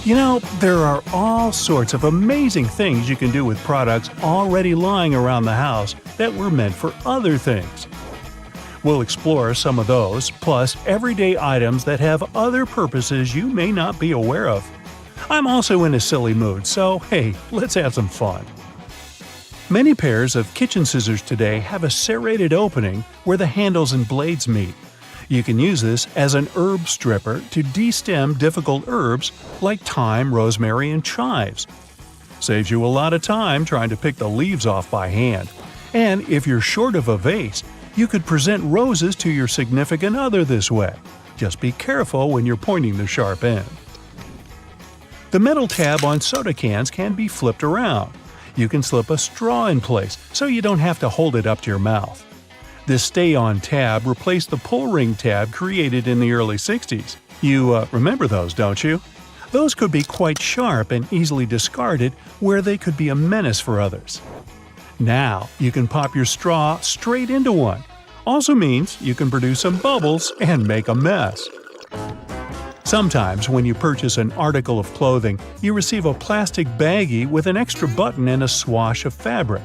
There are all sorts of amazing things you can do with products already lying around the house that were meant for other things. We'll explore some of those, plus everyday items that have other purposes you may not be aware of. I'm also in a silly mood, so hey, let's have some fun. Many pairs of kitchen scissors today have a serrated opening where the handles and blades meet. You can use this as an herb stripper to destem difficult herbs like thyme, rosemary, and chives. Saves you a lot of time trying to pick the leaves off by hand. And if you're short of a vase, you could present roses to your significant other this way. Just be careful when you're pointing the sharp end. The metal tab on soda cans can be flipped around. You can slip a straw in place so you don't have to hold it up to your mouth. This stay-on tab replaced the pull-ring tab created in the early 60s. You remember those, don't you? Those could be quite sharp and easily discarded where they could be a menace for others. Now, you can pop your straw straight into one. Also means you can produce some bubbles and make a mess. Sometimes when you purchase an article of clothing, you receive a plastic baggie with an extra button and a swash of fabric.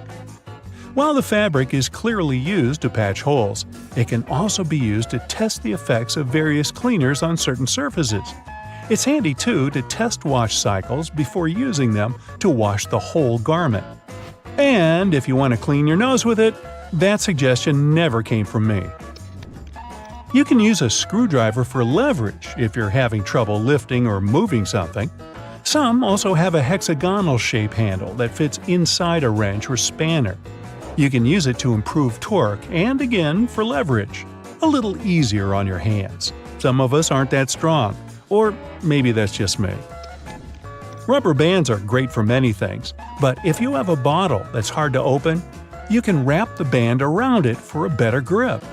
While the fabric is clearly used to patch holes, it can also be used to test the effects of various cleaners on certain surfaces. It's handy too to test wash cycles before using them to wash the whole garment. And if you want to clean your nose with it, that suggestion never came from me. You can use a screwdriver for leverage if you're having trouble lifting or moving something. Some also have a hexagonal shape handle that fits inside a wrench or spanner. You can use it to improve torque and, again, for leverage. A little easier on your hands. Some of us aren't that strong. Or maybe that's just me. Rubber bands are great for many things, but if you have a bottle that's hard to open, you can wrap the band around it for a better grip.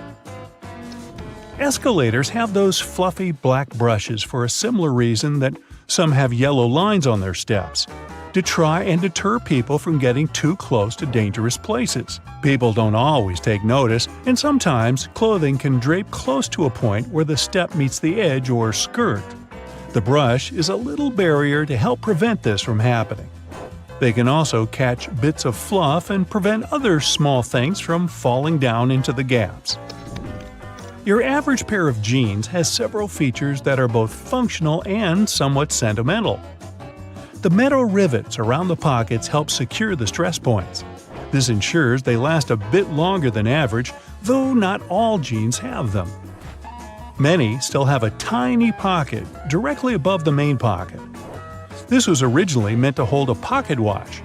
Escalators have those fluffy black brushes for a similar reason that some have yellow lines on their steps. To try and deter people from getting too close to dangerous places. People don't always take notice, and sometimes clothing can drape close to a point where the step meets the edge or skirt. The brush is a little barrier to help prevent this from happening. They can also catch bits of fluff and prevent other small things from falling down into the gaps. Your average pair of jeans has several features that are both functional and somewhat sentimental. The metal rivets around the pockets help secure the stress points. This ensures they last a bit longer than average, though not all jeans have them. Many still have a tiny pocket directly above the main pocket. This was originally meant to hold a pocket watch.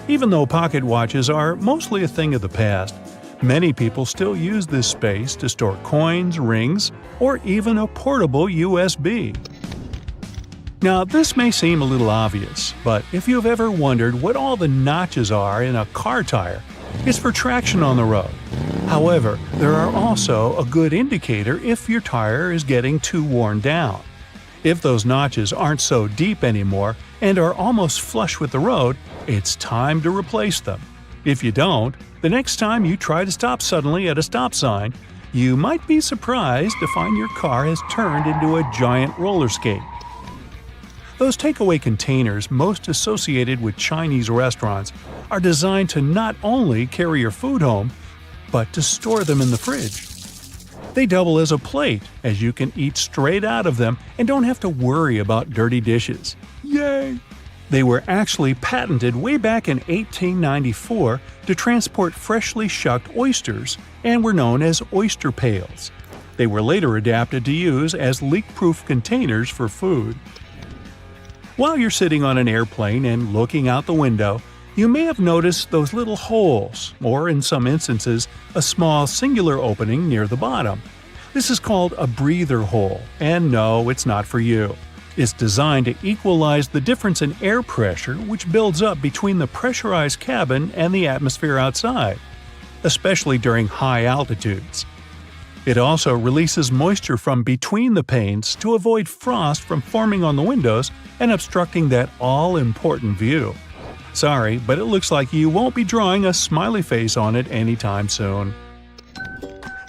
Even though pocket watches are mostly a thing of the past, many people still use this space to store coins, rings, or even a portable USB. Now, this may seem a little obvious, but if you've ever wondered what all the notches are in a car tire, it's for traction on the road. However, there are also a good indicator if your tire is getting too worn down. If those notches aren't so deep anymore and are almost flush with the road, it's time to replace them. If you don't, the next time you try to stop suddenly at a stop sign, you might be surprised to find your car has turned into a giant roller skate. Those takeaway containers most associated with Chinese restaurants are designed to not only carry your food home, but to store them in the fridge. They double as a plate, as you can eat straight out of them and don't have to worry about dirty dishes. Yay! They were actually patented way back in 1894 to transport freshly shucked oysters and were known as oyster pails. They were later adapted to use as leak-proof containers for food. While you're sitting on an airplane and looking out the window, you may have noticed those little holes, or in some instances, a small singular opening near the bottom. This is called a breather hole, and no, it's not for you. It's designed to equalize the difference in air pressure which builds up between the pressurized cabin and the atmosphere outside, especially during high altitudes. It also releases moisture from between the panes to avoid frost from forming on the windows and obstructing that all-important view. Sorry, but it looks like you won't be drawing a smiley face on it anytime soon.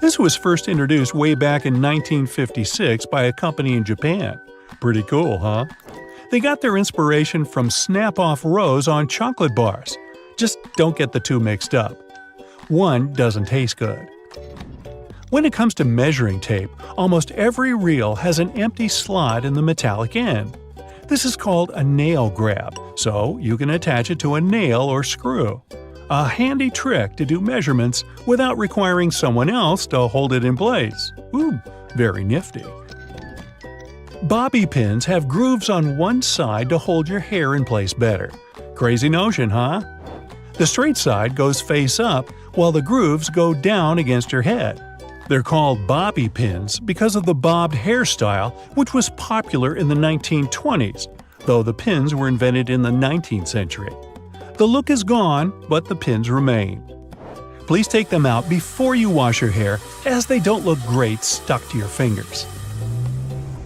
This was first introduced way back in 1956 by a company in Japan. Pretty cool, huh? They got their inspiration from Snap-off rows on chocolate bars. Just don't get the two mixed up. One doesn't taste good. When it comes to measuring tape, almost every reel has an empty slot in the metallic end. This is called a nail grab, so you can attach it to a nail or screw. A handy trick to do measurements without requiring someone else to hold it in place. Ooh, very nifty. Bobby pins have grooves on one side to hold your hair in place better. Crazy notion, huh? The straight side goes face up, while the grooves go down against your head. They're called bobby pins because of the bobbed hairstyle, which was popular in the 1920s, though the pins were invented in the 19th century. The look is gone, but the pins remain. Please take them out before you wash your hair, as they don't look great stuck to your fingers.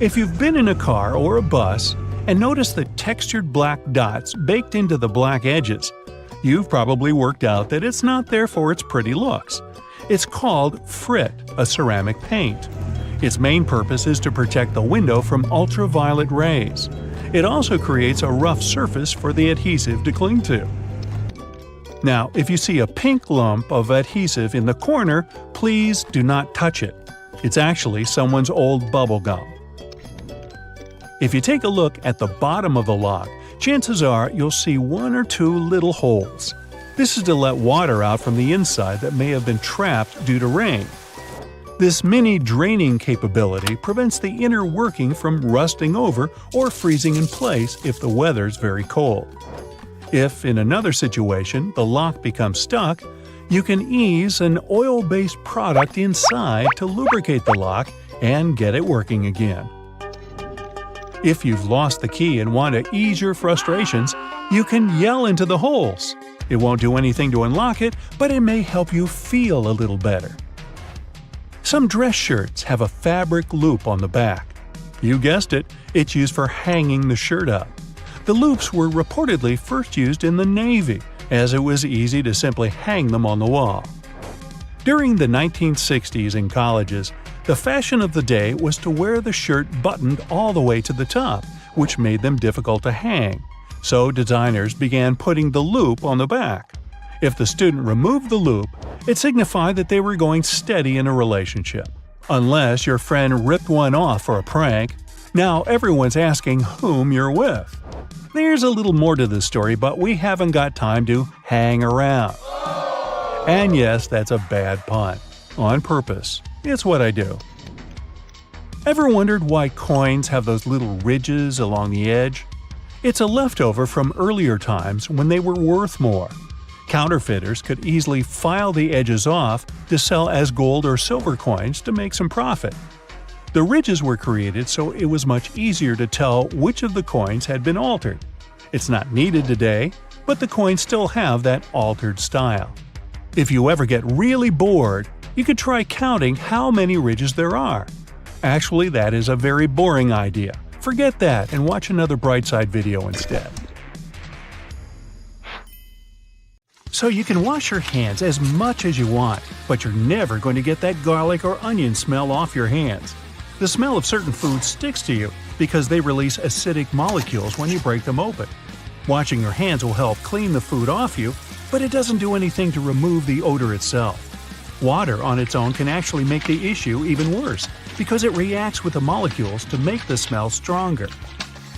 If you've been in a car or a bus and noticed the textured black dots baked into the black edges, you've probably worked out that it's not there for its pretty looks. It's called frit, a ceramic paint. Its main purpose is to protect the window from ultraviolet rays. It also creates a rough surface for the adhesive to cling to. Now, if you see a pink lump of adhesive in the corner, please do not touch it. It's actually someone's old bubble gum. If you take a look at the bottom of the lock, chances are you'll see one or two little holes. This is to let water out from the inside that may have been trapped due to rain. This mini draining capability prevents the inner working from rusting over or freezing in place if the weather's very cold. If, in another situation, the lock becomes stuck, you can ease an oil-based product inside to lubricate the lock and get it working again. If you've lost the key and want to ease your frustrations, you can yell into the holes. It won't do anything to unlock it, but it may help you feel a little better. Some dress shirts have a fabric loop on the back. You guessed it, it's used for hanging the shirt up. The loops were reportedly first used in the Navy, as it was easy to simply hang them on the wall. During the 1960s in colleges, the fashion of the day was to wear the shirt buttoned all the way to the top, which made them difficult to hang. So designers began putting the loop on the back. If the student removed the loop, it signified that they were going steady in a relationship. Unless your friend ripped one off for a prank, now everyone's asking whom you're with. There's a little more to this story, but we haven't got time to hang around. And yes, that's a bad pun. On purpose. It's what I do. Ever wondered why coins have those little ridges along the edge? It's a leftover from earlier times when they were worth more. Counterfeiters could easily file the edges off to sell as gold or silver coins to make some profit. The ridges were created so it was much easier to tell which of the coins had been altered. It's not needed today, but the coins still have that altered style. If you ever get really bored, you could try counting how many ridges there are. Actually, that is a very boring idea. Forget that and watch another Brightside video instead. So you can wash your hands as much as you want, but you're never going to get that garlic or onion smell off your hands. The smell of certain foods sticks to you because they release acidic molecules when you break them open. Washing your hands will help clean the food off you, but it doesn't do anything to remove the odor itself. Water on its own can actually make the issue even worse because it reacts with the molecules to make the smell stronger.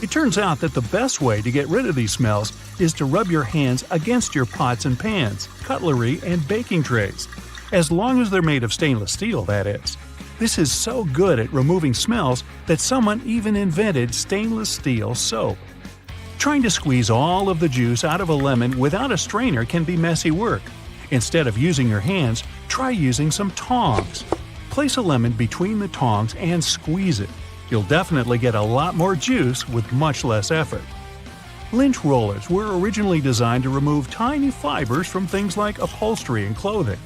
It turns out that the best way to get rid of these smells is to rub your hands against your pots and pans, cutlery, and baking trays. As long as they're made of stainless steel, that is. This is so good at removing smells that someone even invented stainless steel soap. Trying to squeeze all of the juice out of a lemon without a strainer can be messy work. Instead of using your hands, try using some tongs. Place a lemon between the tongs and squeeze it. You'll definitely get a lot more juice with much less effort. Lint rollers were originally designed to remove tiny fibers from things like upholstery and clothing.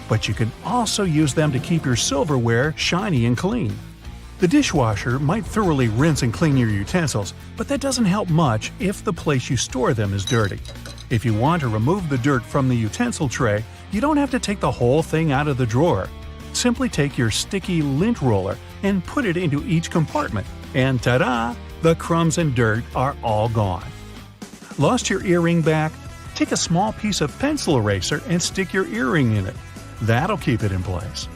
But you can also use them to keep your silverware shiny and clean. The dishwasher might thoroughly rinse and clean your utensils, but that doesn't help much if the place you store them is dirty. If you want to remove the dirt from the utensil tray, you don't have to take the whole thing out of the drawer. Simply take your sticky lint roller and put it into each compartment, and ta-da! The crumbs and dirt are all gone. Lost your earring back? Take a small piece of pencil eraser and stick your earring in it. That'll keep it in place.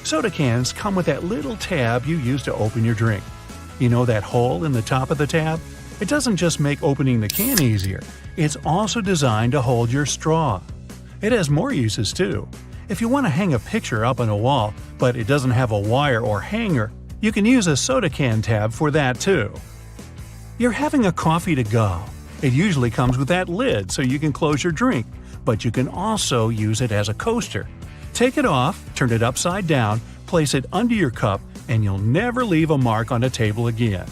Soda cans come with that little tab you use to open your drink. You know that hole in the top of the tab? It doesn't just make opening the can easier, it's also designed to hold your straw. It has more uses too. If you want to hang a picture up on a wall, but it doesn't have a wire or hanger, you can use a soda can tab for that too. You're having a coffee to go. It usually comes with that lid so you can close your drink, but you can also use it as a coaster. Take it off, turn it upside down, place it under your cup, and you'll never leave a mark on a table again.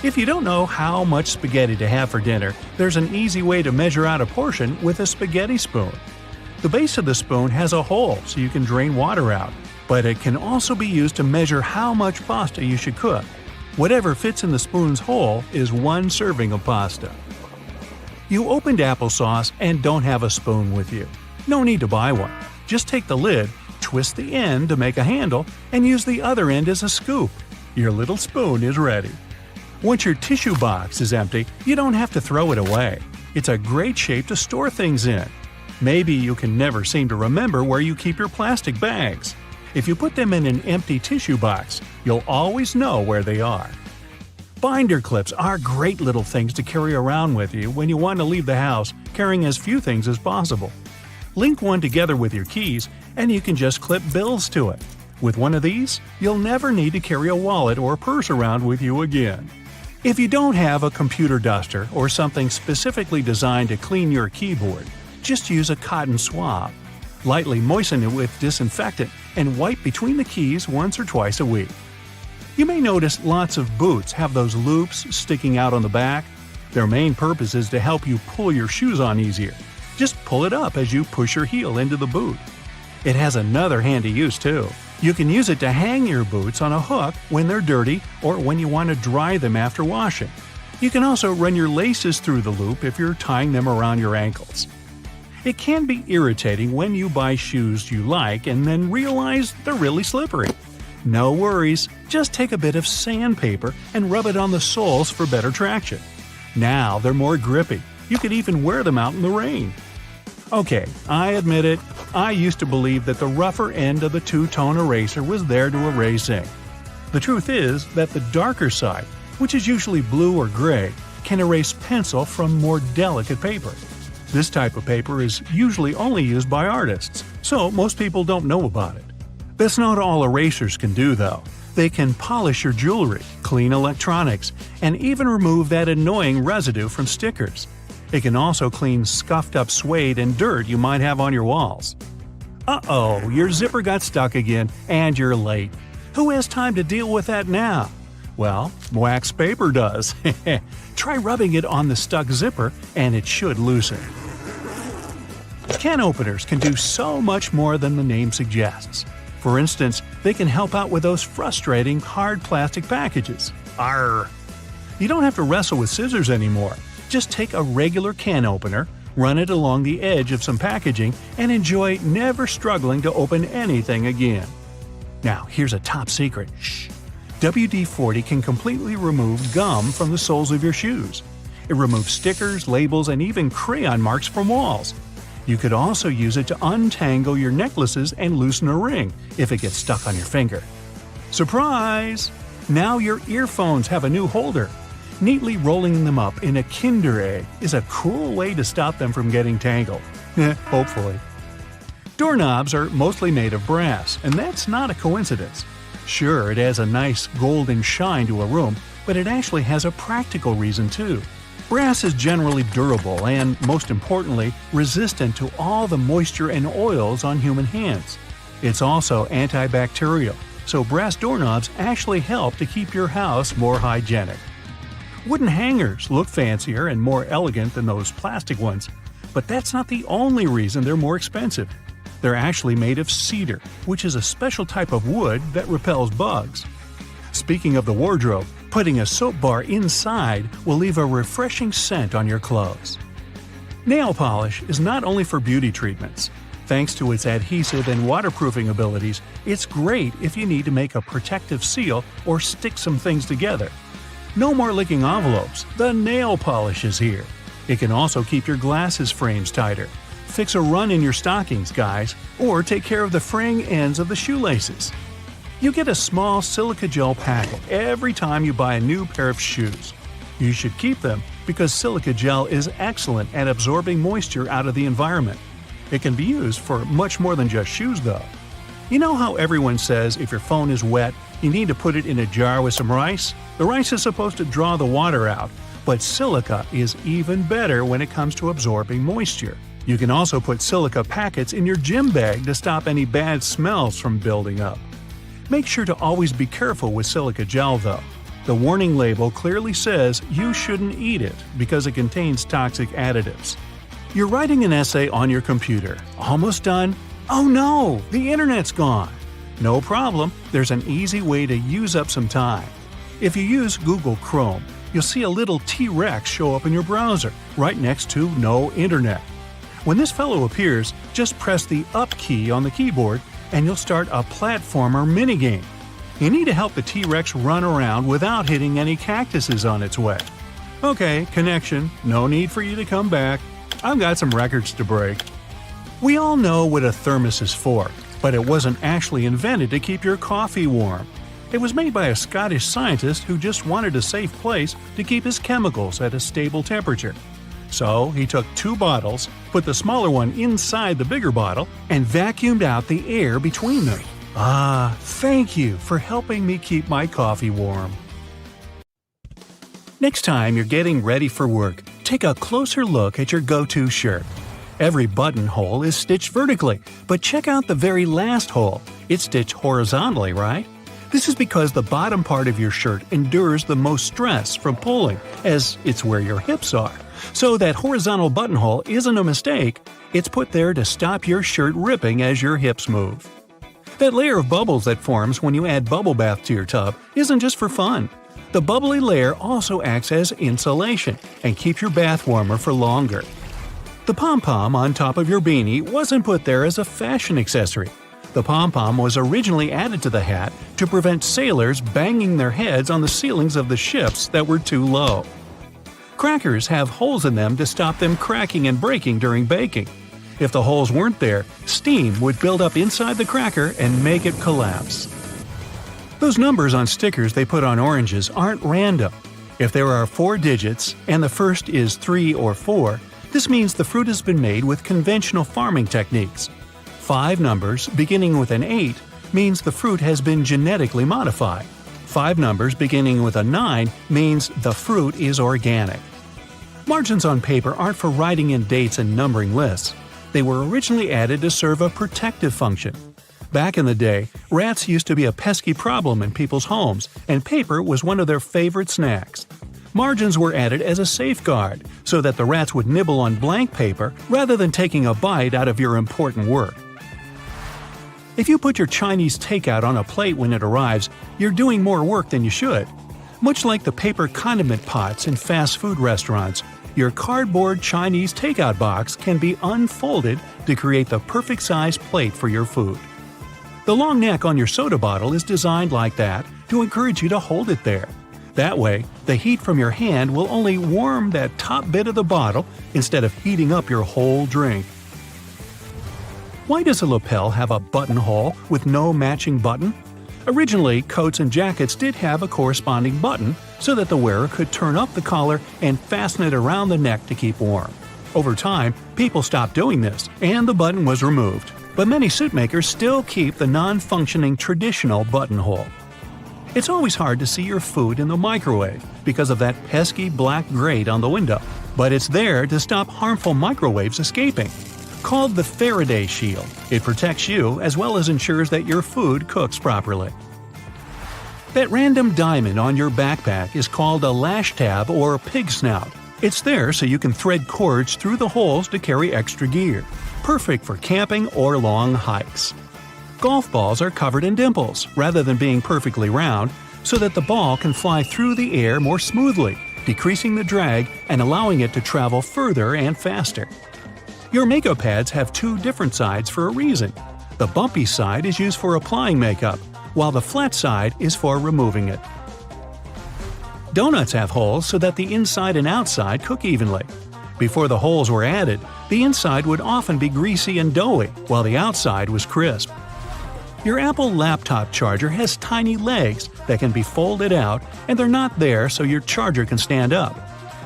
If you don't know how much spaghetti to have for dinner, there's an easy way to measure out a portion with a spaghetti spoon. The base of the spoon has a hole so you can drain water out, but it can also be used to measure how much pasta you should cook. Whatever fits in the spoon's hole is 1 serving of pasta. You opened applesauce and don't have a spoon with you. No need to buy one. Just take the lid, twist the end to make a handle, and use the other end as a scoop. Your little spoon is ready. Once your tissue box is empty, you don't have to throw it away. It's a great shape to store things in. Maybe you can never seem to remember where you keep your plastic bags. If you put them in an empty tissue box, you'll always know where they are. Binder clips are great little things to carry around with you when you want to leave the house carrying as few things as possible. Link one together with your keys, and you can just clip bills to it. With one of these, you'll never need to carry a wallet or purse around with you again. If you don't have a computer duster or something specifically designed to clean your keyboard, just use a cotton swab. Lightly moisten it with disinfectant and wipe between the keys once or twice a week. You may notice lots of boots have those loops sticking out on the back. Their main purpose is to help you pull your shoes on easier. Just pull it up as you push your heel into the boot. It has another handy use too. You can use it to hang your boots on a hook when they're dirty or when you want to dry them after washing. You can also run your laces through the loop if you're tying them around your ankles. It can be irritating when you buy shoes you like and then realize they're really slippery. No worries, just take a bit of sandpaper and rub it on the soles for better traction. Now they're more grippy. You could even wear them out in the rain. Okay, I admit it, I used to believe that the rougher end of the two-tone eraser was there to erase ink. The truth is that the darker side, which is usually blue or gray, can erase pencil from more delicate paper. This type of paper is usually only used by artists, so most people don't know about it. That's not all erasers can do though. They can polish your jewelry, clean electronics, and even remove that annoying residue from stickers. It can also clean scuffed up suede and dirt you might have on your walls. Uh-oh, your zipper got stuck again, and you're late. Who has time to deal with that now? Well, wax paper does. Try rubbing it on the stuck zipper, and it should loosen. Can openers can do so much more than the name suggests. For instance, they can help out with those frustrating hard plastic packages. Arrgh! You don't have to wrestle with scissors anymore. Just take a regular can opener, run it along the edge of some packaging, and enjoy never struggling to open anything again. Now, here's a top secret. Shh! WD-40 can completely remove gum from the soles of your shoes. It removes stickers, labels, and even crayon marks from walls. You could also use it to untangle your necklaces and loosen a ring if it gets stuck on your finger. Surprise! Now your earphones have a new holder. Neatly rolling them up in a Kinder Egg is a cool way to stop them from getting tangled. Hopefully. Doorknobs are mostly made of brass, and that's not a coincidence. Sure, it has a nice golden shine to a room, but it actually has a practical reason too. Brass is generally durable and, most importantly, resistant to all the moisture and oils on human hands. It's also antibacterial, so brass doorknobs actually help to keep your house more hygienic. Wooden hangers look fancier and more elegant than those plastic ones, but that's not the only reason they're more expensive. They're actually made of cedar, which is a special type of wood that repels bugs. Speaking of the wardrobe, putting a soap bar inside will leave a refreshing scent on your clothes. Nail polish is not only for beauty treatments. Thanks to its adhesive and waterproofing abilities, it's great if you need to make a protective seal or stick some things together. No more licking envelopes, the nail polish is here. It can also keep your glasses frames tighter. Fix a run in your stockings, guys, or take care of the fraying ends of the shoelaces. You get a small silica gel packet every time you buy a new pair of shoes. You should keep them because silica gel is excellent at absorbing moisture out of the environment. It can be used for much more than just shoes, though. You know how everyone says if your phone is wet, you need to put it in a jar with some rice? The rice is supposed to draw the water out, but silica is even better when it comes to absorbing moisture. You can also put silica packets in your gym bag to stop any bad smells from building up. Make sure to always be careful with silica gel, though. The warning label clearly says you shouldn't eat it because it contains toxic additives. You're writing an essay on your computer. Almost done? Oh no, the internet's gone. No problem, there's an easy way to use up some time. If you use Google Chrome, you'll see a little T-Rex show up in your browser, right next to No Internet. When this fellow appears, just press the Up key on the keyboard and you'll start a platformer minigame. You need to help the T-Rex run around without hitting any cactuses on its way. Okay, connection, no need for you to come back. I've got some records to break. We all know what a thermos is for, but it wasn't actually invented to keep your coffee warm. It was made by a Scottish scientist who just wanted a safe place to keep his chemicals at a stable temperature. So he took 2 bottles, put the smaller one inside the bigger bottle, and vacuumed out the air between them. Ah, thank you for helping me keep my coffee warm. Next time you're getting ready for work, take a closer look at your go-to shirt. Every buttonhole is stitched vertically, but check out the very last hole. It's stitched horizontally, right? This is because the bottom part of your shirt endures the most stress from pulling, as it's where your hips are. So that horizontal buttonhole isn't a mistake, it's put there to stop your shirt ripping as your hips move. That layer of bubbles that forms when you add bubble bath to your tub isn't just for fun. The bubbly layer also acts as insulation and keeps your bath warmer for longer. The pom-pom on top of your beanie wasn't put there as a fashion accessory. The pom-pom was originally added to the hat to prevent sailors banging their heads on the ceilings of the ships that were too low. Crackers have holes in them to stop them cracking and breaking during baking. If the holes weren't there, steam would build up inside the cracker and make it collapse. Those numbers on stickers they put on oranges aren't random. If there are 4 digits, and the first is 3 or 4, this means the fruit has been made with conventional farming techniques. 5 numbers, beginning with an 8, means the fruit has been genetically modified. 5 numbers beginning with a 9 means the fruit is organic. Margins on paper aren't for writing in dates and numbering lists. They were originally added to serve a protective function. Back in the day, rats used to be a pesky problem in people's homes, and paper was one of their favorite snacks. Margins were added as a safeguard, so that the rats would nibble on blank paper rather than taking a bite out of your important work. If you put your Chinese takeout on a plate when it arrives, you're doing more work than you should. Much like the paper condiment pots in fast food restaurants, your cardboard Chinese takeout box can be unfolded to create the perfect size plate for your food. The long neck on your soda bottle is designed like that to encourage you to hold it there. That way, the heat from your hand will only warm that top bit of the bottle instead of heating up your whole drink. Why does a lapel have a buttonhole with no matching button? Originally, coats and jackets did have a corresponding button so that the wearer could turn up the collar and fasten it around the neck to keep warm. Over time, people stopped doing this, and the button was removed. But many suit makers still keep the non-functioning traditional buttonhole. It's always hard to see your food in the microwave because of that pesky black grate on the window, but it's there to stop harmful microwaves escaping. Called the Faraday Shield, it protects you as well as ensures that your food cooks properly. That random diamond on your backpack is called a lash tab or pig snout. It's there so you can thread cords through the holes to carry extra gear. Perfect for camping or long hikes. Golf balls are covered in dimples rather than being perfectly round, so that the ball can fly through the air more smoothly, decreasing the drag and allowing it to travel further and faster. Your makeup pads have 2 different sides for a reason. The bumpy side is used for applying makeup, while the flat side is for removing it. Donuts have holes so that the inside and outside cook evenly. Before the holes were added, the inside would often be greasy and doughy, while the outside was crisp. Your Apple laptop charger has tiny legs that can be folded out, and they're not there so your charger can stand up.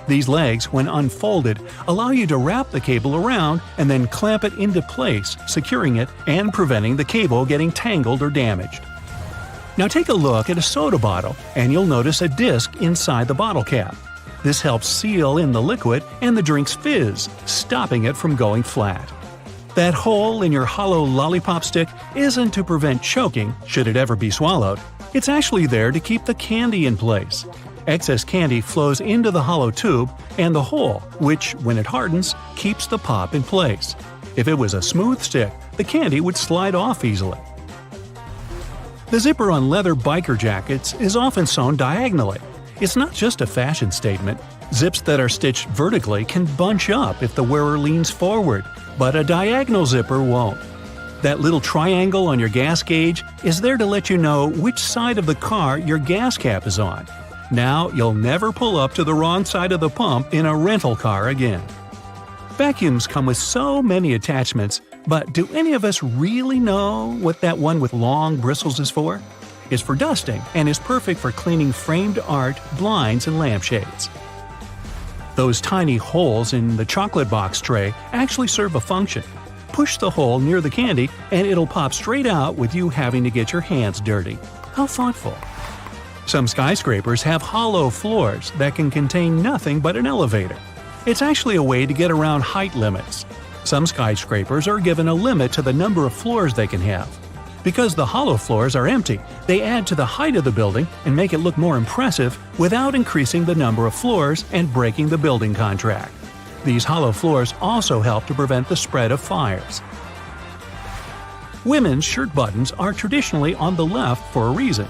These legs, when unfolded, allow you to wrap the cable around and then clamp it into place, securing it and preventing the cable getting tangled or damaged. Now take a look at a soda bottle, and you'll notice a disc inside the bottle cap. This helps seal in the liquid and the drink's fizz, stopping it from going flat. That hole in your hollow lollipop stick isn't to prevent choking should it ever be swallowed. It's actually there to keep the candy in place. Excess candy flows into the hollow tube and the hole, which, when it hardens, keeps the pop in place. If it was a smooth stick, the candy would slide off easily. The zipper on leather biker jackets is often sewn diagonally. It's not just a fashion statement. Zips that are stitched vertically can bunch up if the wearer leans forward, but a diagonal zipper won't. That little triangle on your gas gauge is there to let you know which side of the car your gas cap is on. Now you'll never pull up to the wrong side of the pump in a rental car again. Vacuums come with so many attachments, but do any of us really know what that one with long bristles is for? It's for dusting and is perfect for cleaning framed art, blinds, and lampshades. Those tiny holes in the chocolate box tray actually serve a function. Push the hole near the candy and it'll pop straight out with you having to get your hands dirty. How thoughtful! Some skyscrapers have hollow floors that can contain nothing but an elevator. It's actually a way to get around height limits. Some skyscrapers are given a limit to the number of floors they can have. Because the hollow floors are empty, they add to the height of the building and make it look more impressive without increasing the number of floors and breaking the building contract. These hollow floors also help to prevent the spread of fires. Women's shirt buttons are traditionally on the left for a reason.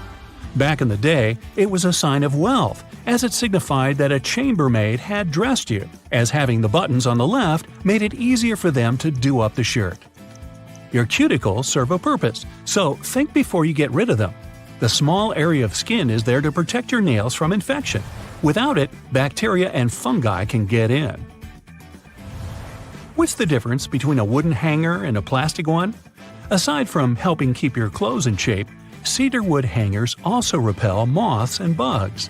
Back in the day, it was a sign of wealth, as it signified that a chambermaid had dressed you, as having the buttons on the left made it easier for them to do up the shirt. Your cuticles serve a purpose, so think before you get rid of them. The small area of skin is there to protect your nails from infection. Without it, bacteria and fungi can get in. What's the difference between a wooden hanger and a plastic one? Aside from helping keep your clothes in shape, cedar wood hangers also repel moths and bugs.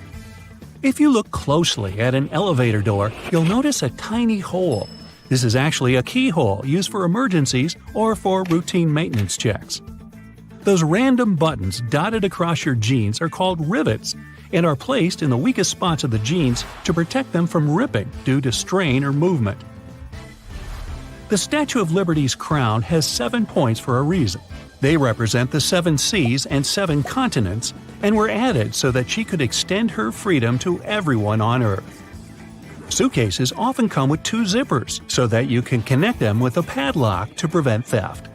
If you look closely at an elevator door, you'll notice a tiny hole. This is actually a keyhole used for emergencies or for routine maintenance checks. Those random buttons dotted across your jeans are called rivets and are placed in the weakest spots of the jeans to protect them from ripping due to strain or movement. The Statue of Liberty's crown has 7 points for a reason. They represent the 7 seas and 7 continents and were added so that she could extend her freedom to everyone on Earth. Suitcases often come with 2 zippers so that you can connect them with a padlock to prevent theft.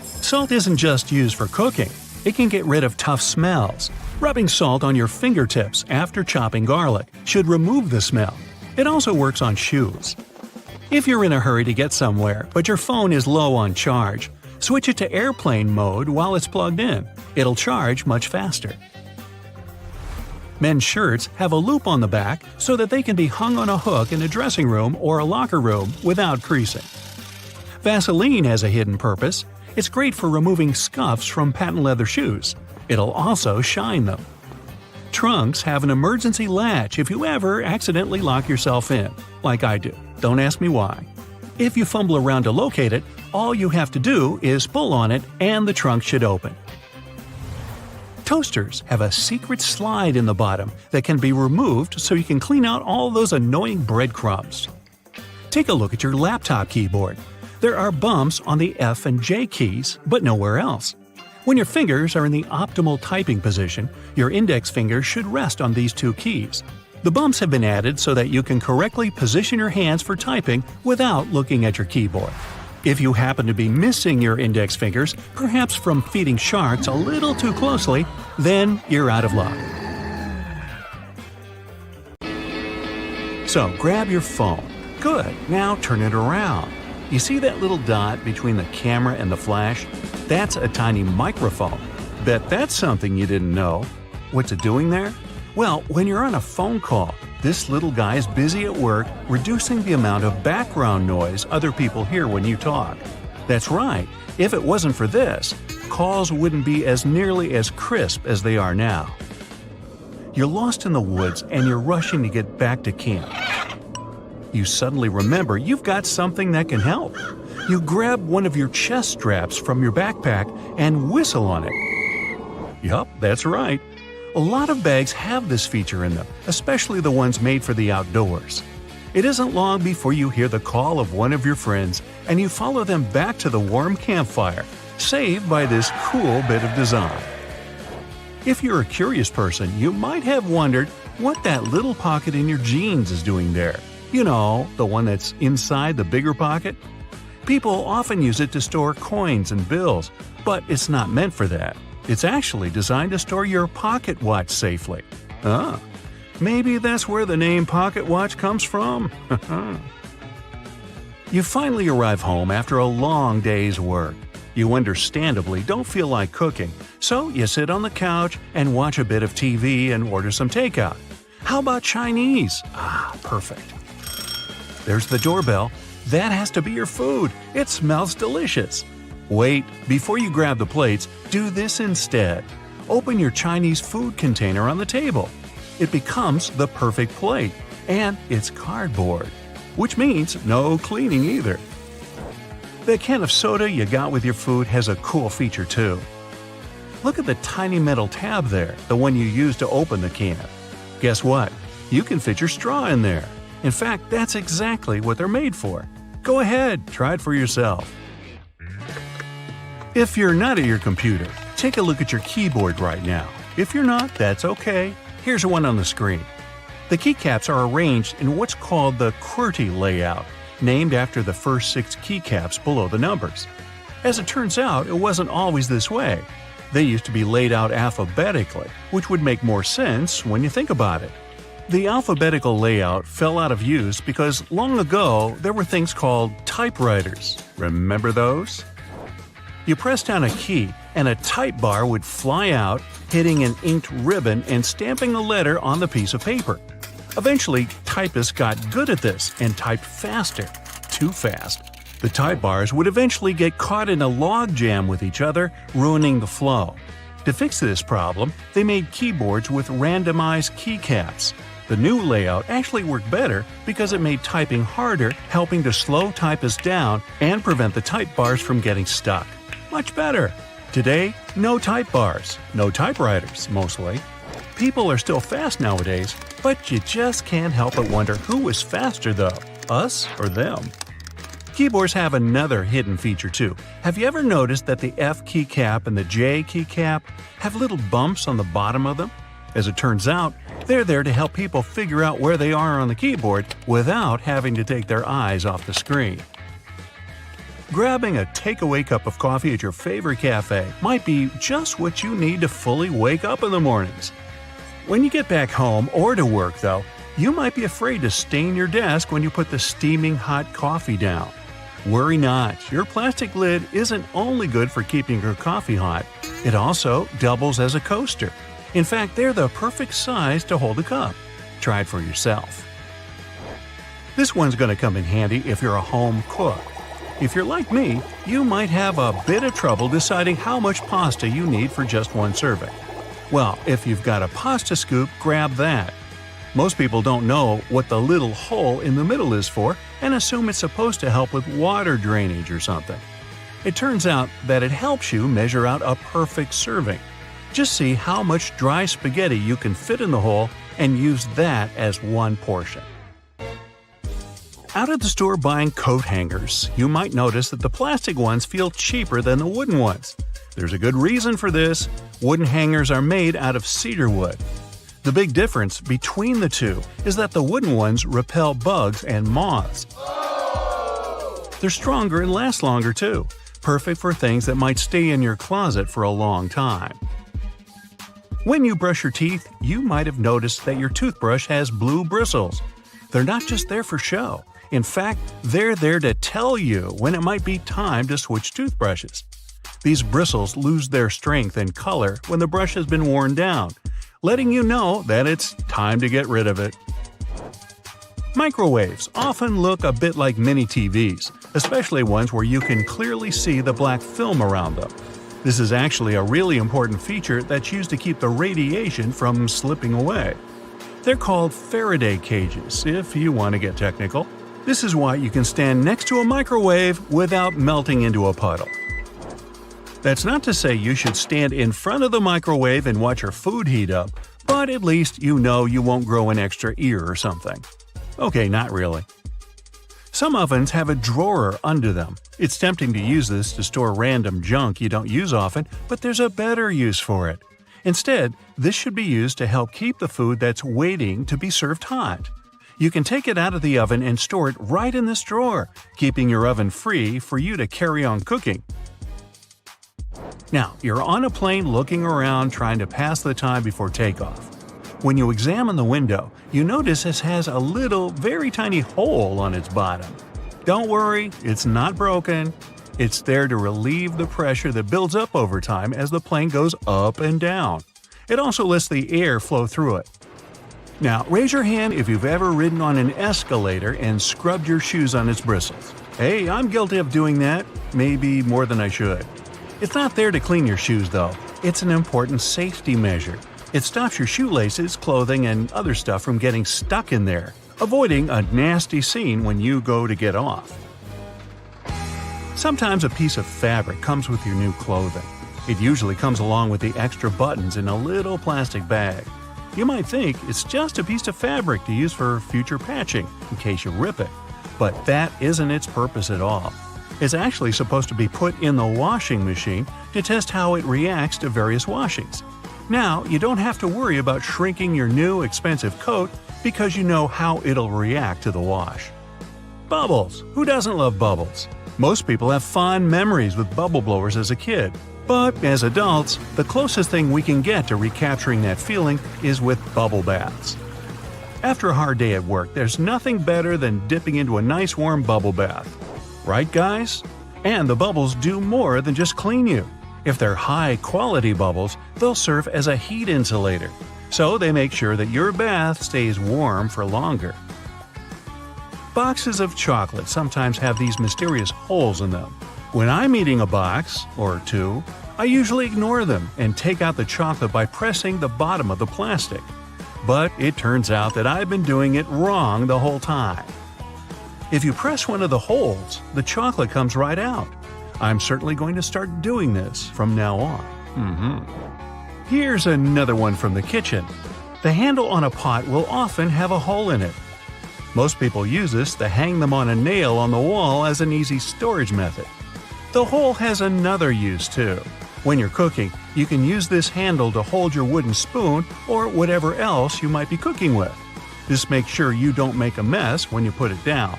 Salt isn't just used for cooking. It can get rid of tough smells. Rubbing salt on your fingertips after chopping garlic should remove the smell. It also works on shoes. If you're in a hurry to get somewhere but your phone is low on charge, switch it to airplane mode while it's plugged in. It'll charge much faster. Men's shirts have a loop on the back so that they can be hung on a hook in a dressing room or a locker room without creasing. Vaseline has a hidden purpose. It's great for removing scuffs from patent leather shoes. It'll also shine them. Trunks have an emergency latch if you ever accidentally lock yourself in, like I do. Don't ask me why. If you fumble around to locate it, all you have to do is pull on it and the trunk should open. Toasters have a secret slide in the bottom that can be removed so you can clean out all those annoying breadcrumbs. Take a look at your laptop keyboard. There are bumps on the F and J keys, but nowhere else. When your fingers are in the optimal typing position, your index finger should rest on these 2 keys. The bumps have been added so that you can correctly position your hands for typing without looking at your keyboard. If you happen to be missing your index fingers, perhaps from feeding sharks a little too closely, then you're out of luck. So grab your phone. Good, now turn it around. You see that little dot between the camera and the flash? That's a tiny microphone. Bet that's something you didn't know. What's it doing there? Well, when you're on a phone call, this little guy is busy at work reducing the amount of background noise other people hear when you talk. That's right, if it wasn't for this, calls wouldn't be as nearly as crisp as they are now. You're lost in the woods and you're rushing to get back to camp. You suddenly remember you've got something that can help. You grab one of your chest straps from your backpack and whistle on it. Yup, that's right. A lot of bags have this feature in them, especially the ones made for the outdoors. It isn't long before you hear the call of one of your friends and you follow them back to the warm campfire, saved by this cool bit of design. If you're a curious person, you might have wondered what that little pocket in your jeans is doing there. You know, the one that's inside the bigger pocket? People often use it to store coins and bills, but it's not meant for that. It's actually designed to store your pocket watch safely. Ah, maybe that's where the name pocket watch comes from? You finally arrive home after a long day's work. You understandably don't feel like cooking, so you sit on the couch and watch a bit of TV and order some takeout. How about Chinese? Ah, perfect. There's the doorbell. That has to be your food. It smells delicious. Wait, before you grab the plates, do this instead. Open your Chinese food container on the table. It becomes the perfect plate, and it's cardboard, which means no cleaning either. The can of soda you got with your food has a cool feature too. Look at the tiny metal tab there, the one you use to open the can. Guess what? You can fit your straw in there. In fact, that's exactly what they're made for. Go ahead, try it for yourself. If you're not at your computer, take a look at your keyboard right now. If you're not, that's okay. Here's one on the screen. The keycaps are arranged in what's called the QWERTY layout, named after the first 6 keycaps below the numbers. As it turns out, it wasn't always this way. They used to be laid out alphabetically, which would make more sense when you think about it. The alphabetical layout fell out of use because long ago there were things called typewriters. Remember those? You press down a key and a type bar would fly out, hitting an inked ribbon and stamping a letter on the piece of paper. Eventually, typists got good at this and typed faster. Too fast. The type bars would eventually get caught in a log jam with each other, ruining the flow. To fix this problem, they made keyboards with randomized keycaps. The new layout actually worked better because it made typing harder, helping to slow typists down and prevent the type bars from getting stuck. Much better. Today, no type bars, no typewriters, mostly. People are still fast nowadays, but you just can't help but wonder who is faster though, us or them. Keyboards have another hidden feature too. Have you ever noticed that the F keycap and the J keycap have little bumps on the bottom of them? As it turns out, they're there to help people figure out where they are on the keyboard without having to take their eyes off the screen. Grabbing a takeaway cup of coffee at your favorite cafe might be just what you need to fully wake up in the mornings. When you get back home or to work, though, you might be afraid to stain your desk when you put the steaming hot coffee down. Worry not, your plastic lid isn't only good for keeping your coffee hot, it also doubles as a coaster. In fact, they're the perfect size to hold a cup. Try it for yourself. This one's going to come in handy if you're a home cook. If you're like me, you might have a bit of trouble deciding how much pasta you need for just one serving. Well, if you've got a pasta scoop, grab that. Most people don't know what the little hole in the middle is for and assume it's supposed to help with water drainage or something. It turns out that it helps you measure out a perfect serving. Just see how much dry spaghetti you can fit in the hole and use that as one portion. Out at the store buying coat hangers, you might notice that the plastic ones feel cheaper than the wooden ones. There's a good reason for this. Wooden hangers are made out of cedar wood. The big difference between the two is that the wooden ones repel bugs and moths. They're stronger and last longer too, perfect for things that might stay in your closet for a long time. When you brush your teeth, you might have noticed that your toothbrush has blue bristles. They're not just there for show. In fact, they're there to tell you when it might be time to switch toothbrushes. These bristles lose their strength and color when the brush has been worn down, letting you know that it's time to get rid of it. Microwaves often look a bit like mini TVs, especially ones where you can clearly see the black film around them. This is actually a really important feature that's used to keep the radiation from slipping away. They're called Faraday cages, if you want to get technical. This is why you can stand next to a microwave without melting into a puddle. That's not to say you should stand in front of the microwave and watch your food heat up, but at least you know you won't grow an extra ear or something. Okay, not really. Some ovens have a drawer under them. It's tempting to use this to store random junk you don't use often, but there's a better use for it. Instead, this should be used to help keep the food that's waiting to be served hot. You can take it out of the oven and store it right in this drawer, keeping your oven free for you to carry on cooking. Now, you're on a plane looking around trying to pass the time before takeoff. When you examine the window, you notice it has a little, very tiny hole on its bottom. Don't worry, it's not broken. It's there to relieve the pressure that builds up over time as the plane goes up and down. It also lets the air flow through it. Now, raise your hand if you've ever ridden on an escalator and scrubbed your shoes on its bristles. Hey, I'm guilty of doing that, maybe more than I should. It's not there to clean your shoes, though. It's an important safety measure. It stops your shoelaces, clothing, and other stuff from getting stuck in there, avoiding a nasty scene when you go to get off. Sometimes a piece of fabric comes with your new clothing. It usually comes along with the extra buttons in a little plastic bag. You might think it's just a piece of fabric to use for future patching, in case you rip it. But that isn't its purpose at all. It's actually supposed to be put in the washing machine to test how it reacts to various washings. Now, you don't have to worry about shrinking your new expensive coat because you know how it'll react to the wash. Bubbles! Who doesn't love bubbles? Most people have fond memories with bubble blowers as a kid. But as adults, the closest thing we can get to recapturing that feeling is with bubble baths. After a hard day at work, there's nothing better than dipping into a nice warm bubble bath. Right, guys? And the bubbles do more than just clean you. If they're high-quality bubbles, they'll serve as a heat insulator, so they make sure that your bath stays warm for longer. Boxes of chocolate sometimes have these mysterious holes in them. When I'm eating a box, or two, I usually ignore them and take out the chocolate by pressing the bottom of the plastic. But it turns out that I've been doing it wrong the whole time. If you press one of the holes, the chocolate comes right out. I'm certainly going to start doing this from now on. Here's another one from the kitchen. The handle on a pot will often have a hole in it. Most people use this to hang them on a nail on the wall as an easy storage method. The hole has another use too. When you're cooking, you can use this handle to hold your wooden spoon or whatever else you might be cooking with. This makes sure you don't make a mess when you put it down.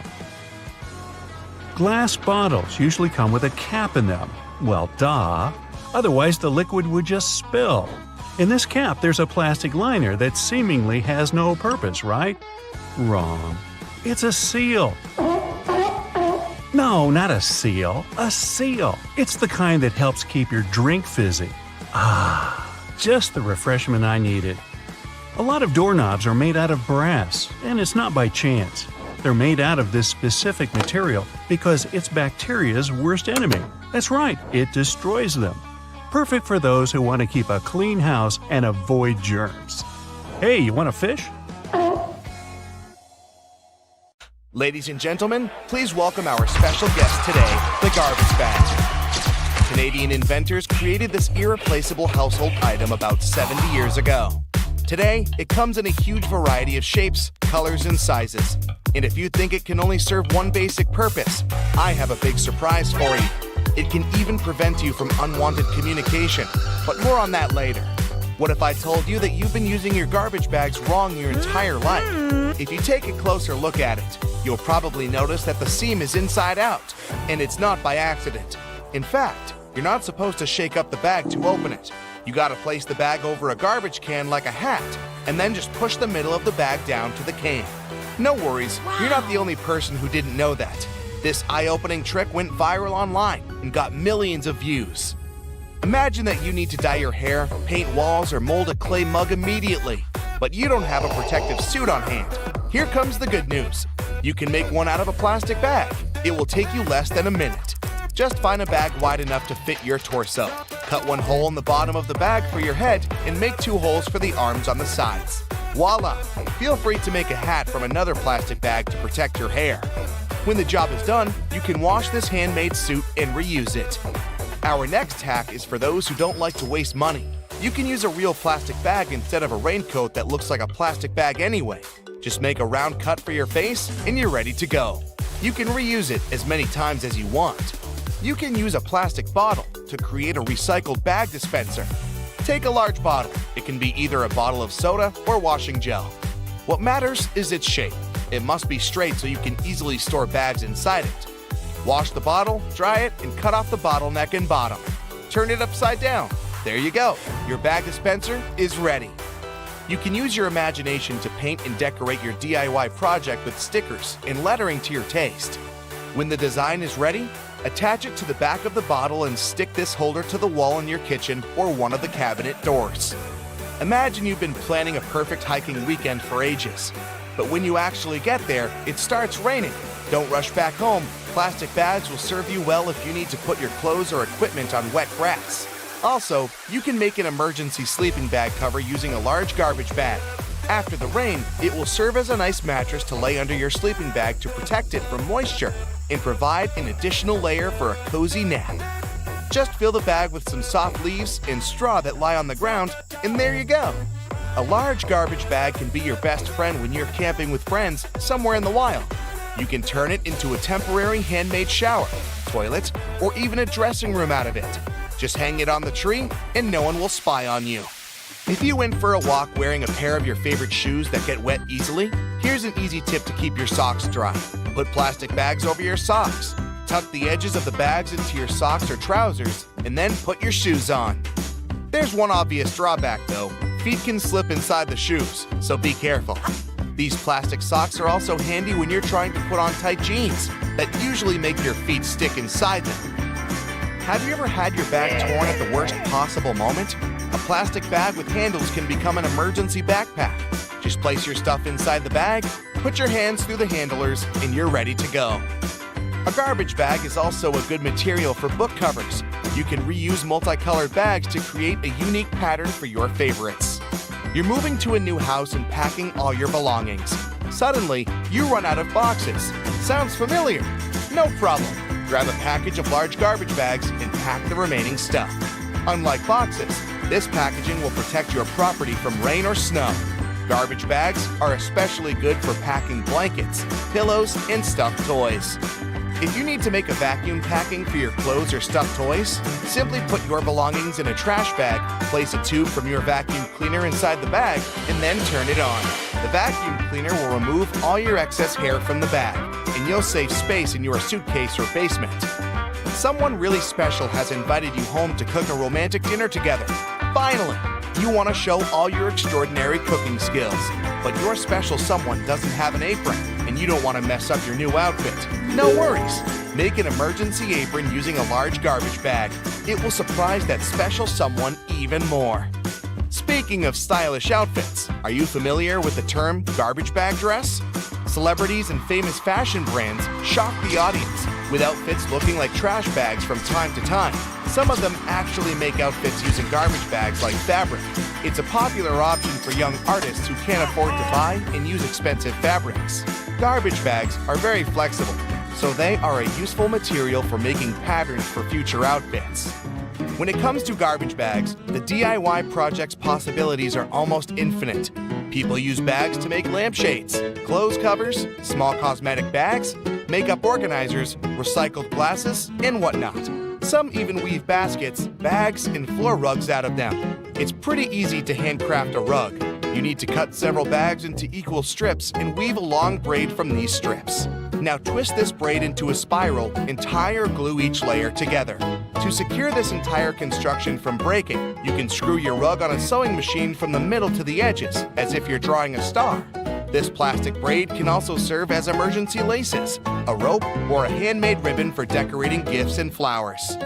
Glass bottles usually come with a cap in them. Well, duh. Otherwise, the liquid would just spill. In this cap, there's a plastic liner that seemingly has no purpose, right? Wrong. It's a seal. No, not a seal. A seal. It's the kind that helps keep your drink fizzy. Just the refreshment I needed. A lot of doorknobs are made out of brass, and it's not by chance. They're made out of this specific material because it's bacteria's worst enemy. That's right, it destroys them. Perfect for those who want to keep a clean house and avoid germs. Hey, you want a fish? Ladies and gentlemen, please welcome our special guest today, the garbage bag. Canadian inventors created this irreplaceable household item about 70 years ago. Today, it comes in a huge variety of shapes, colors, and sizes. And if you think it can only serve one basic purpose, I have a big surprise for you. It can even prevent you from unwanted communication, but more on that later. What if I told you that you've been using your garbage bags wrong your entire life? If you take a closer look at it, you'll probably notice that the seam is inside out, and it's not by accident. In fact, you're not supposed to shake up the bag to open it. You gotta place the bag over a garbage can like a hat, and then just push the middle of the bag down to the can. No worries, You're not the only person who didn't know that. This eye-opening trick went viral online and got millions of views. Imagine that you need to dye your hair, paint walls, or mold a clay mug immediately, but you don't have a protective suit on hand. Here comes the good news. You can make one out of a plastic bag. It will take you less than a minute. Just find a bag wide enough to fit your torso. Cut one hole in the bottom of the bag for your head and make 2 holes for the arms on the sides. Voila! Feel free to make a hat from another plastic bag to protect your hair. When the job is done, you can wash this handmade suit and reuse it. Our next hack is for those who don't like to waste money. You can use a real plastic bag instead of a raincoat that looks like a plastic bag anyway. Just make a round cut for your face and you're ready to go. You can reuse it as many times as you want. You can use a plastic bottle to create a recycled bag dispenser. Take a large bottle. It can be either a bottle of soda or washing gel. What matters is its shape. It must be straight so you can easily store bags inside it. Wash the bottle, dry it, and cut off the bottleneck and bottom. Turn it upside down. There you go. Your bag dispenser is ready. You can use your imagination to paint and decorate your DIY project with stickers and lettering to your taste. When the design is ready, attach it to the back of the bottle and stick this holder to the wall in your kitchen or one of the cabinet doors. Imagine you've been planning a perfect hiking weekend for ages. But when you actually get there, it starts raining. Don't rush back home. Plastic bags will serve you well if you need to put your clothes or equipment on wet grass. Also, you can make an emergency sleeping bag cover using a large garbage bag. After the rain, it will serve as a nice mattress to lay under your sleeping bag to protect it from moisture and provide an additional layer for a cozy nap. Just fill the bag with some soft leaves and straw that lie on the ground, and there you go. A large garbage bag can be your best friend when you're camping with friends somewhere in the wild. You can turn it into a temporary handmade shower, toilet, or even a dressing room out of it. Just hang it on the tree and no one will spy on you. If you went for a walk wearing a pair of your favorite shoes that get wet easily, here's an easy tip to keep your socks dry. Put plastic bags over your socks. Tuck the edges of the bags into your socks or trousers, and then put your shoes on. There's one obvious drawback though. Feet can slip inside the shoes, so be careful. These plastic socks are also handy when you're trying to put on tight jeans that usually make your feet stick inside them. Have you ever had your bag torn at the worst possible moment? A plastic bag with handles can become an emergency backpack. Just place your stuff inside the bag, put your hands through the handlers, and you're ready to go. A garbage bag is also a good material for book covers. You can reuse multicolored bags to create a unique pattern for your favorites. You're moving to a new house and packing all your belongings. Suddenly, you run out of boxes. Sounds familiar? No problem. Grab a package of large garbage bags and pack the remaining stuff. Unlike boxes, this packaging will protect your property from rain or snow. Garbage bags are especially good for packing blankets, pillows, and stuffed toys. If you need to make a vacuum packing for your clothes or stuffed toys, simply put your belongings in a trash bag, place a tube from your vacuum cleaner inside the bag, and then turn it on. The vacuum cleaner will remove all your excess hair from the bag, and you'll save space in your suitcase or basement. Someone really special has invited you home to cook a romantic dinner together. Finally, you want to show all your extraordinary cooking skills, but your special someone doesn't have an apron, and you don't want to mess up your new outfit. No worries. Make an emergency apron using a large garbage bag. It will surprise that special someone even more. Speaking of stylish outfits, are you familiar with the term garbage bag dress? Celebrities and famous fashion brands shock the audience with outfits looking like trash bags from time to time. Some of them actually make outfits using garbage bags like fabric. It's a popular option for young artists who can't afford to buy and use expensive fabrics. Garbage bags are very flexible, so they are a useful material for making patterns for future outfits. When it comes to garbage bags, the DIY project's possibilities are almost infinite. People use bags to make lampshades, clothes covers, small cosmetic bags, makeup organizers, recycled glasses, and whatnot. Some even weave baskets, bags, and floor rugs out of them. It's pretty easy to handcraft a rug. You need to cut several bags into equal strips and weave a long braid from these strips. Now twist this braid into a spiral and tie or glue each layer together. To secure this entire construction from breaking, you can screw your rug on a sewing machine from the middle to the edges, as if you're drawing a star. This plastic braid can also serve as emergency laces, a rope, or a handmade ribbon for decorating gifts and flowers.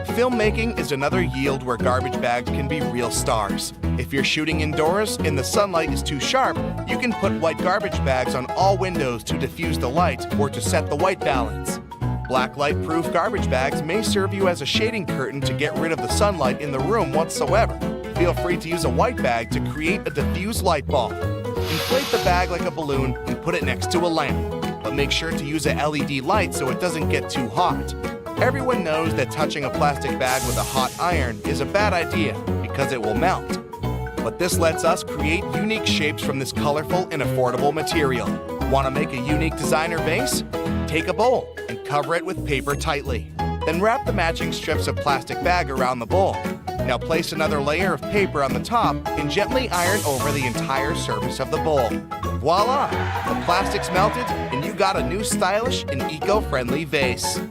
Filmmaking is another yield where garbage bags can be real stars. If you're shooting indoors and the sunlight is too sharp, you can put white garbage bags on all windows to diffuse the light or to set the white balance. Blacklight-proof garbage bags may serve you as a shading curtain to get rid of the sunlight in the room whatsoever. Feel free to use a white bag to create a diffuse light bulb. Inflate the bag like a balloon and put it next to a lamp, but make sure to use a LED light so it doesn't get too hot. Everyone knows that touching a plastic bag with a hot iron is a bad idea because it will melt. But this lets us create unique shapes from this colorful and affordable material. Want to make a unique designer vase? Take a bowl and cover it with paper tightly. Then wrap the matching strips of plastic bag around the bowl. Now place another layer of paper on the top and gently iron over the entire surface of the bowl. Voila! The plastic's melted and you got a new stylish and eco-friendly vase.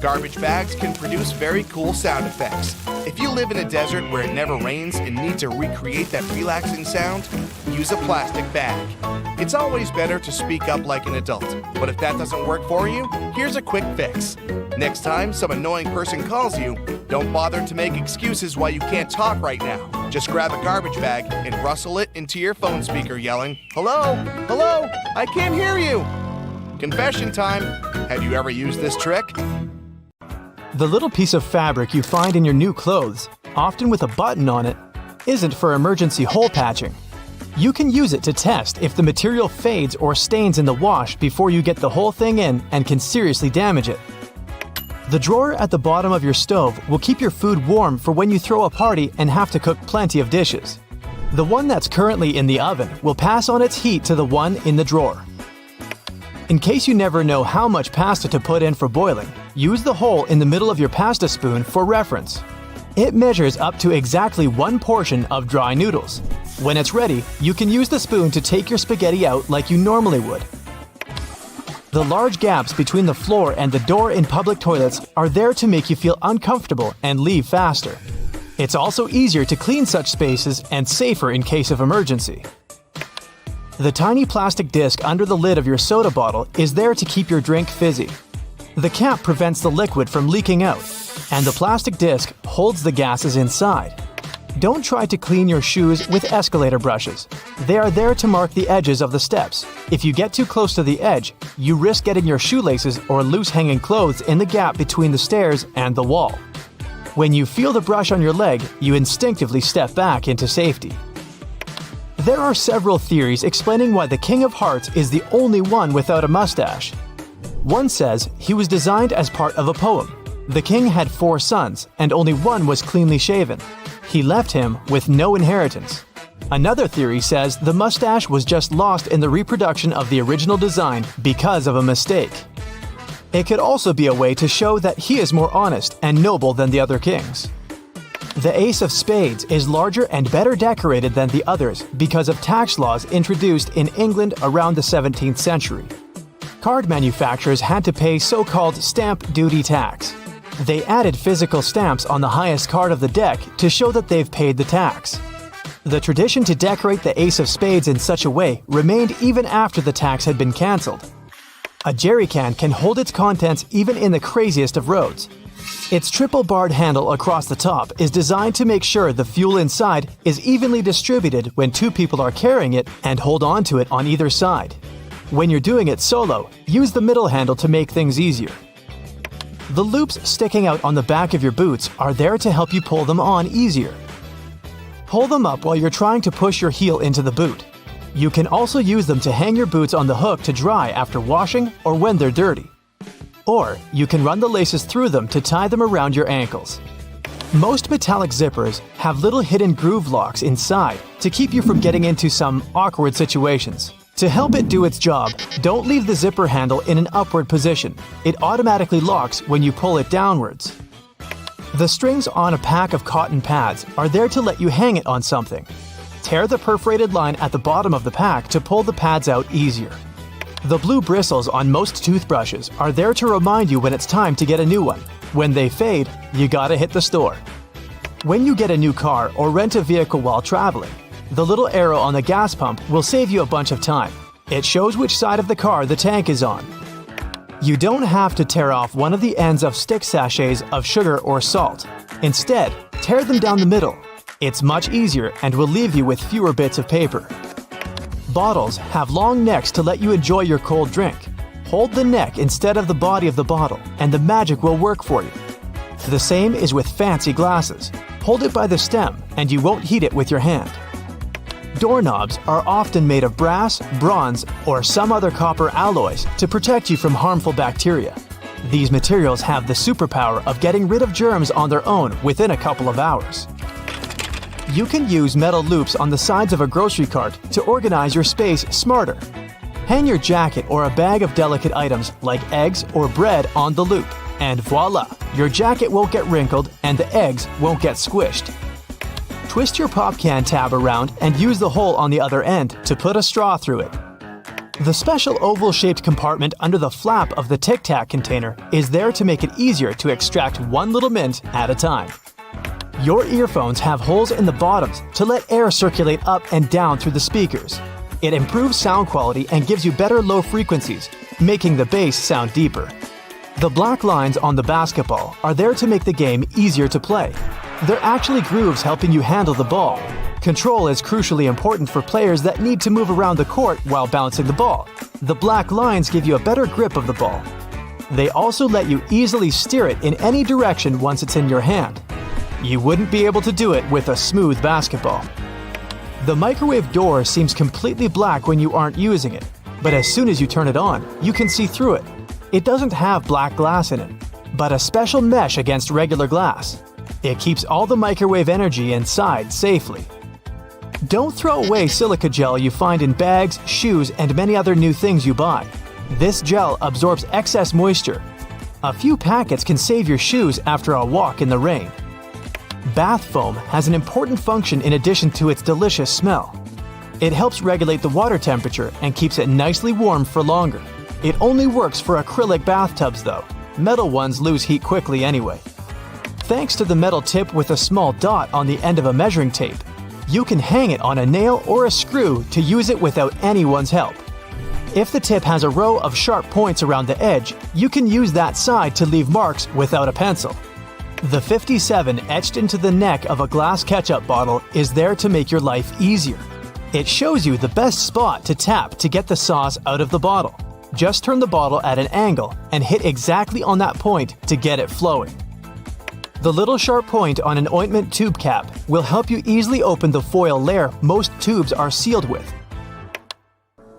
Garbage bags can produce very cool sound effects. If you live in a desert where it never rains and need to recreate that relaxing sound, use a plastic bag. It's always better to speak up like an adult, but if that doesn't work for you, here's a quick fix. Next time some annoying person calls you, don't bother to make excuses why you can't talk right now. Just grab a garbage bag and rustle it into your phone speaker yelling, "Hello? Hello? I can't hear you!" Confession time. Have you ever used this trick? The little piece of fabric you find in your new clothes, often with a button on it, isn't for emergency hole patching. You can use it to test if the material fades or stains in the wash before you get the whole thing in and can seriously damage it. The drawer at the bottom of your stove will keep your food warm for when you throw a party and have to cook plenty of dishes. The one that's currently in the oven will pass on its heat to the one in the drawer. In case you never know how much pasta to put in for boiling, use the hole in the middle of your pasta spoon for reference. It measures up to exactly one portion of dry noodles. When it's ready, you can use the spoon to take your spaghetti out like you normally would. The large gaps between the floor and the door in public toilets are there to make you feel uncomfortable and leave faster. It's also easier to clean such spaces and safer in case of emergency. The tiny plastic disc under the lid of your soda bottle is there to keep your drink fizzy. The cap prevents the liquid from leaking out, and the plastic disc holds the gases inside. Don't try to clean your shoes with escalator brushes. They are there to mark the edges of the steps. If you get too close to the edge, you risk getting your shoelaces or loose hanging clothes in the gap between the stairs and the wall. When you feel the brush on your leg, you instinctively step back into safety. There are several theories explaining why the King of Hearts is the only one without a mustache. One says he was designed as part of a poem. The king had 4 sons, and only one was cleanly shaven. He left him with no inheritance. Another theory says the mustache was just lost in the reproduction of the original design because of a mistake. It could also be a way to show that he is more honest and noble than the other kings. The Ace of Spades is larger and better decorated than the others because of tax laws introduced in England around the 17th century. Card manufacturers had to pay so-called stamp duty tax. They added physical stamps on the highest card of the deck to show that they've paid the tax. The tradition to decorate the Ace of Spades in such a way remained even after the tax had been cancelled. A jerry can hold its contents even in the craziest of roads. Its triple-barred handle across the top is designed to make sure the fuel inside is evenly distributed when 2 people are carrying it and hold on to it on either side. When you're doing it solo, use the middle handle to make things easier. The loops sticking out on the back of your boots are there to help you pull them on easier. Pull them up while you're trying to push your heel into the boot. You can also use them to hang your boots on the hook to dry after washing or when they're dirty. Or you can run the laces through them to tie them around your ankles. Most metallic zippers have little hidden groove locks inside to keep you from getting into some awkward situations. To help it do its job, don't leave the zipper handle in an upward position. It automatically locks when you pull it downwards. The strings on a pack of cotton pads are there to let you hang it on something. Tear the perforated line at the bottom of the pack to pull the pads out easier. The blue bristles on most toothbrushes are there to remind you when it's time to get a new one. When they fade, you gotta hit the store. When you get a new car or rent a vehicle while traveling, the little arrow on the gas pump will save you a bunch of time. It shows which side of the car the tank is on. You don't have to tear off one of the ends of stick sachets of sugar or salt. Instead, tear them down the middle. It's much easier and will leave you with fewer bits of paper. Bottles have long necks to let you enjoy your cold drink. Hold the neck instead of the body of the bottle, and the magic will work for you. The same is with fancy glasses. Hold it by the stem, and you won't heat it with your hand. Doorknobs are often made of brass, bronze, or some other copper alloys to protect you from harmful bacteria. These materials have the superpower of getting rid of germs on their own within a couple of hours. You can use metal loops on the sides of a grocery cart to organize your space smarter. Hang your jacket or a bag of delicate items like eggs or bread on the loop, and voila! Your jacket won't get wrinkled and the eggs won't get squished. Twist your pop can tab around and use the hole on the other end to put a straw through it. The special oval-shaped compartment under the flap of the Tic Tac container is there to make it easier to extract one little mint at a time. Your earphones have holes in the bottoms to let air circulate up and down through the speakers. It improves sound quality and gives you better low frequencies, making the bass sound deeper. The black lines on the basketball are there to make the game easier to play. They're actually grooves helping you handle the ball. Control is crucially important for players that need to move around the court while bouncing the ball. The black lines give you a better grip of the ball. They also let you easily steer it in any direction once it's in your hand. You wouldn't be able to do it with a smooth basketball. The microwave door seems completely black when you aren't using it, but as soon as you turn it on, you can see through it. It doesn't have black glass in it, but a special mesh against regular glass. It keeps all the microwave energy inside safely. Don't throw away silica gel you find in bags, shoes, and many other new things you buy. This gel absorbs excess moisture. A few packets can save your shoes after a walk in the rain. Bath foam has an important function in addition to its delicious smell. It helps regulate the water temperature and keeps it nicely warm for longer. It only works for acrylic bathtubs though. Metal ones lose heat quickly anyway. Thanks to the metal tip with a small dot on the end of a measuring tape, you can hang it on a nail or a screw to use it without anyone's help. If the tip has a row of sharp points around the edge, you can use that side to leave marks without a pencil. The 57 etched into the neck of a glass ketchup bottle is there to make your life easier. It shows you the best spot to tap to get the sauce out of the bottle. Just turn the bottle at an angle and hit exactly on that point to get it flowing. The little sharp point on an ointment tube cap will help you easily open the foil layer most tubes are sealed with.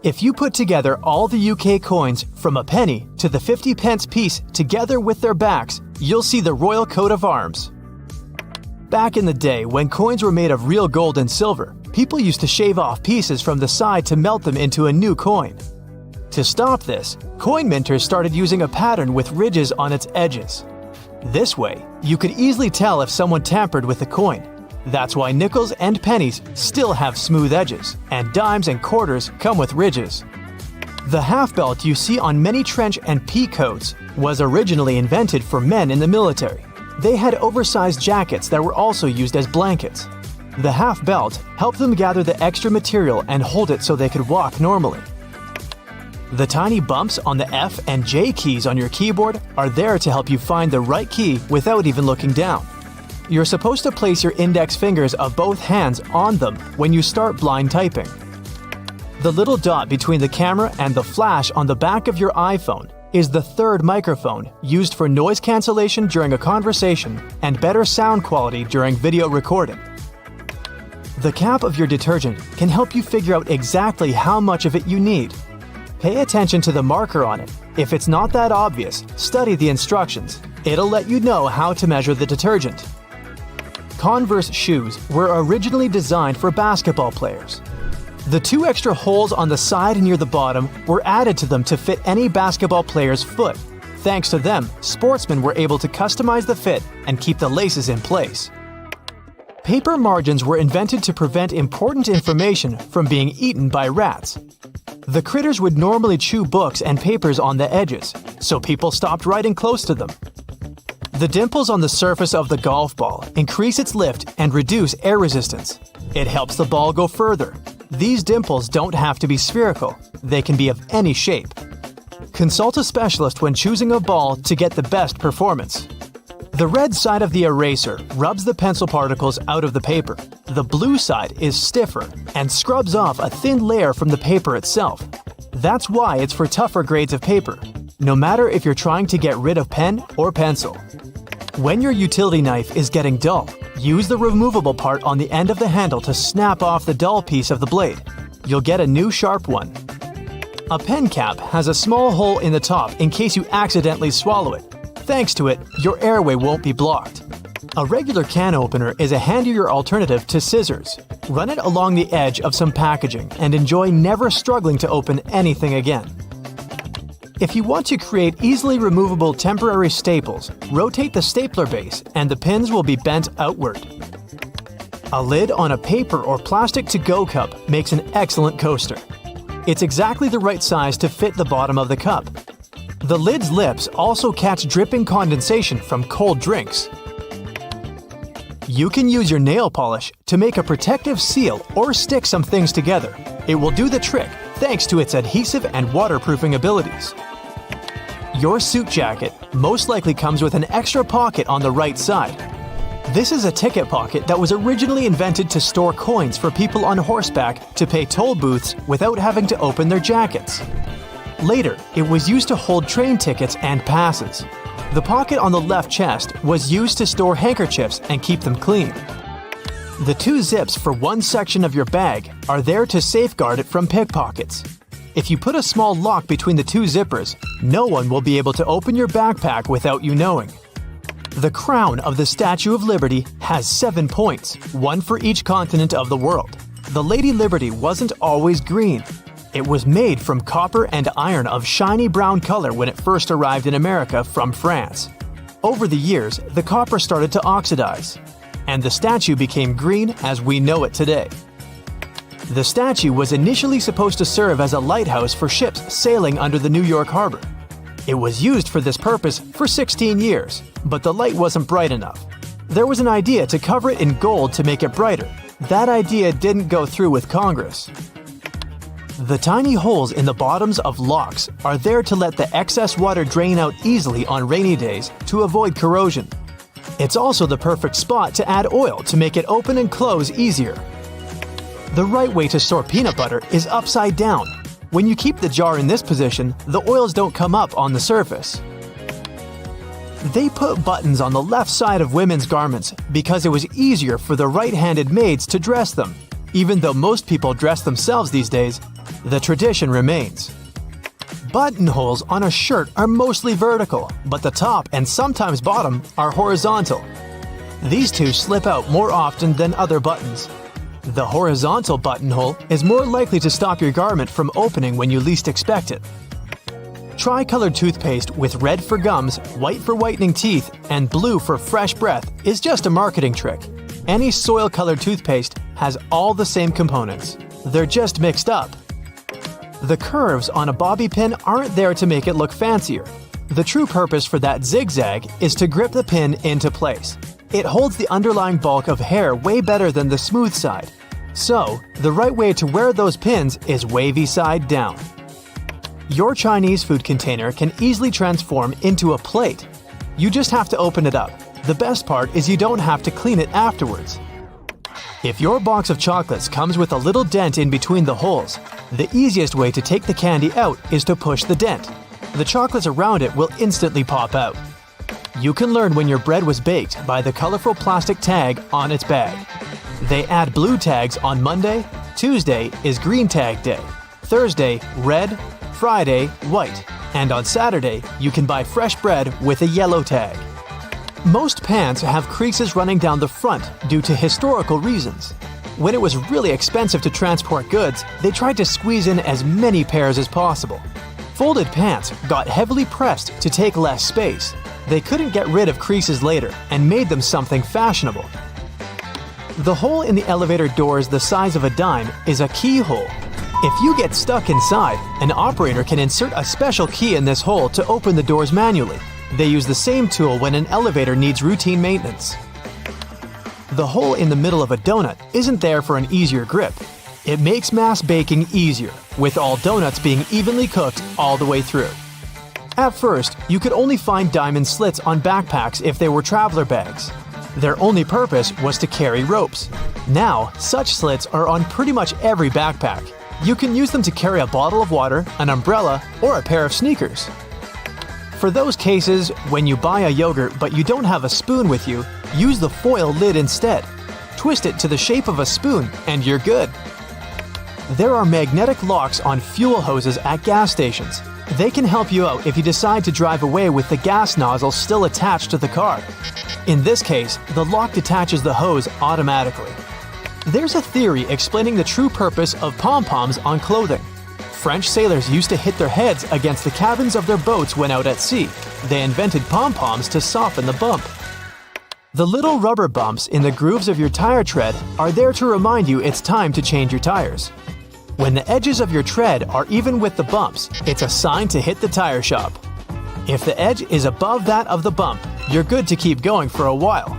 If you put together all the UK coins from a penny to the 50-pence piece together with their backs, you'll see the royal coat of arms. Back in the day, when coins were made of real gold and silver, people used to shave off pieces from the side to melt them into a new coin. To stop this, coin minters started using a pattern with ridges on its edges. This way, you could easily tell if someone tampered with the coin. That's why nickels and pennies still have smooth edges, and dimes and quarters come with ridges. The half belt you see on many trench and pea coats was originally invented for men in the military. They had oversized jackets that were also used as blankets. The half belt helped them gather the extra material and hold it so they could walk normally. The tiny bumps on the F and J keys on your keyboard are there to help you find the right key without even looking down. You're supposed to place your index fingers of both hands on them when you start blind typing. The little dot between the camera and the flash on the back of your iPhone is the third microphone used for noise cancellation during a conversation and better sound quality during video recording. The cap of your detergent can help you figure out exactly how much of it you need. Pay attention to the marker on it. If it's not that obvious, study the instructions. It'll let you know how to measure the detergent. Converse shoes were originally designed for basketball players. The 2 extra holes on the side near the bottom were added to them to fit any basketball player's foot. Thanks to them, sportsmen were able to customize the fit and keep the laces in place. Paper margins were invented to prevent important information from being eaten by rats. The critters would normally chew books and papers on the edges, so people stopped writing close to them. The dimples on the surface of the golf ball increase its lift and reduce air resistance. It helps the ball go further. These dimples don't have to be spherical. They can be of any shape. Consult a specialist when choosing a ball to get the best performance. The red side of the eraser rubs the pencil particles out of the paper. The blue side is stiffer and scrubs off a thin layer from the paper itself. That's why it's for tougher grades of paper, no matter if you're trying to get rid of pen or pencil. When your utility knife is getting dull, use the removable part on the end of the handle to snap off the dull piece of the blade. You'll get a new sharp one. A pen cap has a small hole in the top in case you accidentally swallow it. Thanks to it, your airway won't be blocked. A regular can opener is a handier alternative to scissors. Run it along the edge of some packaging and enjoy never struggling to open anything again. If you want to create easily removable temporary staples, rotate the stapler base and the pins will be bent outward. A lid on a paper or plastic to-go cup makes an excellent coaster. It's exactly the right size to fit the bottom of the cup. The lid's lips also catch dripping condensation from cold drinks. You can use your nail polish to make a protective seal or stick some things together. It will do the trick thanks to its adhesive and waterproofing abilities. Your suit jacket most likely comes with an extra pocket on the right side. This is a ticket pocket that was originally invented to store coins for people on horseback to pay toll booths without having to open their jackets. Later, it was used to hold train tickets and passes. The pocket on the left chest was used to store handkerchiefs and keep them clean. The two zips for one section of your bag are there to safeguard it from pickpockets. If you put a small lock between the two zippers, no one will be able to open your backpack without you knowing. The crown of the Statue of Liberty has 7 points, one for each continent of the world. The Lady Liberty wasn't always green. It was made from copper and iron of shiny brown color when it first arrived in America from France. Over the years, the copper started to oxidize, and the statue became green as we know it today. The statue was initially supposed to serve as a lighthouse for ships sailing under the New York harbor. It was used for this purpose for 16 years, but the light wasn't bright enough. There was an idea to cover it in gold to make it brighter. That idea didn't go through with Congress. The tiny holes in the bottoms of locks are there to let the excess water drain out easily on rainy days to avoid corrosion. It's also the perfect spot to add oil to make it open and close easier. The right way to store peanut butter is upside down. When you keep the jar in this position, the oils don't come up on the surface. They put buttons on the left side of women's garments because it was easier for the right-handed maids to dress them. Even though most people dress themselves these days, the tradition remains. Buttonholes on a shirt are mostly vertical, but the top and sometimes bottom are horizontal. These two slip out more often than other buttons. The horizontal buttonhole is more likely to stop your garment from opening when you least expect it. Tri-colored toothpaste with red for gums, white for whitening teeth, and blue for fresh breath is just a marketing trick. Any soil-colored toothpaste has all the same components. They're just mixed up. The curves on a bobby pin aren't there to make it look fancier. The true purpose for that zigzag is to grip the pin into place. It holds the underlying bulk of hair way better than the smooth side. So, the right way to wear those pins is wavy side down. Your Chinese food container can easily transform into a plate. You just have to open it up. The best part is you don't have to clean it afterwards. If your box of chocolates comes with a little dent in between the holes, the easiest way to take the candy out is to push the dent. The chocolates around it will instantly pop out. You can learn when your bread was baked by the colorful plastic tag on its bag. They add blue tags on Monday, Tuesday is green tag day, Thursday, red, Friday, white, and on Saturday, you can buy fresh bread with a yellow tag. Most pants have creases running down the front due to historical reasons. When it was really expensive to transport goods, they tried to squeeze in as many pairs as possible. Folded pants got heavily pressed to take less space. They couldn't get rid of creases later and made them something fashionable. The hole in the elevator doors the size of a dime is a keyhole. If you get stuck inside, an operator can insert a special key in this hole to open the doors manually. They use the same tool when an elevator needs routine maintenance. The hole in the middle of a donut isn't there for an easier grip. It makes mass baking easier, with all donuts being evenly cooked all the way through. At first, you could only find diamond slits on backpacks if they were traveler bags. Their only purpose was to carry ropes. Now, such slits are on pretty much every backpack. You can use them to carry a bottle of water, an umbrella, or a pair of sneakers. For those cases when you buy a yogurt but you don't have a spoon with you, use the foil lid instead. Twist it to the shape of a spoon and you're good. There are magnetic locks on fuel hoses at gas stations. They can help you out if you decide to drive away with the gas nozzle still attached to the car. In this case, the lock detaches the hose automatically. There's a theory explaining the true purpose of pom-poms on clothing. French sailors used to hit their heads against the cabins of their boats when out at sea. They invented pom-poms to soften the bump. The little rubber bumps in the grooves of your tire tread are there to remind you it's time to change your tires. When the edges of your tread are even with the bumps, it's a sign to hit the tire shop. If the edge is above that of the bump, you're good to keep going for a while.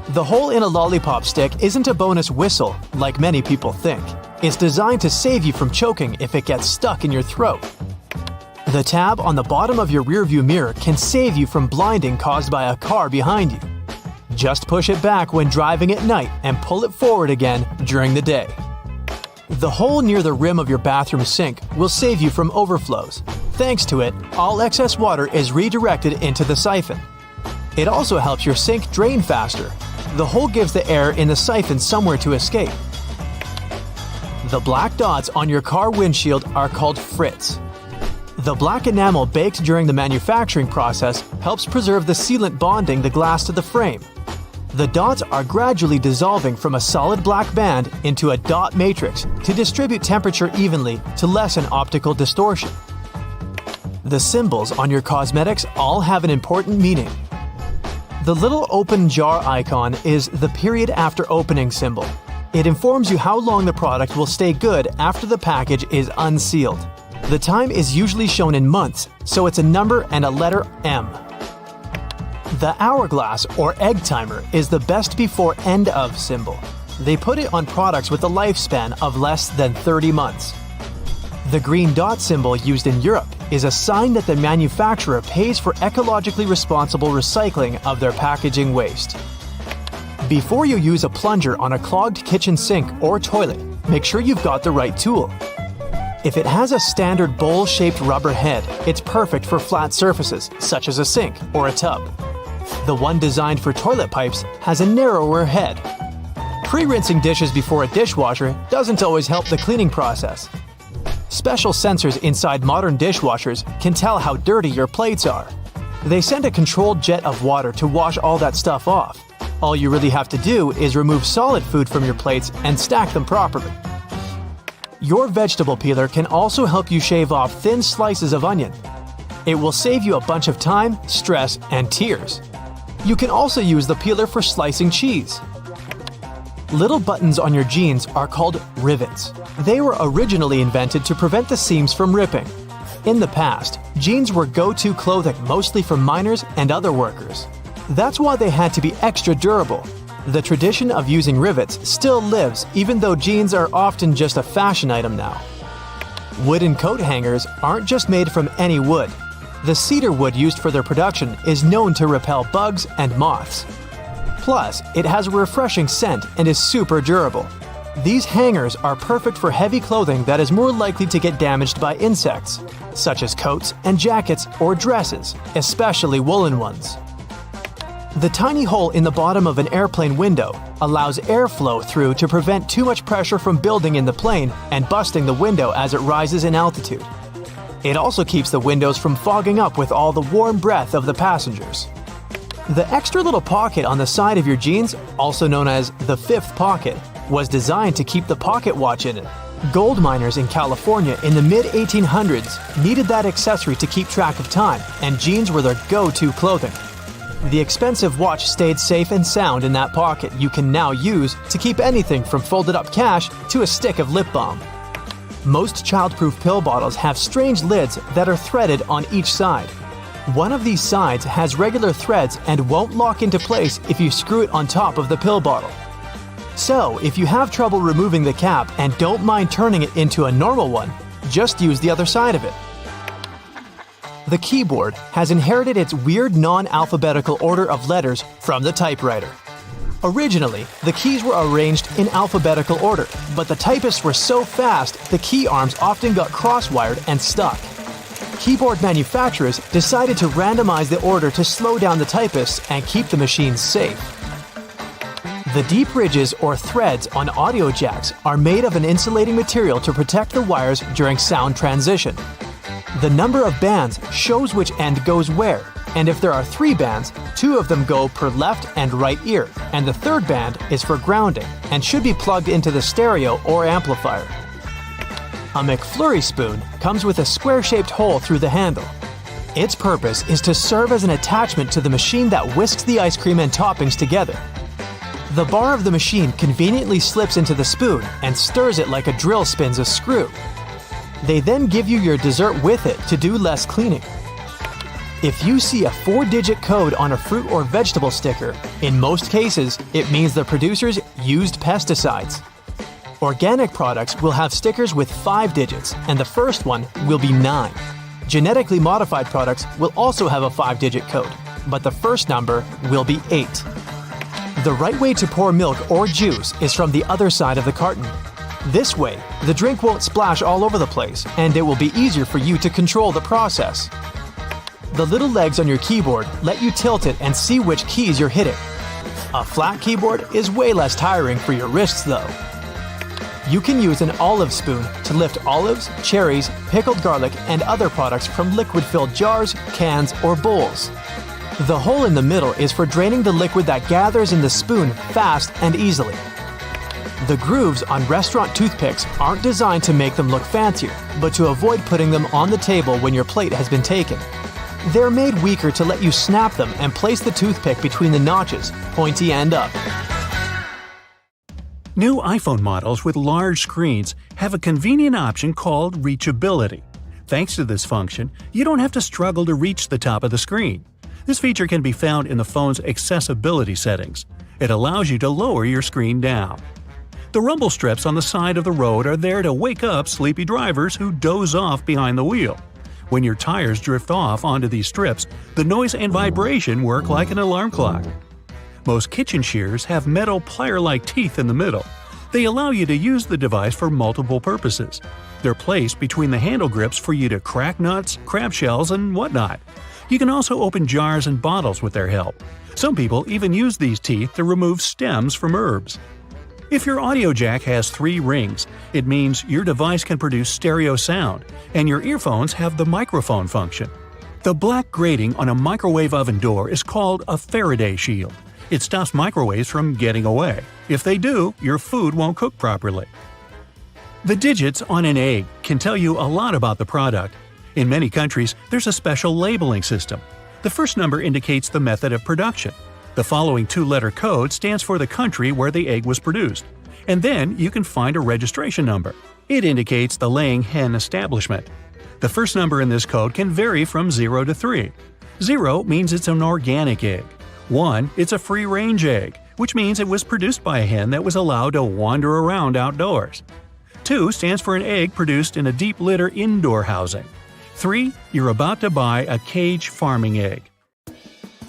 The hole in a lollipop stick isn't a bonus whistle, like many people think. It's designed to save you from choking if it gets stuck in your throat. The tab on the bottom of your rearview mirror can save you from blinding caused by a car behind you. Just push it back when driving at night and pull it forward again during the day. The hole near the rim of your bathroom sink will save you from overflows. Thanks to it, all excess water is redirected into the siphon. It also helps your sink drain faster. The hole gives the air in the siphon somewhere to escape. The black dots on your car windshield are called frits. The black enamel baked during the manufacturing process helps preserve the sealant bonding the glass to the frame. The dots are gradually dissolving from a solid black band into a dot matrix to distribute temperature evenly to lessen optical distortion. The symbols on your cosmetics all have an important meaning. The little open jar icon is the period after opening symbol. It informs you how long the product will stay good after the package is unsealed. The time is usually shown in months, so it's a number and a letter M. The hourglass or egg timer is the best before end of symbol. They put it on products with a lifespan of less than 30 months. The green dot symbol used in Europe is a sign that the manufacturer pays for ecologically responsible recycling of their packaging waste. Before you use a plunger on a clogged kitchen sink or toilet, make sure you've got the right tool. If it has a standard bowl-shaped rubber head, it's perfect for flat surfaces, such as a sink or a tub. The one designed for toilet pipes has a narrower head. Pre-rinsing dishes before a dishwasher doesn't always help the cleaning process. Special sensors inside modern dishwashers can tell how dirty your plates are. They send a controlled jet of water to wash all that stuff off. All you really have to do is remove solid food from your plates and stack them properly. Your vegetable peeler can also help you shave off thin slices of onion. It will save you a bunch of time, stress, and tears. You can also use the peeler for slicing cheese. Little buttons on your jeans are called rivets. They were originally invented to prevent the seams from ripping. In the past, jeans were go-to clothing mostly for miners and other workers. That's why they had to be extra durable. The tradition of using rivets still lives even though jeans are often just a fashion item now. Wooden coat hangers aren't just made from any wood. The cedar wood used for their production is known to repel bugs and moths. Plus, it has a refreshing scent and is super durable. These hangers are perfect for heavy clothing that is more likely to get damaged by insects, such as coats and jackets or dresses, especially woolen ones. The tiny hole in the bottom of an airplane window allows airflow through to prevent too much pressure from building in the plane and busting the window as it rises in altitude. It also keeps the windows from fogging up with all the warm breath of the passengers. The extra little pocket on the side of your jeans, also known as the fifth pocket, was designed to keep the pocket watch in it. Gold miners in California in the mid-1800s needed that accessory to keep track of time, and jeans were their go-to clothing. The expensive watch stayed safe and sound in that pocket you can now use to keep anything from folded up cash to a stick of lip balm. Most childproof pill bottles have strange lids that are threaded on each side. One of these sides has regular threads and won't lock into place if you screw it on top of the pill bottle. So, if you have trouble removing the cap and don't mind turning it into a normal one, just use the other side of it. the keyboard has inherited its weird non-alphabetical order of letters from the typewriter. Originally, the keys were arranged in alphabetical order, but the typists were so fast the key arms often got cross-wired and stuck. Keyboard manufacturers decided to randomize the order to slow down the typists and keep the machines safe. The deep ridges or threads on audio jacks are made of an insulating material to protect the wires during sound transition. The number of bands shows which end goes where, and if there are 3 bands, 2 of them go per left and right ear, and the third band is for grounding and should be plugged into the stereo or amplifier. A McFlurry spoon comes with a square-shaped hole through the handle. Its purpose is to serve as an attachment to the machine that whisks the ice cream and toppings together. The bar of the machine conveniently slips into the spoon and stirs it like a drill spins a screw. They then give you your dessert with it to do less cleaning. If you see a 4-digit code on a fruit or vegetable sticker, in most cases, it means the producers used pesticides. Organic products will have stickers with 5 digits, and the first one will be 9. Genetically modified products will also have a 5-digit code, but the first number will be 8. The right way to pour milk or juice is from the other side of the carton. This way, the drink won't splash all over the place, and it will be easier for you to control the process. The little legs on your keyboard let you tilt it and see which keys you're hitting. A flat keyboard is way less tiring for your wrists though. You can use an olive spoon to lift olives, cherries, pickled garlic, and other products from liquid-filled jars, cans, or bowls. The hole in the middle is for draining the liquid that gathers in the spoon fast and easily. The grooves on restaurant toothpicks aren't designed to make them look fancier, but to avoid putting them on the table when your plate has been taken. They're made weaker to let you snap them and place the toothpick between the notches, pointy end up. New iPhone models with large screens have a convenient option called reachability. Thanks to this function, you don't have to struggle to reach the top of the screen. This feature can be found in the phone's accessibility settings. It allows you to lower your screen down. The rumble strips on the side of the road are there to wake up sleepy drivers who doze off behind the wheel. When your tires drift off onto these strips, the noise and vibration work like an alarm clock. Most kitchen shears have metal plier-like teeth in the middle. They allow you to use the device for multiple purposes. They're placed between the handle grips for you to crack nuts, crab shells, and whatnot. You can also open jars and bottles with their help. Some people even use these teeth to remove stems from herbs. If your audio jack has 3 rings, it means your device can produce stereo sound, and your earphones have the microphone function. The black grating on a microwave oven door is called a Faraday shield. It stops microwaves from getting away. If they do, your food won't cook properly. The digits on an egg can tell you a lot about the product. In many countries, there's a special labeling system. The first number indicates the method of production. The following 2-letter code stands for the country where the egg was produced. And then you can find a registration number. It indicates the laying hen establishment. The first number in this code can vary from 0 to 3. 0 means it's an organic egg. 1, it's a free-range egg, which means it was produced by a hen that was allowed to wander around outdoors. 2 stands for an egg produced in a deep litter indoor housing. 3, you're about to buy a cage farming egg.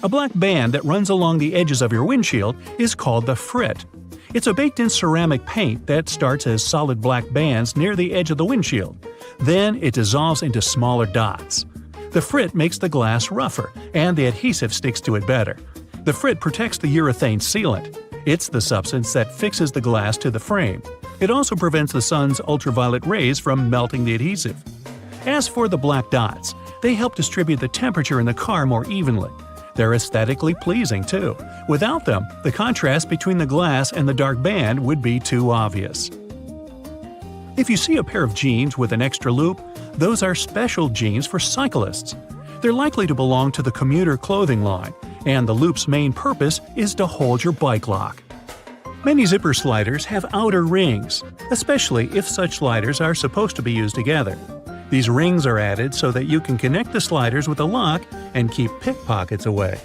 A black band that runs along the edges of your windshield is called the frit. It's a baked-in ceramic paint that starts as solid black bands near the edge of the windshield. Then it dissolves into smaller dots. The frit makes the glass rougher, and the adhesive sticks to it better. The frit protects the urethane sealant. It's the substance that fixes the glass to the frame. It also prevents the sun's ultraviolet rays from melting the adhesive. As for the black dots, they help distribute the temperature in the car more evenly. They're aesthetically pleasing, too. Without them, the contrast between the glass and the dark band would be too obvious. If you see a pair of jeans with an extra loop, those are special jeans for cyclists. They're likely to belong to the commuter clothing line, and the loop's main purpose is to hold your bike lock. Many zipper sliders have outer rings, especially if such sliders are supposed to be used together. These rings are added so that you can connect the sliders with a lock and keep pickpockets away.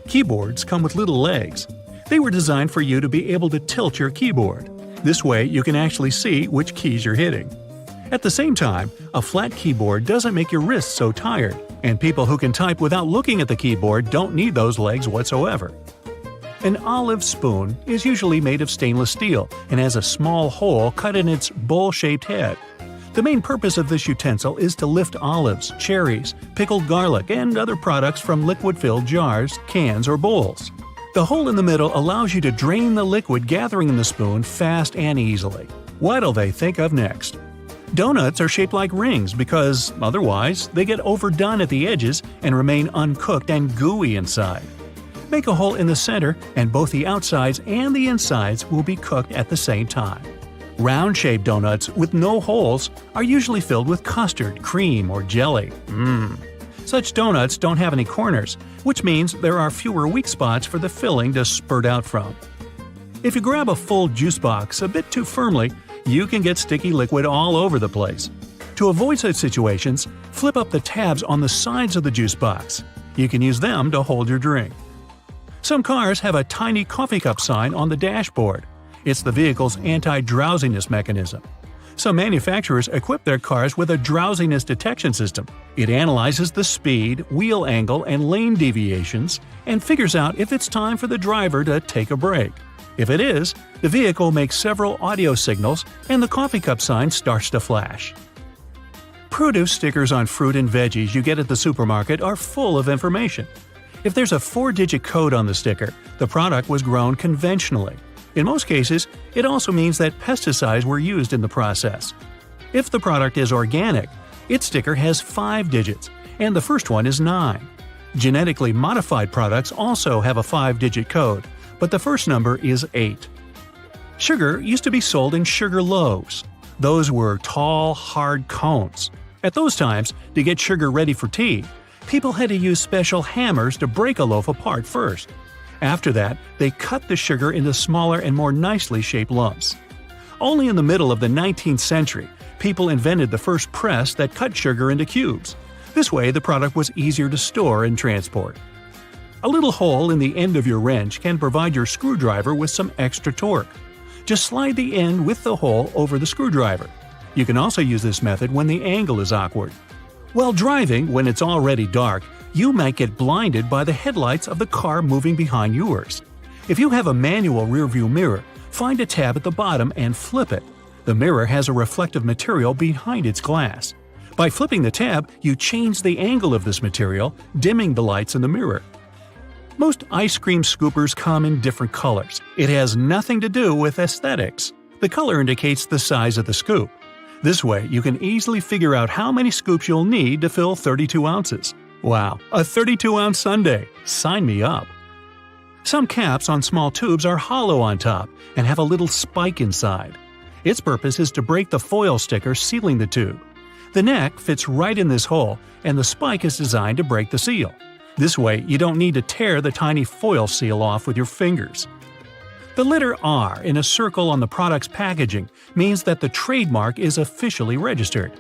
Keyboards come with little legs. They were designed for you to be able to tilt your keyboard. This way you can actually see which keys you're hitting. At the same time, a flat keyboard doesn't make your wrists so tired, and people who can type without looking at the keyboard don't need those legs whatsoever. An olive spoon is usually made of stainless steel and has a small hole cut in its bowl-shaped head. The main purpose of this utensil is to lift olives, cherries, pickled garlic, and other products from liquid-filled jars, cans, or bowls. The hole in the middle allows you to drain the liquid gathering in the spoon fast and easily. What'll they think of next? Donuts are shaped like rings because, otherwise, they get overdone at the edges and remain uncooked and gooey inside. Make a hole in the center and both the outsides and the insides will be cooked at the same time. Round-shaped donuts with no holes are usually filled with custard, cream, or jelly. Such donuts don't have any corners, which means there are fewer weak spots for the filling to spurt out from. If you grab a full juice box a bit too firmly, you can get sticky liquid all over the place. To avoid such situations, flip up the tabs on the sides of the juice box. You can use them to hold your drink. Some cars have a tiny coffee cup sign on the dashboard. It's the vehicle's anti-drowsiness mechanism. Some manufacturers equip their cars with a drowsiness detection system. It analyzes the speed, wheel angle, and lane deviations and figures out if it's time for the driver to take a break. If it is, the vehicle makes several audio signals and the coffee cup sign starts to flash. Produce stickers on fruit and veggies you get at the supermarket are full of information. If there's a 4-digit code on the sticker, the product was grown conventionally. In most cases, it also means that pesticides were used in the process. If the product is organic, its sticker has 5 digits, and the first one is 9. Genetically modified products also have a 5-digit code, but the first number is 8. Sugar used to be sold in sugar loaves. Those were tall, hard cones. At those times, to get sugar ready for tea, people had to use special hammers to break a loaf apart first. After that, they cut the sugar into smaller and more nicely shaped lumps. Only in the middle of the 19th century, people invented the first press that cut sugar into cubes. This way, the product was easier to store and transport. A little hole in the end of your wrench can provide your screwdriver with some extra torque. Just slide the end with the hole over the screwdriver. You can also use this method when the angle is awkward. While driving, when it's already dark, you might get blinded by the headlights of the car moving behind yours. If you have a manual rearview mirror, find a tab at the bottom and flip it. The mirror has a reflective material behind its glass. By flipping the tab, you change the angle of this material, dimming the lights in the mirror. Most ice cream scoopers come in different colors. It has nothing to do with aesthetics. The color indicates the size of the scoop. This way, you can easily figure out how many scoops you'll need to fill 32 ounces. Wow, a 32-ounce sundae! Sign me up! Some caps on small tubes are hollow on top and have a little spike inside. Its purpose is to break the foil sticker sealing the tube. The neck fits right in this hole, and the spike is designed to break the seal. This way, you don't need to tear the tiny foil seal off with your fingers. The letter R in a circle on the product's packaging means that the trademark is officially registered.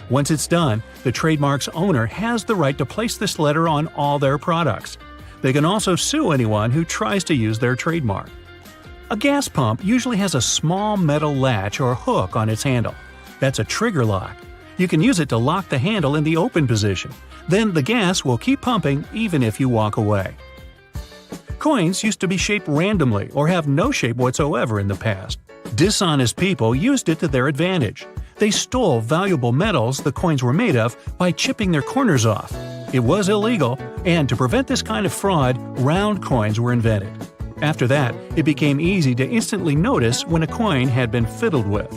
Once it's done, the trademark's owner has the right to place this letter on all their products. They can also sue anyone who tries to use their trademark. A gas pump usually has a small metal latch or hook on its handle. That's a trigger lock. You can use it to lock the handle in the open position. Then the gas will keep pumping even if you walk away. Coins used to be shaped randomly or have no shape whatsoever in the past. Dishonest people used it to their advantage. They stole valuable metals the coins were made of by chipping their corners off. It was illegal, and to prevent this kind of fraud, round coins were invented. After that, it became easy to instantly notice when a coin had been fiddled with.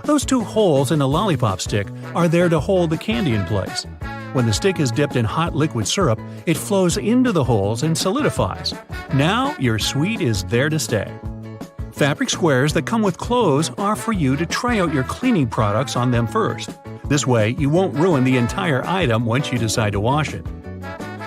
Those 2 holes in a lollipop stick are there to hold the candy in place. When the stick is dipped in hot liquid syrup, it flows into the holes and solidifies. Now your sweet is there to stay. Fabric squares that come with clothes are for you to try out your cleaning products on them first. This way, you won't ruin the entire item once you decide to wash it.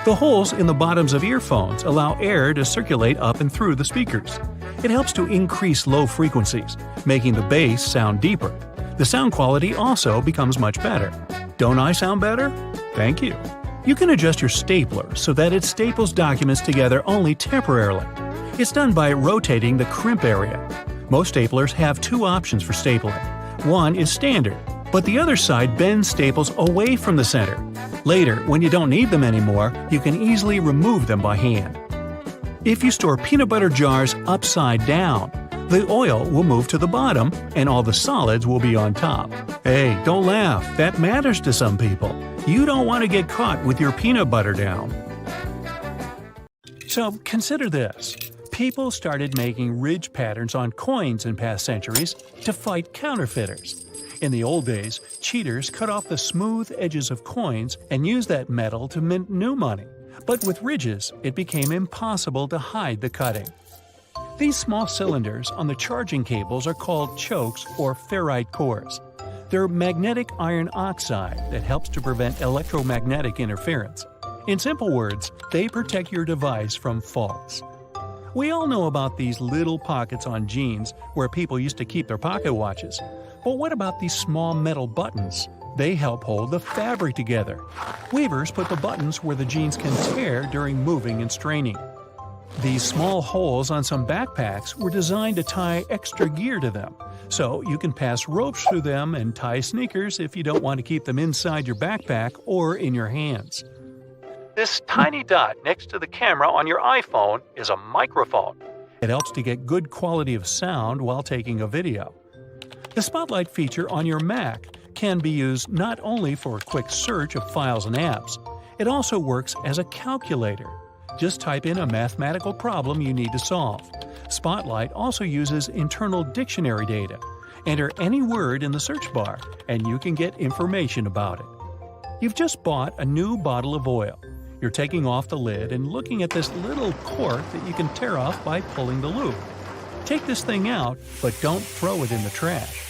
The holes in the bottoms of earphones allow air to circulate up and through the speakers. It helps to increase low frequencies, making the bass sound deeper. The sound quality also becomes much better. Don't I sound better? Thank you. You can adjust your stapler so that it staples documents together only temporarily. It's done by rotating the crimp area. Most staplers have 2 options for stapling. One is standard. but the other side bends staples away from the center. Later, when you don't need them anymore, you can easily remove them by hand. If you store peanut butter jars upside down, the oil will move to the bottom and all the solids will be on top. Hey, don't laugh, that matters to some people. You don't want to get caught with your peanut butter down. So consider this. People started making ridge patterns on coins in past centuries to fight counterfeiters. In the old days, cheaters cut off the smooth edges of coins and used that metal to mint new money. But with ridges, it became impossible to hide the cutting. These small cylinders on the charging cables are called chokes or ferrite cores. They're magnetic iron oxide that helps to prevent electromagnetic interference. In simple words, they protect your device from faults. We all know about these little pockets on jeans where people used to keep their pocket watches. But what about these small metal buttons? They help hold the fabric together. Weavers put the buttons where the jeans can tear during moving and straining. These small holes on some backpacks were designed to tie extra gear to them, so you can pass ropes through them and tie sneakers if you don't want to keep them inside your backpack or in your hands. This tiny dot next to the camera on your iPhone is a microphone. It helps to get good quality of sound while taking a video. The Spotlight feature on your Mac can be used not only for a quick search of files and apps, it also works as a calculator. Just type in a mathematical problem you need to solve. Spotlight also uses internal dictionary data. Enter any word in the search bar, and you can get information about it. You've just bought a new bottle of oil. You're taking off the lid and looking at this little cork that you can tear off by pulling the loop. Take this thing out, but don't throw it in the trash.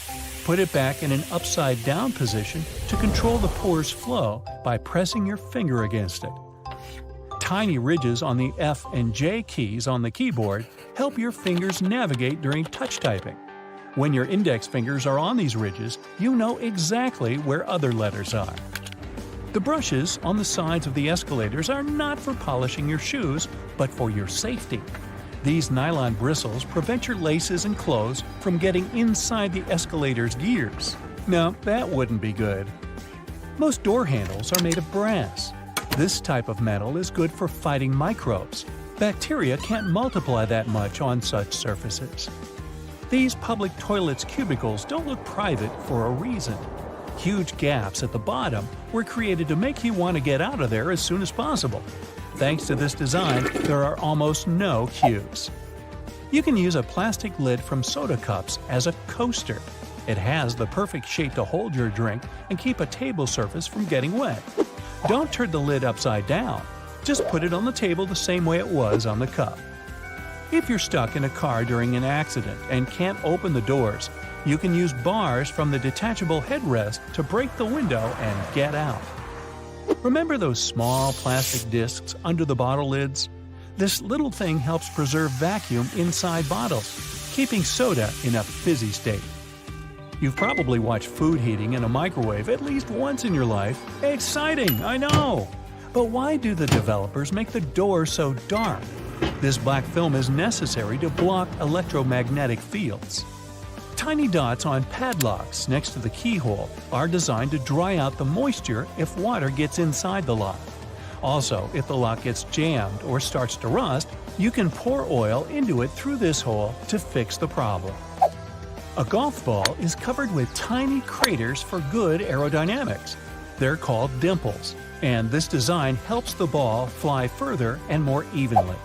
Put it back in an upside-down position to control the pore's flow by pressing your finger against it. Tiny ridges on the F and J keys on the keyboard help your fingers navigate during touch typing. When your index fingers are on these ridges, you know exactly where other letters are. The brushes on the sides of the escalators are not for polishing your shoes, but for your safety. These nylon bristles prevent your laces and clothes from getting inside the escalator's gears. Now, that wouldn't be good. Most door handles are made of brass. This type of metal is good for fighting microbes. Bacteria can't multiply that much on such surfaces. These public toilets' cubicles don't look private for a reason. Huge gaps at the bottom were created to make you want to get out of there as soon as possible. Thanks to this design, there are almost no queues. You can use a plastic lid from soda cups as a coaster. It has the perfect shape to hold your drink and keep a table surface from getting wet. Don't turn the lid upside down. Just put it on the table the same way it was on the cup. If you're stuck in a car during an accident and can't open the doors, you can use bars from the detachable headrest to break the window and get out. Remember those small plastic discs under the bottle lids? This little thing helps preserve vacuum inside bottles, keeping soda in a fizzy state. You've probably watched food heating in a microwave at least once in your life. Exciting, I know! But why do the developers make the door so dark? This black film is necessary to block electromagnetic fields. Tiny dots on padlocks next to the keyhole are designed to dry out the moisture if water gets inside the lock. Also, if the lock gets jammed or starts to rust, you can pour oil into it through this hole to fix the problem. A golf ball is covered with tiny craters for good aerodynamics. They're called dimples, and this design helps the ball fly further and more evenly.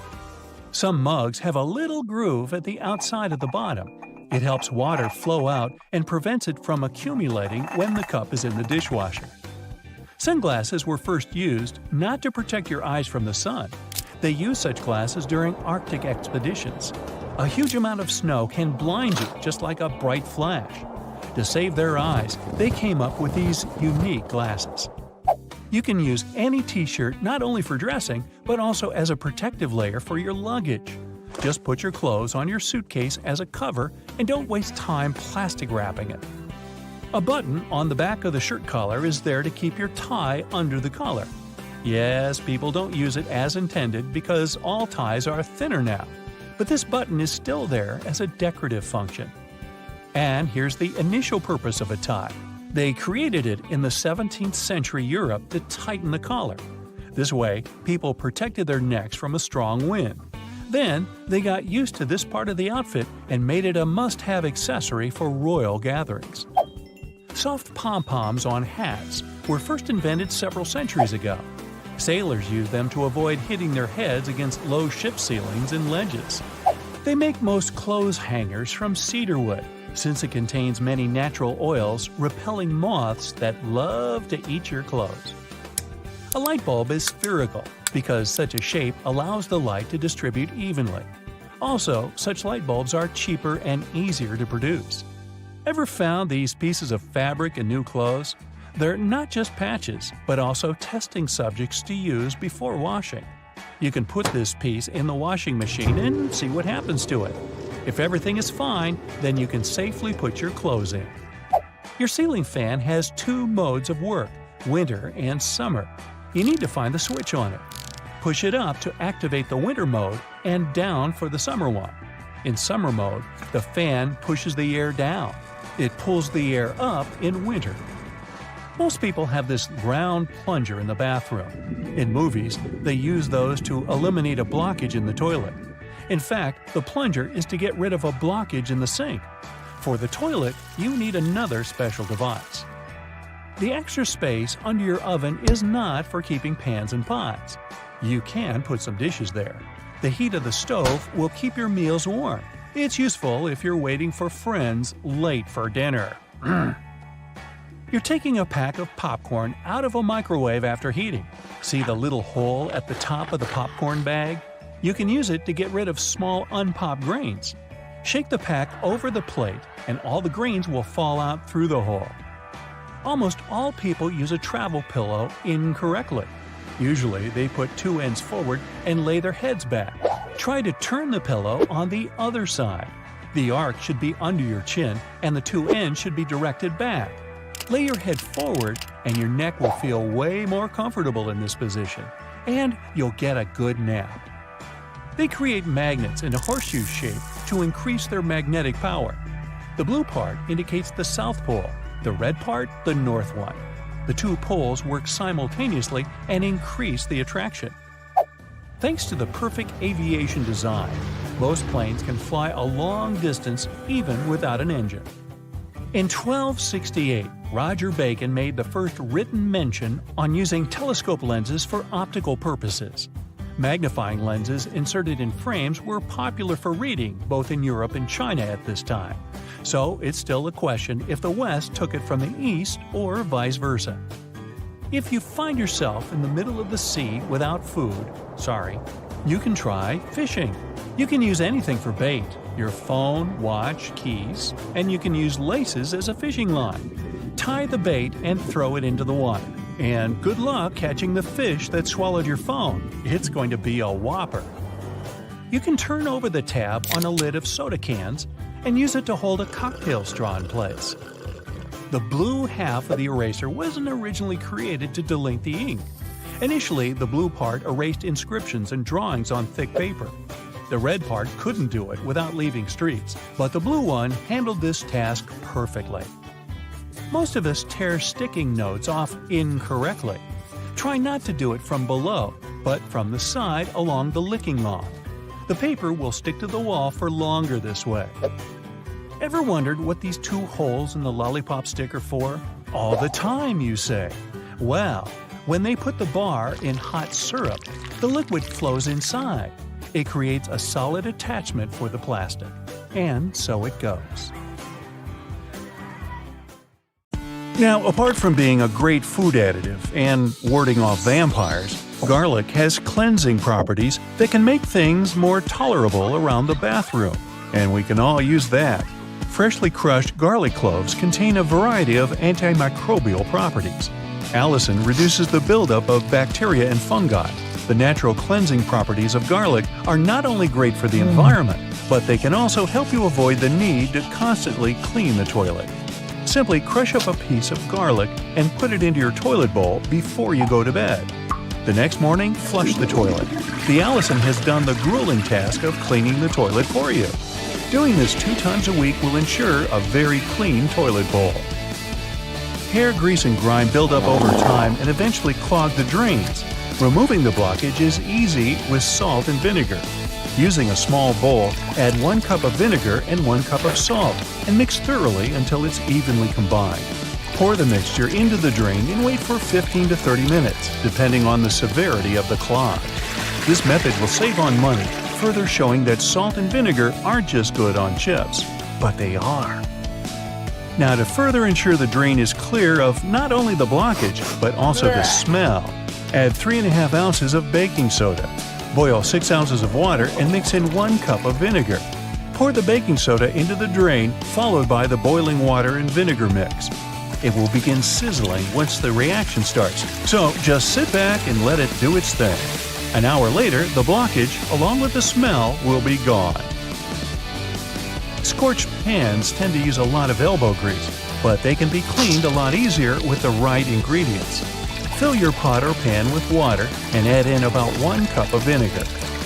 Some mugs have a little groove at the outside of the bottom. It helps water flow out and prevents it from accumulating when the cup is in the dishwasher. Sunglasses were first used not to protect your eyes from the sun. They used such glasses during Arctic expeditions. A huge amount of snow can blind you just like a bright flash. To save their eyes, they came up with these unique glasses. You can use any t-shirt not only for dressing, but also as a protective layer for your luggage. Just put your clothes on your suitcase as a cover and don't waste time plastic wrapping it. A button on the back of the shirt collar is there to keep your tie under the collar. Yes, people don't use it as intended because all ties are thinner now, but this button is still there as a decorative function. And here's the initial purpose of a tie. They created it in the 17th century Europe to tighten the collar. This way, people protected their necks from a strong wind. Then, they got used to this part of the outfit and made it a must-have accessory for royal gatherings. Soft pom-poms on hats were first invented several centuries ago. Sailors used them to avoid hitting their heads against low ship ceilings and ledges. They make most clothes hangers from cedar wood, since it contains many natural oils repelling moths that love to eat your clothes. A light bulb is spherical because such a shape allows the light to distribute evenly. Also, such light bulbs are cheaper and easier to produce. Ever found these pieces of fabric in new clothes? They're not just patches, but also testing subjects to use before washing. You can put this piece in the washing machine and see what happens to it. If everything is fine, then you can safely put your clothes in. Your ceiling fan has two modes of work, winter and summer. You need to find the switch on it. Push it up to activate the winter mode and down for the summer one. In summer mode, the fan pushes the air down. It pulls the air up in winter. Most people have this round plunger in the bathroom. In movies, they use those to eliminate a blockage in the toilet. In fact, the plunger is to get rid of a blockage in the sink. For the toilet, you need another special device. The extra space under your oven is not for keeping pans and pots. You can put some dishes there. The heat of the stove will keep your meals warm. It's useful if you're waiting for friends late for dinner. You're taking a pack of popcorn out of a microwave after heating. See the little hole at the top of the popcorn bag? You can use it to get rid of small unpopped grains. Shake the pack over the plate and all the grains will fall out through the hole. Almost all people use a travel pillow incorrectly. Usually, they put two ends forward and lay their heads back. Try to turn the pillow on the other side. The arc should be under your chin and the two ends should be directed back. Lay your head forward and your neck will feel way more comfortable in this position. And you'll get a good nap. They create magnets in a horseshoe shape to increase their magnetic power. The blue part indicates the South Pole, the red part the North one. The two poles work simultaneously and increase the attraction. Thanks to the perfect aviation design, most planes can fly a long distance even without an engine. In 1268, Roger Bacon made the first written mention on using telescope lenses for optical purposes. Magnifying lenses inserted in frames were popular for reading both in Europe and China at this time. So it's still a question if the West took it from the East or vice versa. If you find yourself in the middle of the sea without food, you can try fishing. You can use anything for bait, your phone, watch, keys, and you can use laces as a fishing line. Tie the bait and throw it into the water. And good luck catching the fish that swallowed your phone. It's going to be a whopper. You can turn over the tab on a lid of soda cans and use it to hold a cocktail straw in place. The blue half of the eraser wasn't originally created to delink the ink. Initially, the blue part erased inscriptions and drawings on thick paper. The red part couldn't do it without leaving streaks, but the blue one handled this task perfectly. Most of us tear sticking notes off incorrectly. Try not to do it from below, but from the side along the licking log. The paper will stick to the wall for longer this way. Ever wondered what these two holes in the lollipop stick are for? All the time, you say. Well, when they put the bar in hot syrup, the liquid flows inside. It creates a solid attachment for the plastic. And so it goes. Now, apart from being a great food additive and warding off vampires, garlic has cleansing properties that can make things more tolerable around the bathroom. And we can all use that. Freshly crushed garlic cloves contain a variety of antimicrobial properties. Allicin reduces the buildup of bacteria and fungi. The natural cleansing properties of garlic are not only great for the environment, but they can also help you avoid the need to constantly clean the toilet. Simply crush up a piece of garlic and put it into your toilet bowl before you go to bed. The next morning, flush the toilet. The Allicin has done the grueling task of cleaning the toilet for you. Doing this 2 times a week will ensure a very clean toilet bowl. Hair, grease, and grime build up over time and eventually clog the drains. Removing the blockage is easy with salt and vinegar. Using a small bowl, add 1 cup of vinegar and 1 cup of salt and mix thoroughly until it's evenly combined. Pour the mixture into the drain and wait for 15 to 30 minutes, depending on the severity of the clog. This method will save on money, further showing that salt and vinegar aren't just good on chips, but they are. Now, to further ensure the drain is clear of not only the blockage, but also the smell, add 3½ ounces of baking soda. Boil 6 ounces of water and mix in 1 cup of vinegar. Pour the baking soda into the drain, followed by the boiling water and vinegar mix. It will begin sizzling once the reaction starts, so just sit back and let it do its thing. An hour later, the blockage, along with the smell, will be gone. Scorched pans tend to use a lot of elbow grease, but they can be cleaned a lot easier with the right ingredients. Fill your pot or pan with water and add in about 1 cup of vinegar.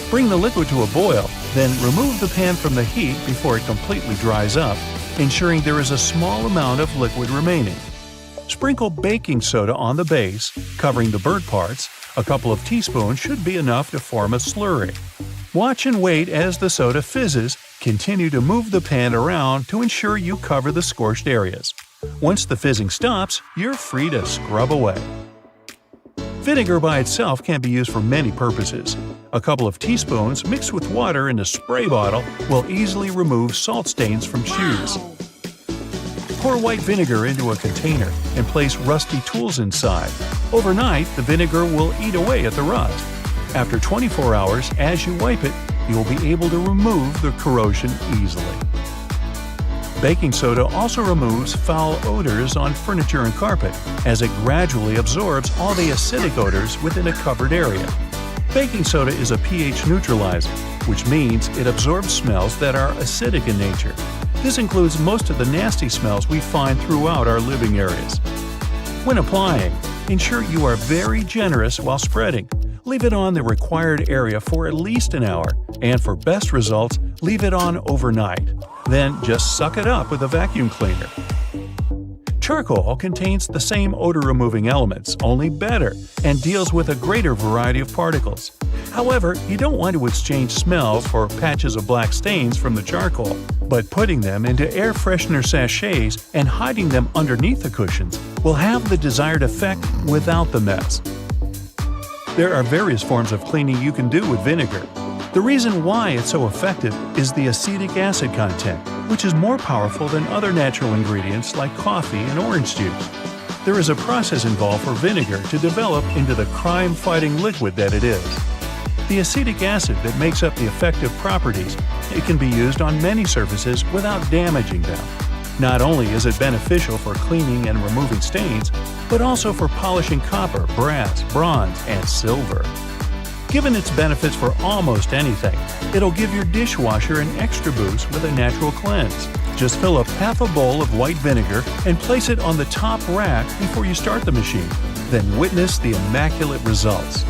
Bring the liquid to a boil, then remove the pan from the heat before it completely dries up, ensuring there is a small amount of liquid remaining. Sprinkle baking soda on the base, covering the burnt parts. A couple of teaspoons should be enough to form a slurry. Watch and wait as the soda fizzes. Continue to move the pan around to ensure you cover the scorched areas. Once the fizzing stops, you're free to scrub away. Vinegar by itself can be used for many purposes. A couple of teaspoons mixed with water in a spray bottle will easily remove salt stains from shoes. Pour white vinegar into a container and place rusty tools inside. Overnight, the vinegar will eat away at the rust. After 24 hours, as you wipe it, you will be able to remove the corrosion easily. Baking soda also removes foul odors on furniture and carpet, as it gradually absorbs all the acidic odors within a covered area. Baking soda is a pH neutralizer, which means it absorbs smells that are acidic in nature. This includes most of the nasty smells we find throughout our living areas. When applying, ensure you are very generous while spreading. Leave it on the required area for at least an hour, and for best results, leave it on overnight. Then just suck it up with a vacuum cleaner. Charcoal contains the same odor-removing elements, only better, and deals with a greater variety of particles. However, you don't want to exchange smells for patches of black stains from the charcoal, but putting them into air freshener sachets and hiding them underneath the cushions will have the desired effect without the mess. There are various forms of cleaning you can do with vinegar. The reason why it's so effective is the acetic acid content, which is more powerful than other natural ingredients like coffee and orange juice. There is a process involved for vinegar to develop into the crime-fighting liquid that it is. The acetic acid that makes up the effective properties, it can be used on many surfaces without damaging them. Not only is it beneficial for cleaning and removing stains, but also for polishing copper, brass, bronze, and silver. Given its benefits for almost anything, it'll give your dishwasher an extra boost with a natural cleanse. Just fill up half a bowl of white vinegar and place it on the top rack before you start the machine. Then witness the immaculate results.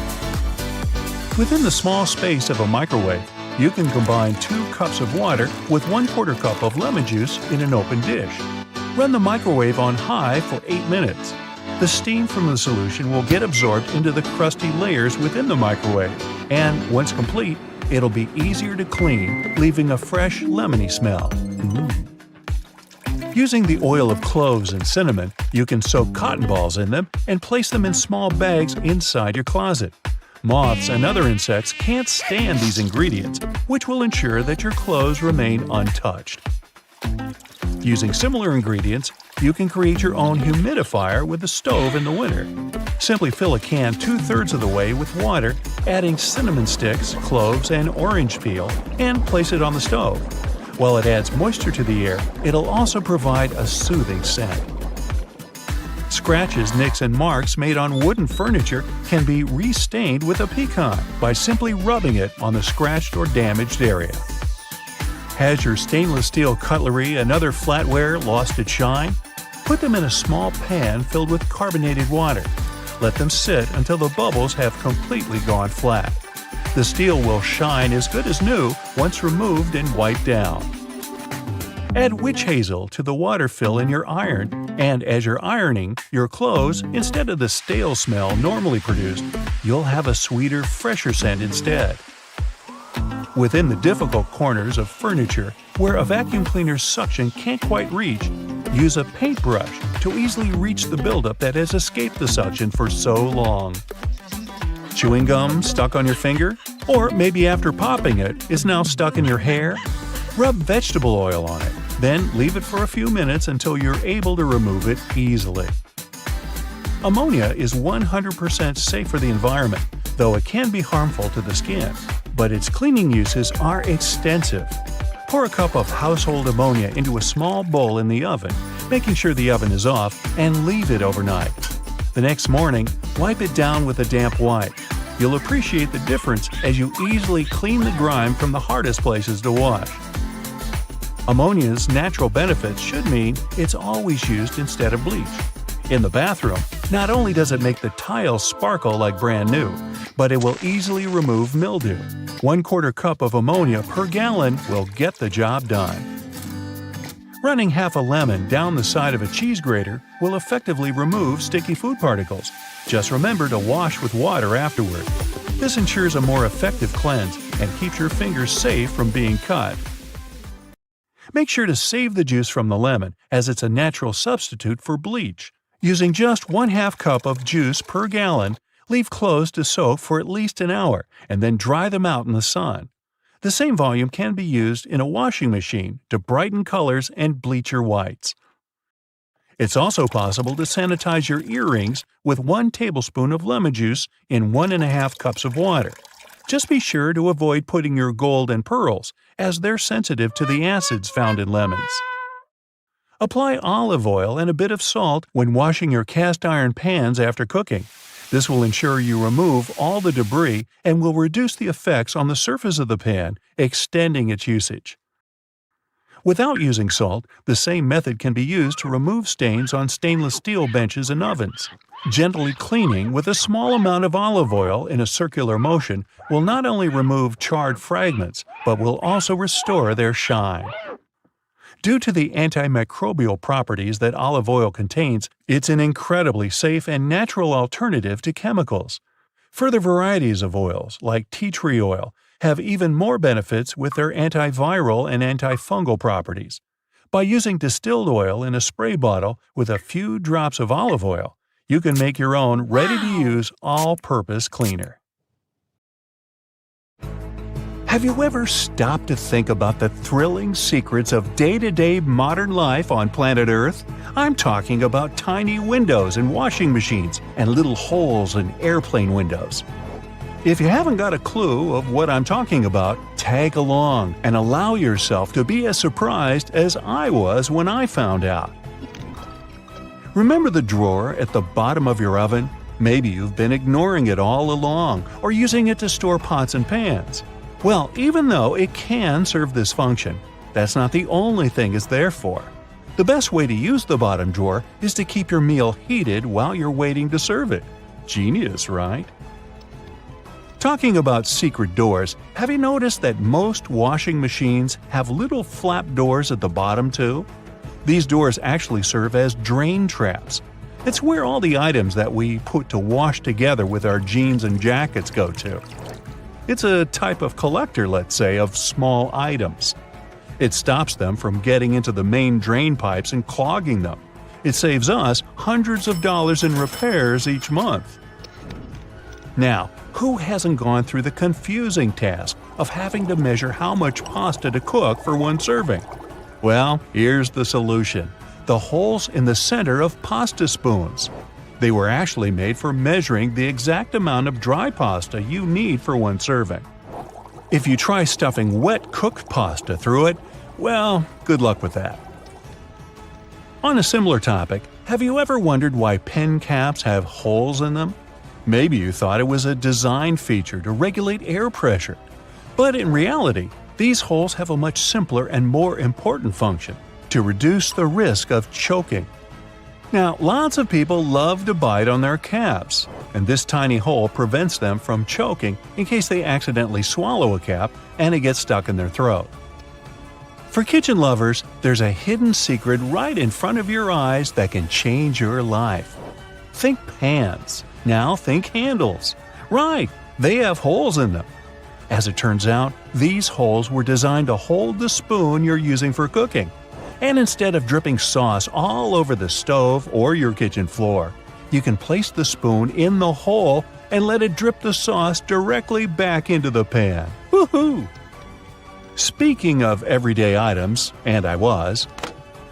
Within the small space of a microwave, you can combine 2 cups of water with 1/4 cup of lemon juice in an open dish. Run the microwave on high for 8 minutes. The steam from the solution will get absorbed into the crusty layers within the microwave, and once complete, it'll be easier to clean, leaving a fresh, lemony smell. Using the oil of cloves and cinnamon, you can soak cotton balls in them and place them in small bags inside your closet. Moths and other insects can't stand these ingredients, which will ensure that your clothes remain untouched. Using similar ingredients, you can create your own humidifier with a stove in the winter. Simply fill a can 2/3 of the way with water, adding cinnamon sticks, cloves, and orange peel, and place it on the stove. While it adds moisture to the air, it'll also provide a soothing scent. Scratches, nicks, and marks made on wooden furniture can be restained with a pecan by simply rubbing it on the scratched or damaged area. Has your stainless steel cutlery and other flatware lost its shine? Put them in a small pan filled with carbonated water. Let them sit until the bubbles have completely gone flat. The steel will shine as good as new once removed and wiped down. Add witch hazel to the water fill in your iron And as you're ironing your clothes, instead of the stale smell normally produced, you'll have a sweeter, fresher scent instead. Within the difficult corners of furniture where a vacuum cleaner's suction can't quite reach, use a paintbrush to easily reach the buildup that has escaped the suction for so long. Chewing gum stuck on your finger? Or maybe after popping it, is now stuck in your hair? Rub vegetable oil on it, then leave it for a few minutes until you're able to remove it easily. Ammonia is 100% safe for the environment, though it can be harmful to the skin. But its cleaning uses are extensive. Pour a cup of household ammonia into a small bowl in the oven, making sure the oven is off, and leave it overnight. The next morning, wipe it down with a damp wipe. You'll appreciate the difference as you easily clean the grime from the hardest places to wash. Ammonia's natural benefits should mean it's always used instead of bleach. In the bathroom, not only does it make the tiles sparkle like brand new, but it will easily remove mildew. 1/4 cup of ammonia per gallon will get the job done. Running half a lemon down the side of a cheese grater will effectively remove sticky food particles. Just remember to wash with water afterward. This ensures a more effective cleanse and keeps your fingers safe from being cut. Make sure to save the juice from the lemon, as it's a natural substitute for bleach. Using just 1/2 cup of juice per gallon, leave clothes to soak for at least an hour and then dry them out in the sun. The same volume can be used in a washing machine to brighten colors and bleach your whites. It's also possible to sanitize your earrings with 1 tablespoon of lemon juice in 1½ cups of water. Just be sure to avoid putting your gold and pearls, as they're sensitive to the acids found in lemons. Apply olive oil and a bit of salt when washing your cast iron pans after cooking. This will ensure you remove all the debris and will reduce the effects on the surface of the pan, extending its usage. Without using salt, the same method can be used to remove stains on stainless steel benches and ovens. Gently cleaning with a small amount of olive oil in a circular motion will not only remove charred fragments, but will also restore their shine. Due to the antimicrobial properties that olive oil contains, it's an incredibly safe and natural alternative to chemicals. Further varieties of oils, like tea tree oil, have even more benefits with their antiviral and antifungal properties. By using distilled oil in a spray bottle with a few drops of olive oil, you can make your own ready-to-use all-purpose cleaner. Have you ever stopped to think about the thrilling secrets of day-to-day modern life on planet Earth? I'm talking about tiny windows in washing machines and little holes in airplane windows. If you haven't got a clue of what I'm talking about, tag along and allow yourself to be as surprised as I was when I found out. Remember the drawer at the bottom of your oven? Maybe you've been ignoring it all along or using it to store pots and pans. Well, even though it can serve this function, that's not the only thing it's there for. The best way to use the bottom drawer is to keep your meal heated while you're waiting to serve it. Genius, right? Talking about secret doors, have you noticed that most washing machines have little flap doors at the bottom too? These doors actually serve as drain traps. It's where all the items that we put to wash together with our jeans and jackets go to. It's a type of collector, let's say, of small items. It stops them from getting into the main drain pipes and clogging them. It saves us hundreds of dollars in repairs each month. Now, who hasn't gone through the confusing task of having to measure how much pasta to cook for one serving? Well, here's the solution: the holes in the center of pasta spoons. They were actually made for measuring the exact amount of dry pasta you need for one serving. If you try stuffing wet cooked pasta through it, well, good luck with that. On a similar topic, have you ever wondered why pen caps have holes in them? Maybe you thought it was a design feature to regulate air pressure. But in reality, these holes have a much simpler and more important function: to reduce the risk of choking. Now, lots of people love to bite on their caps, and this tiny hole prevents them from choking in case they accidentally swallow a cap and it gets stuck in their throat. For kitchen lovers, there's a hidden secret right in front of your eyes that can change your life. Think pans. Now think handles. Right, they have holes in them. As it turns out, these holes were designed to hold the spoon you're using for cooking. And instead of dripping sauce all over the stove or your kitchen floor, you can place the spoon in the hole and let it drip the sauce directly back into the pan. Woohoo! Speaking of everyday items, and I was,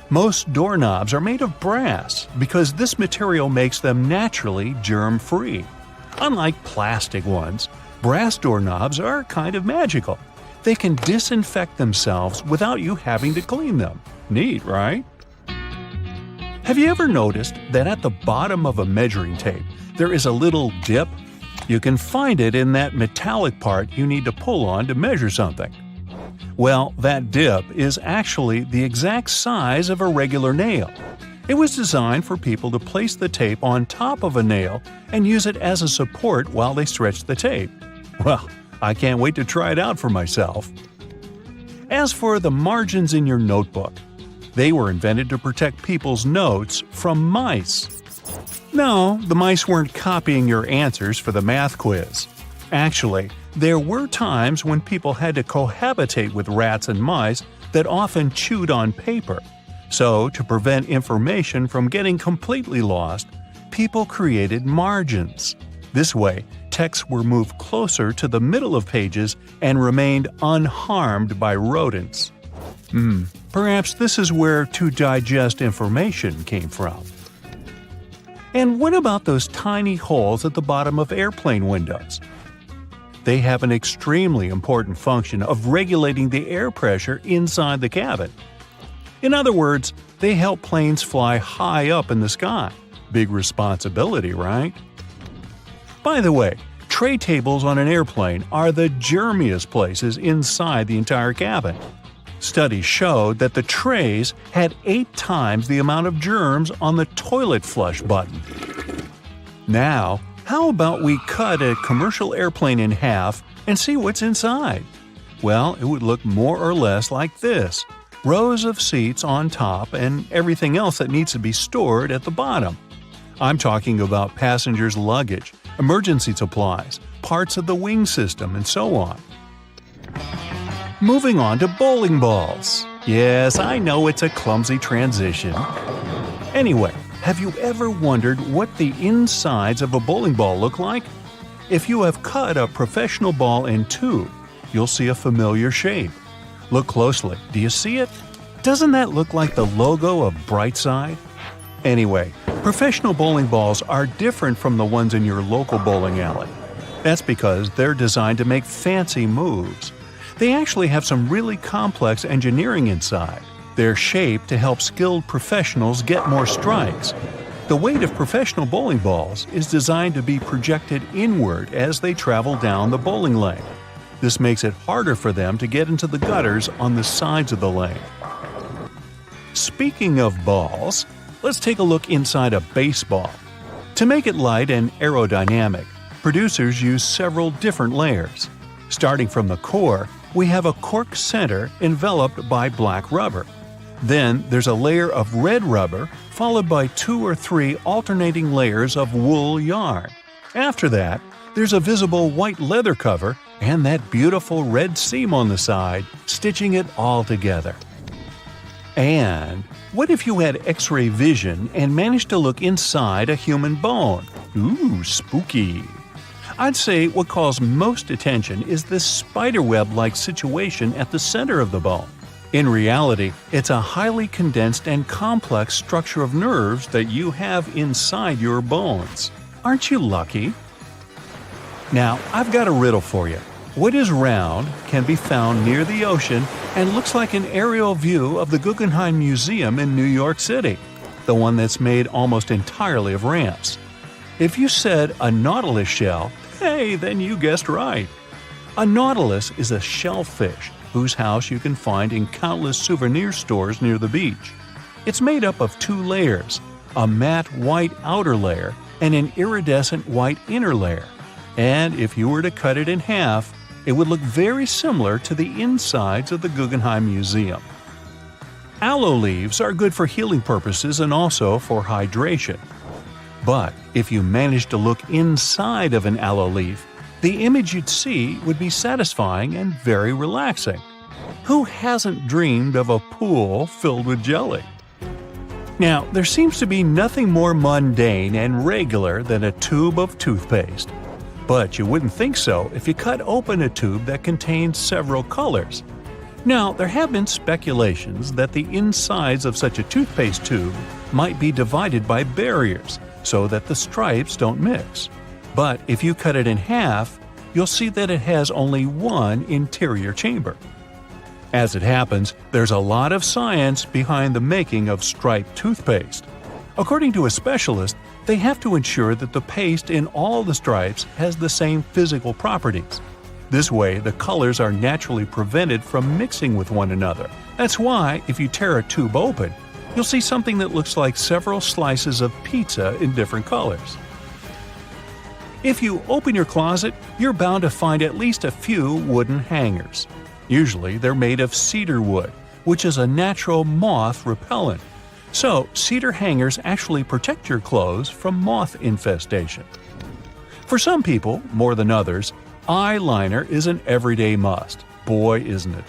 most doorknobs are made of brass because this material makes them naturally germ-free. Unlike plastic ones, brass doorknobs are kind of magical. They can disinfect themselves without you having to clean them. Neat, right? Have you ever noticed that at the bottom of a measuring tape there is a little dip? You can find it in that metallic part you need to pull on to measure something. Well, that dip is actually the exact size of a regular nail. It was designed for people to place the tape on top of a nail and use it as a support while they stretch the tape. Well, I can't wait to try it out for myself. As for the margins in your notebook, they were invented to protect people's notes from mice. No, the mice weren't copying your answers for the math quiz. Actually, there were times when people had to cohabitate with rats and mice that often chewed on paper. So, to prevent information from getting completely lost, people created margins. This way, texts were moved closer to the middle of pages and remained unharmed by rodents. Perhaps this is where to digest information came from. And what about those tiny holes at the bottom of airplane windows? They have an extremely important function of regulating the air pressure inside the cabin. In other words, they help planes fly high up in the sky. Big responsibility, right? By the way, tray tables on an airplane are the germiest places inside the entire cabin. Studies showed that the trays had 8 times the amount of germs on the toilet flush button. Now, how about we cut a commercial airplane in half and see what's inside? Well, it would look more or less like this. Rows of seats on top and everything else that needs to be stored at the bottom. I'm talking about passengers' luggage, emergency supplies, parts of the wing system, and so on. Moving on to bowling balls. Yes, I know it's a clumsy transition. Anyway, have you ever wondered what the insides of a bowling ball look like? If you have cut a professional ball in two, you'll see a familiar shape. Look closely. Do you see it? Doesn't that look like the logo of Brightside? Anyway, professional bowling balls are different from the ones in your local bowling alley. That's because they're designed to make fancy moves. They actually have some really complex engineering inside. They're shaped to help skilled professionals get more strikes. The weight of professional bowling balls is designed to be projected inward as they travel down the bowling lane. This makes it harder for them to get into the gutters on the sides of the lane. Speaking of balls, let's take a look inside a baseball. To make it light and aerodynamic, producers use several different layers. Starting from the core, we have a cork center enveloped by black rubber. Then there's a layer of red rubber, followed by 2 or 3 alternating layers of wool yarn. After that, there's a visible white leather cover and that beautiful red seam on the side, stitching it all together. And what if you had X-ray vision and managed to look inside a human bone? Ooh, spooky! I'd say what calls most attention is this spiderweb-like situation at the center of the bone. In reality, it's a highly condensed and complex structure of nerves that you have inside your bones. Aren't you lucky? Now, I've got a riddle for you. What is round, can be found near the ocean, and looks like an aerial view of the Guggenheim Museum in New York City, the one that's made almost entirely of ramps? If you said a nautilus shell, hey, then you guessed right. A nautilus is a shellfish whose house you can find in countless souvenir stores near the beach. It's made up of 2 layers, a matte white outer layer and an iridescent white inner layer. And if you were to cut it in half, it would look very similar to the insides of the Guggenheim Museum. Aloe leaves are good for healing purposes and also for hydration. But if you managed to look inside of an aloe leaf, the image you'd see would be satisfying and very relaxing. Who hasn't dreamed of a pool filled with jelly? Now, there seems to be nothing more mundane and regular than a tube of toothpaste. But you wouldn't think so if you cut open a tube that contains several colors. Now, there have been speculations that the insides of such a toothpaste tube might be divided by barriers so that the stripes don't mix. But if you cut it in half, you'll see that it has only one interior chamber. As it happens, there's a lot of science behind the making of striped toothpaste. According to a specialist, they have to ensure that the paste in all the stripes has the same physical properties. This way, the colors are naturally prevented from mixing with one another. That's why, if you tear a tube open, you'll see something that looks like several slices of pizza in different colors. If you open your closet, you're bound to find at least a few wooden hangers. Usually, they're made of cedar wood, which is a natural moth repellent. So, cedar hangers actually protect your clothes from moth infestation. For some people, more than others, eyeliner is an everyday must. Boy, isn't it.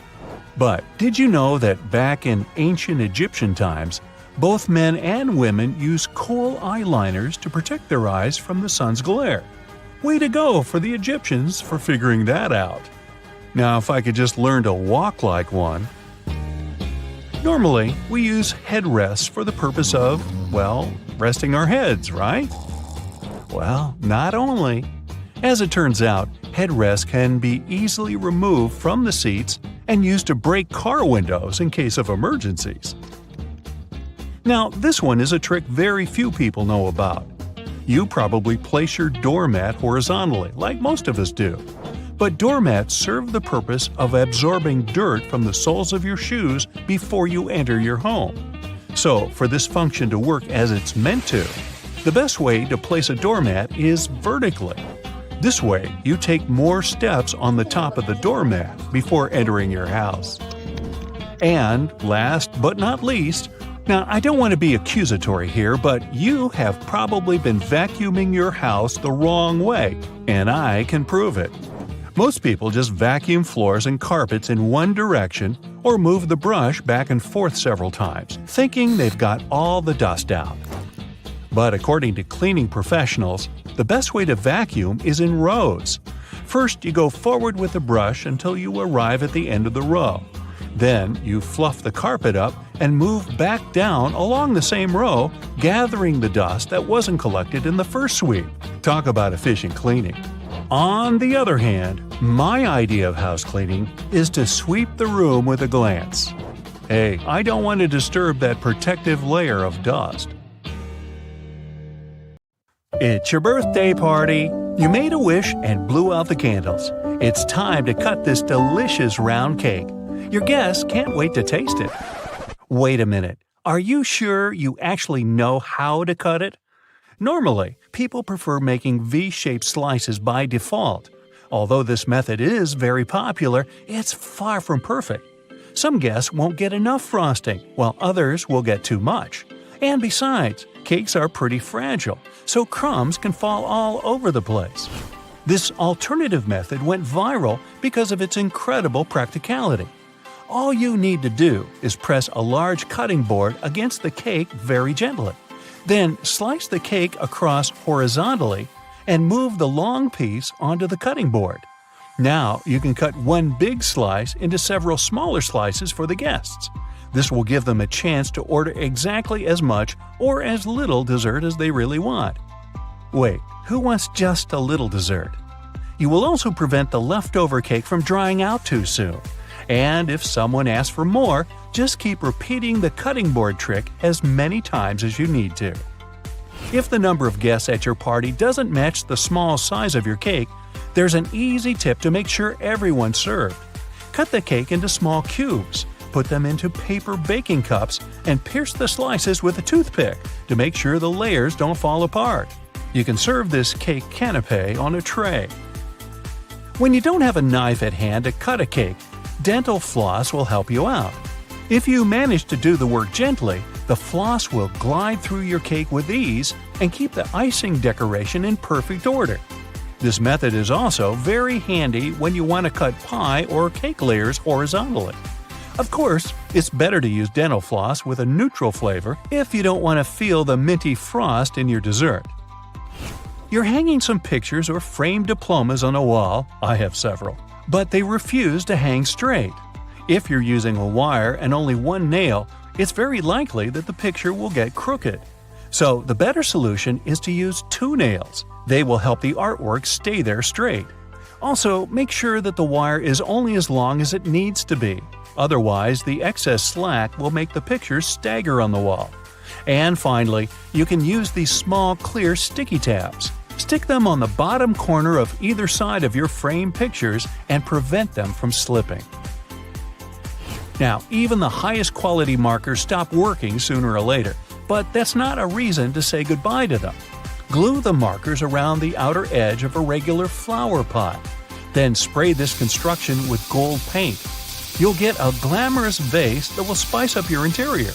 But did you know that back in ancient Egyptian times, both men and women used kohl eyeliners to protect their eyes from the sun's glare? Way to go for the Egyptians for figuring that out. Now, if I could just learn to walk like one. Normally, we use headrests for the purpose of, well, resting our heads, right? Well, not only. As it turns out, headrests can be easily removed from the seats and used to break car windows in case of emergencies. Now, this one is a trick very few people know about. You probably place your doormat horizontally, like most of us do. But doormats serve the purpose of absorbing dirt from the soles of your shoes before you enter your home. So, for this function to work as it's meant to, the best way to place a doormat is vertically. This way, you take more steps on the top of the doormat before entering your house. And last but not least, now I don't want to be accusatory here, but you have probably been vacuuming your house the wrong way, and I can prove it. Most people just vacuum floors and carpets in one direction or move the brush back and forth several times, thinking they've got all the dust out. But according to cleaning professionals, the best way to vacuum is in rows. First, you go forward with the brush until you arrive at the end of the row. Then, you fluff the carpet up and move back down along the same row, gathering the dust that wasn't collected in the first sweep. Talk about efficient cleaning. On the other hand, my idea of house cleaning is to sweep the room with a glance. Hey, I don't want to disturb that protective layer of dust. It's your birthday party. You made a wish and blew out the candles. It's time to cut this delicious round cake. Your guests can't wait to taste it. Wait a minute. Are you sure you actually know how to cut it? Normally, people prefer making V-shaped slices by default. Although this method is very popular, it's far from perfect. Some guests won't get enough frosting, while others will get too much. And besides, cakes are pretty fragile, so crumbs can fall all over the place. This alternative method went viral because of its incredible practicality. All you need to do is press a large cutting board against the cake very gently. Then slice the cake across horizontally and move the long piece onto the cutting board. Now you can cut one big slice into several smaller slices for the guests. This will give them a chance to order exactly as much or as little dessert as they really want. Wait, who wants just a little dessert? You will also prevent the leftover cake from drying out too soon. And if someone asks for more, just keep repeating the cutting board trick as many times as you need to. If the number of guests at your party doesn't match the small size of your cake, there's an easy tip to make sure everyone's served. Cut the cake into small cubes, put them into paper baking cups, and pierce the slices with a toothpick to make sure the layers don't fall apart. You can serve this cake canapé on a tray. When you don't have a knife at hand to cut a cake, dental floss will help you out. If you manage to do the work gently, the floss will glide through your cake with ease and keep the icing decoration in perfect order. This method is also very handy when you want to cut pie or cake layers horizontally. Of course, it's better to use dental floss with a neutral flavor if you don't want to feel the minty frost in your dessert. You're hanging some pictures or framed diplomas on a wall – I have several – but they refuse to hang straight. If you're using a wire and only one nail, it's very likely that the picture will get crooked. So the better solution is to use 2 nails. They will help the artwork stay there straight. Also, make sure that the wire is only as long as it needs to be. Otherwise, the excess slack will make the picture stagger on the wall. And finally, you can use these small clear sticky tabs. Stick them on the bottom corner of either side of your framed pictures and prevent them from slipping. Now, even the highest quality markers stop working sooner or later, but that's not a reason to say goodbye to them. Glue the markers around the outer edge of a regular flower pot. Then spray this construction with gold paint. You'll get a glamorous vase that will spice up your interior.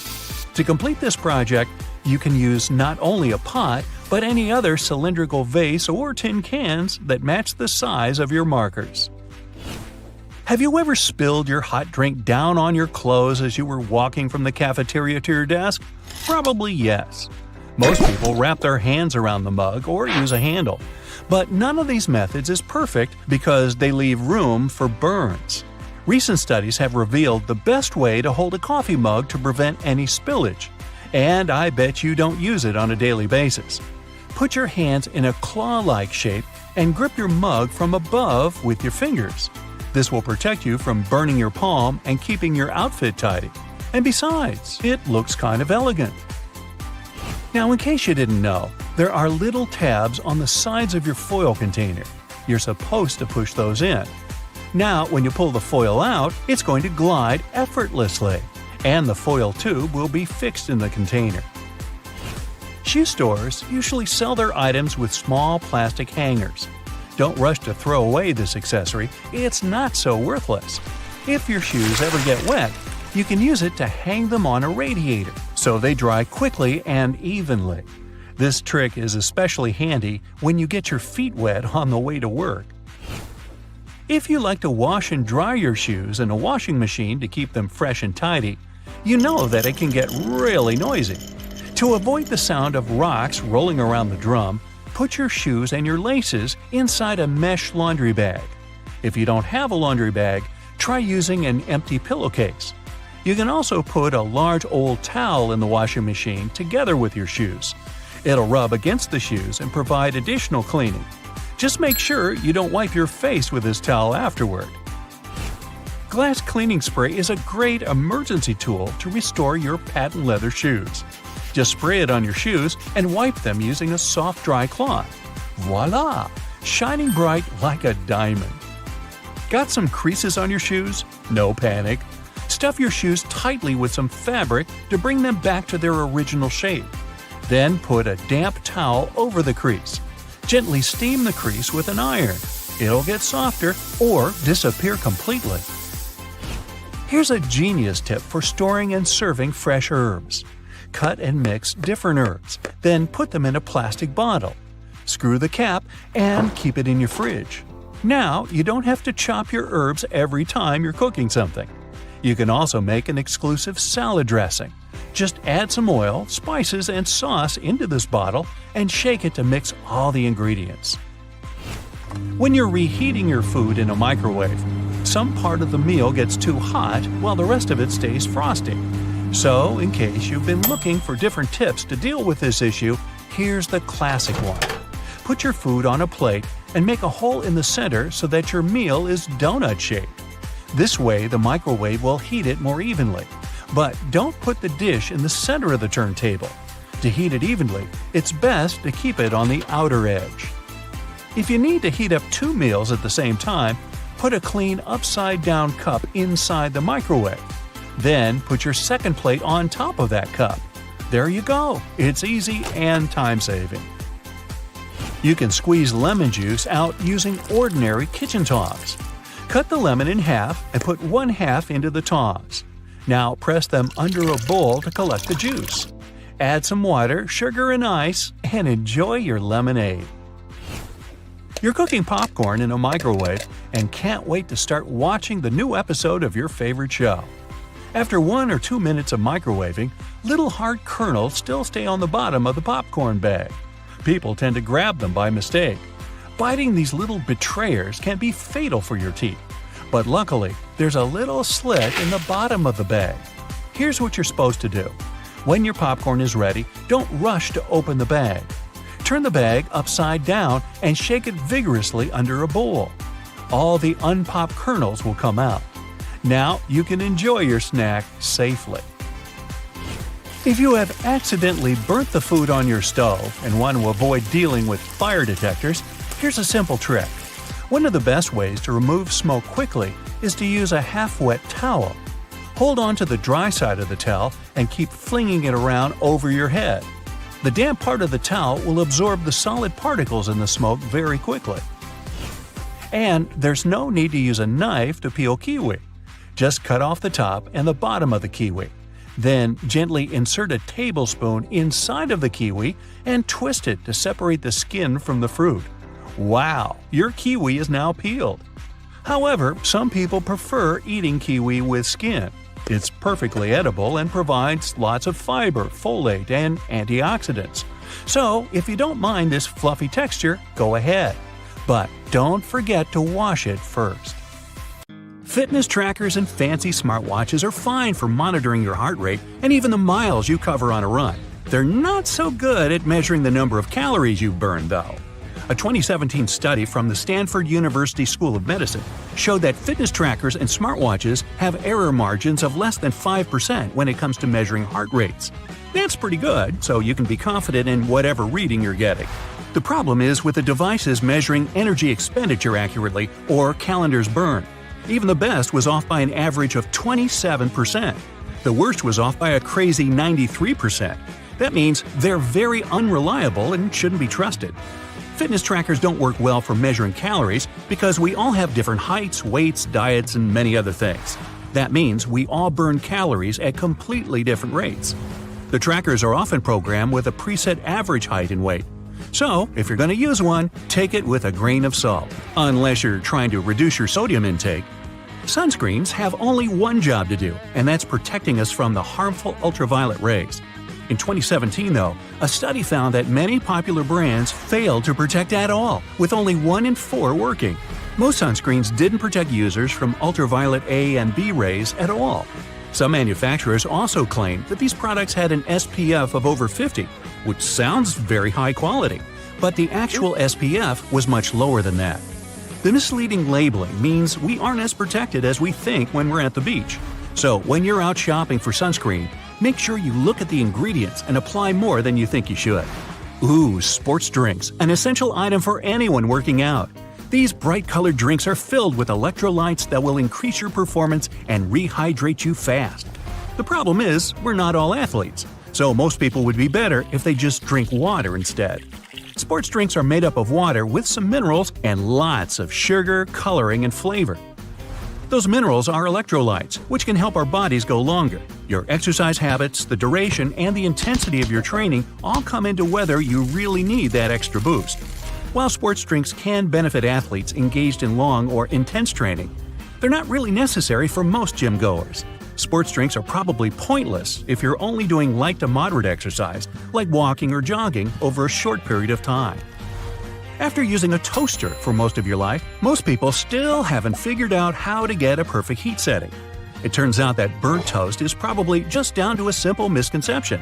To complete this project, you can use not only a pot, but any other cylindrical vase or tin cans that match the size of your markers. Have you ever spilled your hot drink down on your clothes as you were walking from the cafeteria to your desk? Probably yes. Most people wrap their hands around the mug or use a handle. But none of these methods is perfect because they leave room for burns. Recent studies have revealed the best way to hold a coffee mug to prevent any spillage. And I bet you don't use it on a daily basis. Put your hands in a claw-like shape and grip your mug from above with your fingers. This will protect you from burning your palm and keeping your outfit tidy. And besides, it looks kind of elegant. Now, in case you didn't know, there are little tabs on the sides of your foil container. You're supposed to push those in. Now, when you pull the foil out, it's going to glide effortlessly, and the foil tube will be fixed in the container. Shoe stores usually sell their items with small plastic hangers. Don't rush to throw away this accessory, it's not so worthless. If your shoes ever get wet, you can use it to hang them on a radiator, so they dry quickly and evenly. This trick is especially handy when you get your feet wet on the way to work. If you like to wash and dry your shoes in a washing machine to keep them fresh and tidy, you know that it can get really noisy. To avoid the sound of rocks rolling around the drum, put your shoes and your laces inside a mesh laundry bag. If you don't have a laundry bag, try using an empty pillowcase. You can also put a large old towel in the washing machine together with your shoes. It'll rub against the shoes and provide additional cleaning. Just make sure you don't wipe your face with this towel afterward. Glass cleaning spray is a great emergency tool to restore your patent leather shoes. Just spray it on your shoes and wipe them using a soft dry cloth. Voila! Shining bright like a diamond. Got some creases on your shoes? No panic. Stuff your shoes tightly with some fabric to bring them back to their original shape. Then put a damp towel over the crease. Gently steam the crease with an iron. It'll get softer or disappear completely. Here's a genius tip for storing and serving fresh herbs. Cut and mix different herbs, then put them in a plastic bottle. Screw the cap and keep it in your fridge. Now you don't have to chop your herbs every time you're cooking something. You can also make an exclusive salad dressing. Just add some oil, spices, and sauce into this bottle and shake it to mix all the ingredients. When you're reheating your food in a microwave, some part of the meal gets too hot while the rest of it stays frosty. So, in case you've been looking for different tips to deal with this issue, here's the classic one. Put your food on a plate and make a hole in the center so that your meal is donut-shaped. This way, the microwave will heat it more evenly. But don't put the dish in the center of the turntable. To heat it evenly, it's best to keep it on the outer edge. If you need to heat up 2 meals at the same time, put a clean upside-down cup inside the microwave. Then put your second plate on top of that cup. There you go. It's easy and time-saving. You can squeeze lemon juice out using ordinary kitchen tongs. Cut the lemon in half and put 1/2 into the tongs. Now press them under a bowl to collect the juice. Add some water, sugar, and ice, and enjoy your lemonade. You're cooking popcorn in a microwave and can't wait to start watching the new episode of your favorite show. After 1 or 2 minutes of microwaving, little hard kernels still stay on the bottom of the popcorn bag. People tend to grab them by mistake. Biting these little betrayers can be fatal for your teeth. But luckily, there's a little slit in the bottom of the bag. Here's what you're supposed to do. When your popcorn is ready, don't rush to open the bag. Turn the bag upside down and shake it vigorously under a bowl. All the unpopped kernels will come out. Now you can enjoy your snack safely. If you have accidentally burnt the food on your stove and want to avoid dealing with fire detectors, here's a simple trick. One of the best ways to remove smoke quickly is to use a half-wet towel. Hold on to the dry side of the towel and keep flinging it around over your head. The damp part of the towel will absorb the solid particles in the smoke very quickly. And there's no need to use a knife to peel kiwi. Just cut off the top and the bottom of the kiwi. Then gently insert a tablespoon inside of the kiwi and twist it to separate the skin from the fruit. Wow, your kiwi is now peeled. However, some people prefer eating kiwi with skin. It's perfectly edible and provides lots of fiber, folate, and antioxidants. So, if you don't mind this fluffy texture, go ahead. But don't forget to wash it first. Fitness trackers and fancy smartwatches are fine for monitoring your heart rate and even the miles you cover on a run. They're not so good at measuring the number of calories you've burned, though. A 2017 study from the Stanford University School of Medicine showed that fitness trackers and smartwatches have error margins of less than 5% when it comes to measuring heart rates. That's pretty good, so you can be confident in whatever reading you're getting. The problem is with the devices measuring energy expenditure accurately or calories burned. Even the best was off by an average of 27%. The worst was off by a crazy 93%. That means they're very unreliable and shouldn't be trusted. Fitness trackers don't work well for measuring calories because we all have different heights, weights, diets, and many other things. That means we all burn calories at completely different rates. The trackers are often programmed with a preset average height and weight. So, if you're going to use one, take it with a grain of salt, unless you're trying to reduce your sodium intake. Sunscreens have only one job to do, and that's protecting us from the harmful ultraviolet rays. In 2017, though, a study found that many popular brands failed to protect at all, with only 1 in 4 working. Most sunscreens didn't protect users from ultraviolet A and B rays at all. Some manufacturers also claimed that these products had an SPF of over 50, which sounds very high quality, but the actual SPF was much lower than that. The misleading labeling means we aren't as protected as we think when we're at the beach. So when you're out shopping for sunscreen, make sure you look at the ingredients and apply more than you think you should. Ooh, sports drinks, an essential item for anyone working out. These bright-colored drinks are filled with electrolytes that will increase your performance and rehydrate you fast. The problem is, we're not all athletes, so most people would be better if they just drink water instead. Sports drinks are made up of water with some minerals and lots of sugar, coloring, and flavor. Those minerals are electrolytes, which can help our bodies go longer. Your exercise habits, the duration, and the intensity of your training all come into whether you really need that extra boost. While sports drinks can benefit athletes engaged in long or intense training, they're not really necessary for most gym goers. Sports drinks are probably pointless if you're only doing light to moderate exercise, like walking or jogging, over a short period of time. After using a toaster for most of your life, most people still haven't figured out how to get a perfect heat setting. It turns out that burnt toast is probably just down to a simple misconception.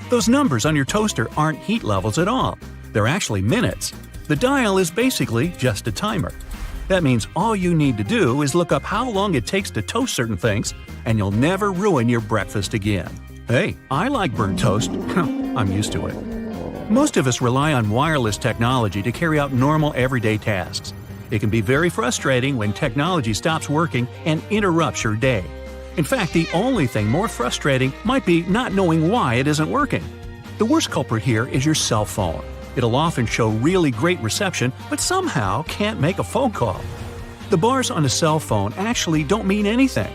Those numbers on your toaster aren't heat levels at all. They're actually minutes. The dial is basically just a timer. That means all you need to do is look up how long it takes to toast certain things, and you'll never ruin your breakfast again. Hey, I like burnt toast. I'm used to it. Most of us rely on wireless technology to carry out normal everyday tasks. It can be very frustrating when technology stops working and interrupts your day. In fact, the only thing more frustrating might be not knowing why it isn't working. The worst culprit here is your cell phone. It'll often show really great reception, but somehow can't make a phone call. The bars on a cell phone actually don't mean anything.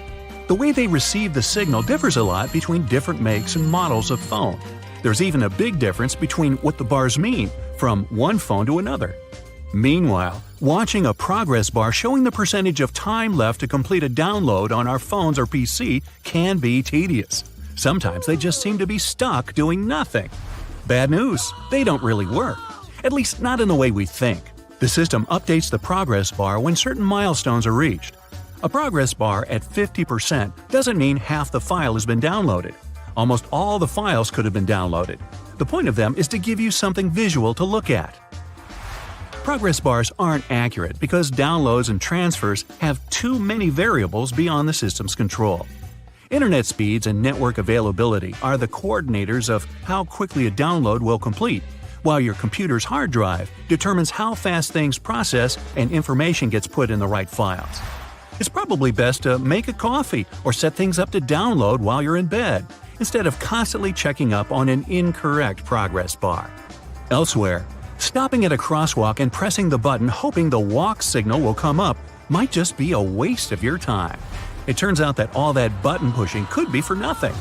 The way they receive the signal differs a lot between different makes and models of phone. There's even a big difference between what the bars mean from one phone to another. Meanwhile, watching a progress bar showing the percentage of time left to complete a download on our phones or PC can be tedious. Sometimes they just seem to be stuck doing nothing. Bad news, they don't really work. At least not in the way we think. The system updates the progress bar when certain milestones are reached. A progress bar at 50% doesn't mean half the file has been downloaded. Almost all the files could have been downloaded. The point of them is to give you something visual to look at. Progress bars aren't accurate because downloads and transfers have too many variables beyond the system's control. Internet speeds and network availability are the coordinators of how quickly a download will complete, while your computer's hard drive determines how fast things process and information gets put in the right files. It's probably best to make a coffee or set things up to download while you're in bed, instead of constantly checking up on an incorrect progress bar. Elsewhere, stopping at a crosswalk and pressing the button hoping the walk signal will come up might just be a waste of your time. It turns out that all that button pushing could be for nothing.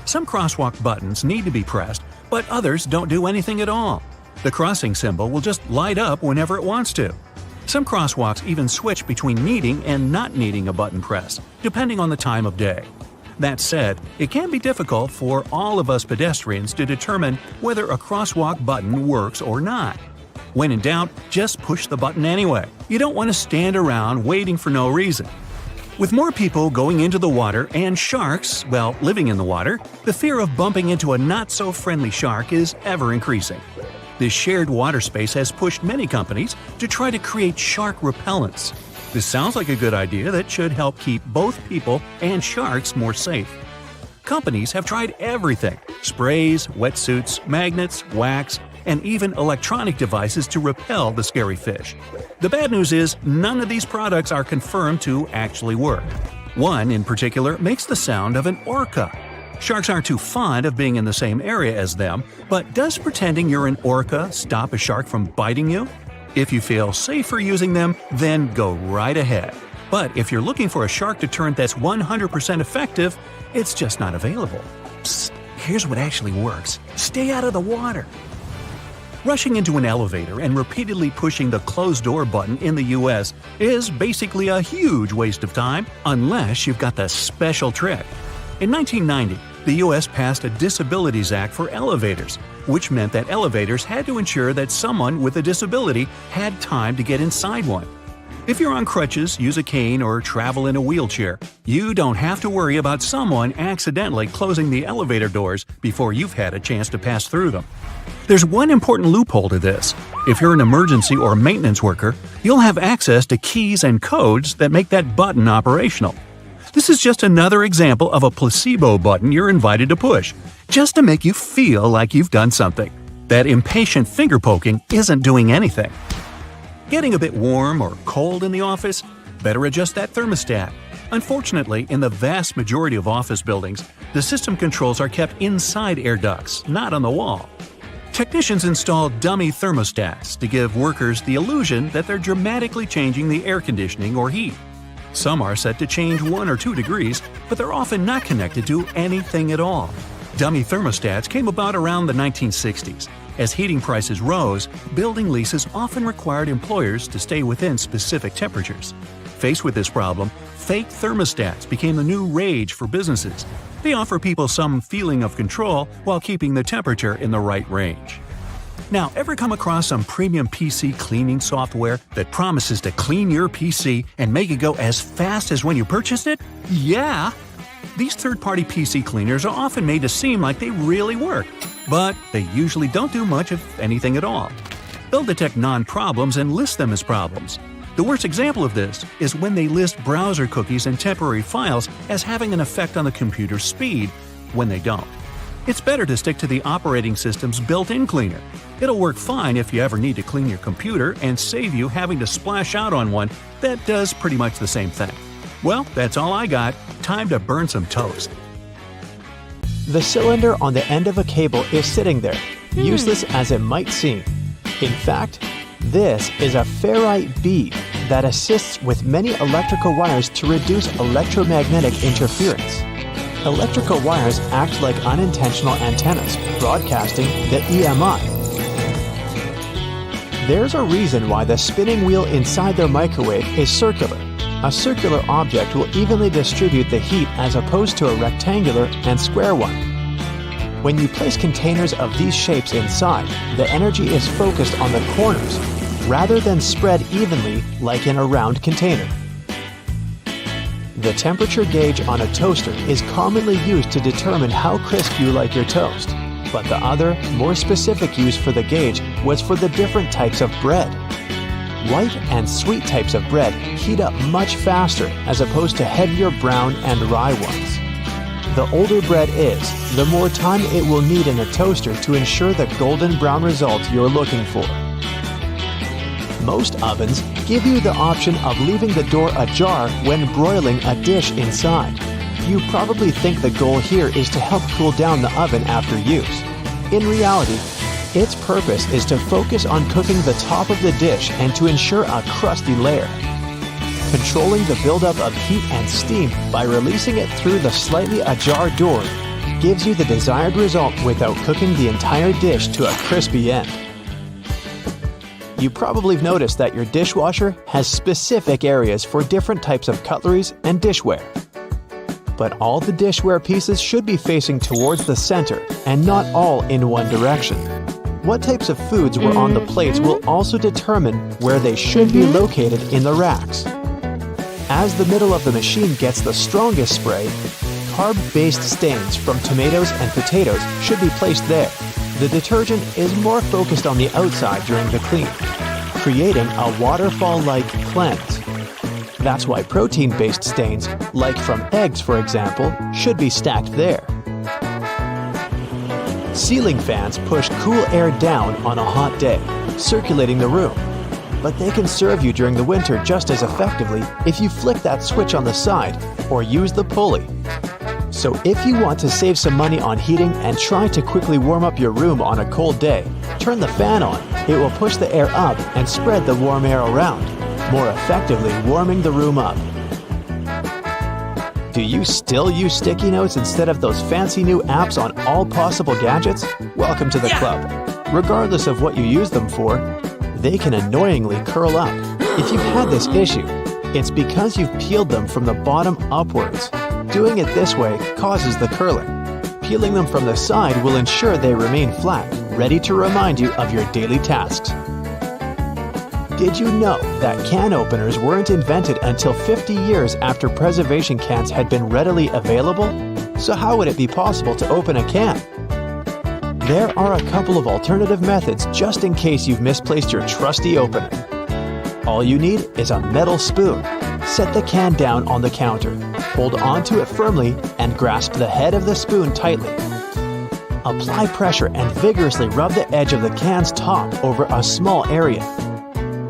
Some crosswalk buttons need to be pressed, but others don't do anything at all. The crossing symbol will just light up whenever it wants to. Some crosswalks even switch between needing and not needing a button press, depending on the time of day. That said, it can be difficult for all of us pedestrians to determine whether a crosswalk button works or not. When in doubt, just push the button anyway. You don't want to stand around waiting for no reason. With more people going into the water and sharks, well, living in the water, the fear of bumping into a not-so-friendly shark is ever increasing. This shared water space has pushed many companies to try to create shark repellents. This sounds like a good idea that should help keep both people and sharks more safe. Companies have tried everything: sprays, wetsuits, magnets, wax, and even electronic devices to repel the scary fish. The bad news is none of these products are confirmed to actually work. One in particular makes the sound of an orca. Sharks aren't too fond of being in the same area as them, but does pretending you're an orca stop a shark from biting you? If you feel safer using them, then go right ahead. But if you're looking for a shark deterrent that's 100% effective, it's just not available. Psst, here's what actually works. Stay out of the water. Rushing into an elevator and repeatedly pushing the closed door button in the US is basically a huge waste of time unless you've got the special trick. In 1990, the US passed a Disabilities Act for elevators, which meant that elevators had to ensure that someone with a disability had time to get inside one. If you're on crutches, use a cane, or travel in a wheelchair, you don't have to worry about someone accidentally closing the elevator doors before you've had a chance to pass through them. There's one important loophole to this. If you're an emergency or maintenance worker, you'll have access to keys and codes that make that button operational. This is just another example of a placebo button you're invited to push, just to make you feel like you've done something. That impatient finger poking isn't doing anything. Getting a bit warm or cold in the office? Better adjust that thermostat. Unfortunately, in the vast majority of office buildings, the system controls are kept inside air ducts, not on the wall. Technicians install dummy thermostats to give workers the illusion that they're dramatically changing the air conditioning or heat. Some are set to change 1 or 2 degrees, but they're often not connected to anything at all. Dummy thermostats came about around the 1960s. As heating prices rose, building leases often required employers to stay within specific temperatures. Faced with this problem, fake thermostats became the new rage for businesses. They offer people some feeling of control while keeping the temperature in the right range. Now, ever come across some premium PC cleaning software that promises to clean your PC and make it go as fast as when you purchased it? Yeah! These third-party PC cleaners are often made to seem like they really work, but they usually don't do much of anything at all. They'll detect non-problems and list them as problems. The worst example of this is when they list browser cookies and temporary files as having an effect on the computer's speed when they don't. It's better to stick to the operating system's built-in cleaner. It'll work fine if you ever need to clean your computer and save you having to splash out on one that does pretty much the same thing. Well, that's all I got. Time to burn some toast. The cylinder on the end of a cable is sitting there, useless as it might seem. In fact, this is a ferrite bead that assists with many electrical wires to reduce electromagnetic interference. Electrical wires act like unintentional antennas, broadcasting the EMI. There's a reason why the spinning wheel inside their microwave is circular. A circular object will evenly distribute the heat as opposed to a rectangular and square one. When you place containers of these shapes inside, the energy is focused on the corners rather than spread evenly like in a round container. The temperature gauge on a toaster is commonly used to determine how crisp you like your toast, but the other, more specific use for the gauge was for the different types of bread. White and sweet types of bread heat up much faster as opposed to heavier brown and rye ones. The older bread is, the more time it will need in a toaster to ensure the golden brown result you're looking for. Most ovens give you the option of leaving the door ajar when broiling a dish inside. You probably think the goal here is to help cool down the oven after use. In reality, its purpose is to focus on cooking the top of the dish and to ensure a crusty layer. Controlling the buildup of heat and steam by releasing it through the slightly ajar door gives you the desired result without cooking the entire dish to a crispy end. You probably have noticed that your dishwasher has specific areas for different types of cutleries and dishware. But all the dishware pieces should be facing towards the center and not all in one direction. What types of foods were on the plates will also determine where they should be located in the racks. As the middle of the machine gets the strongest spray, carb-based stains from tomatoes and potatoes should be placed there. The detergent is more focused on the outside during the clean, creating a waterfall-like cleanse. That's why protein-based stains, like from eggs for example, should be stacked there. Ceiling fans push cool air down on a hot day, circulating the room. But they can serve you during the winter just as effectively if you flick that switch on the side or use the pulley. So if you want to save some money on heating and try to quickly warm up your room on a cold day, turn the fan on. It will push the air up and spread the warm air around, more effectively warming the room up. Do you still use sticky notes instead of those fancy new apps on all possible gadgets? Welcome to the club. Regardless of what you use them for, they can annoyingly curl up. If you've had this issue, it's because you've peeled them from the bottom upwards. Doing it this way causes the curling. Peeling them from the side will ensure they remain flat, ready to remind you of your daily tasks. Did you know that can openers weren't invented until 50 years after preservation cans had been readily available? So how would it be possible to open a can? There are a couple of alternative methods just in case you've misplaced your trusty opener. All you need is a metal spoon. Set the can down on the counter, hold onto it firmly, and grasp the head of the spoon tightly. Apply pressure and vigorously rub the edge of the can's top over a small area.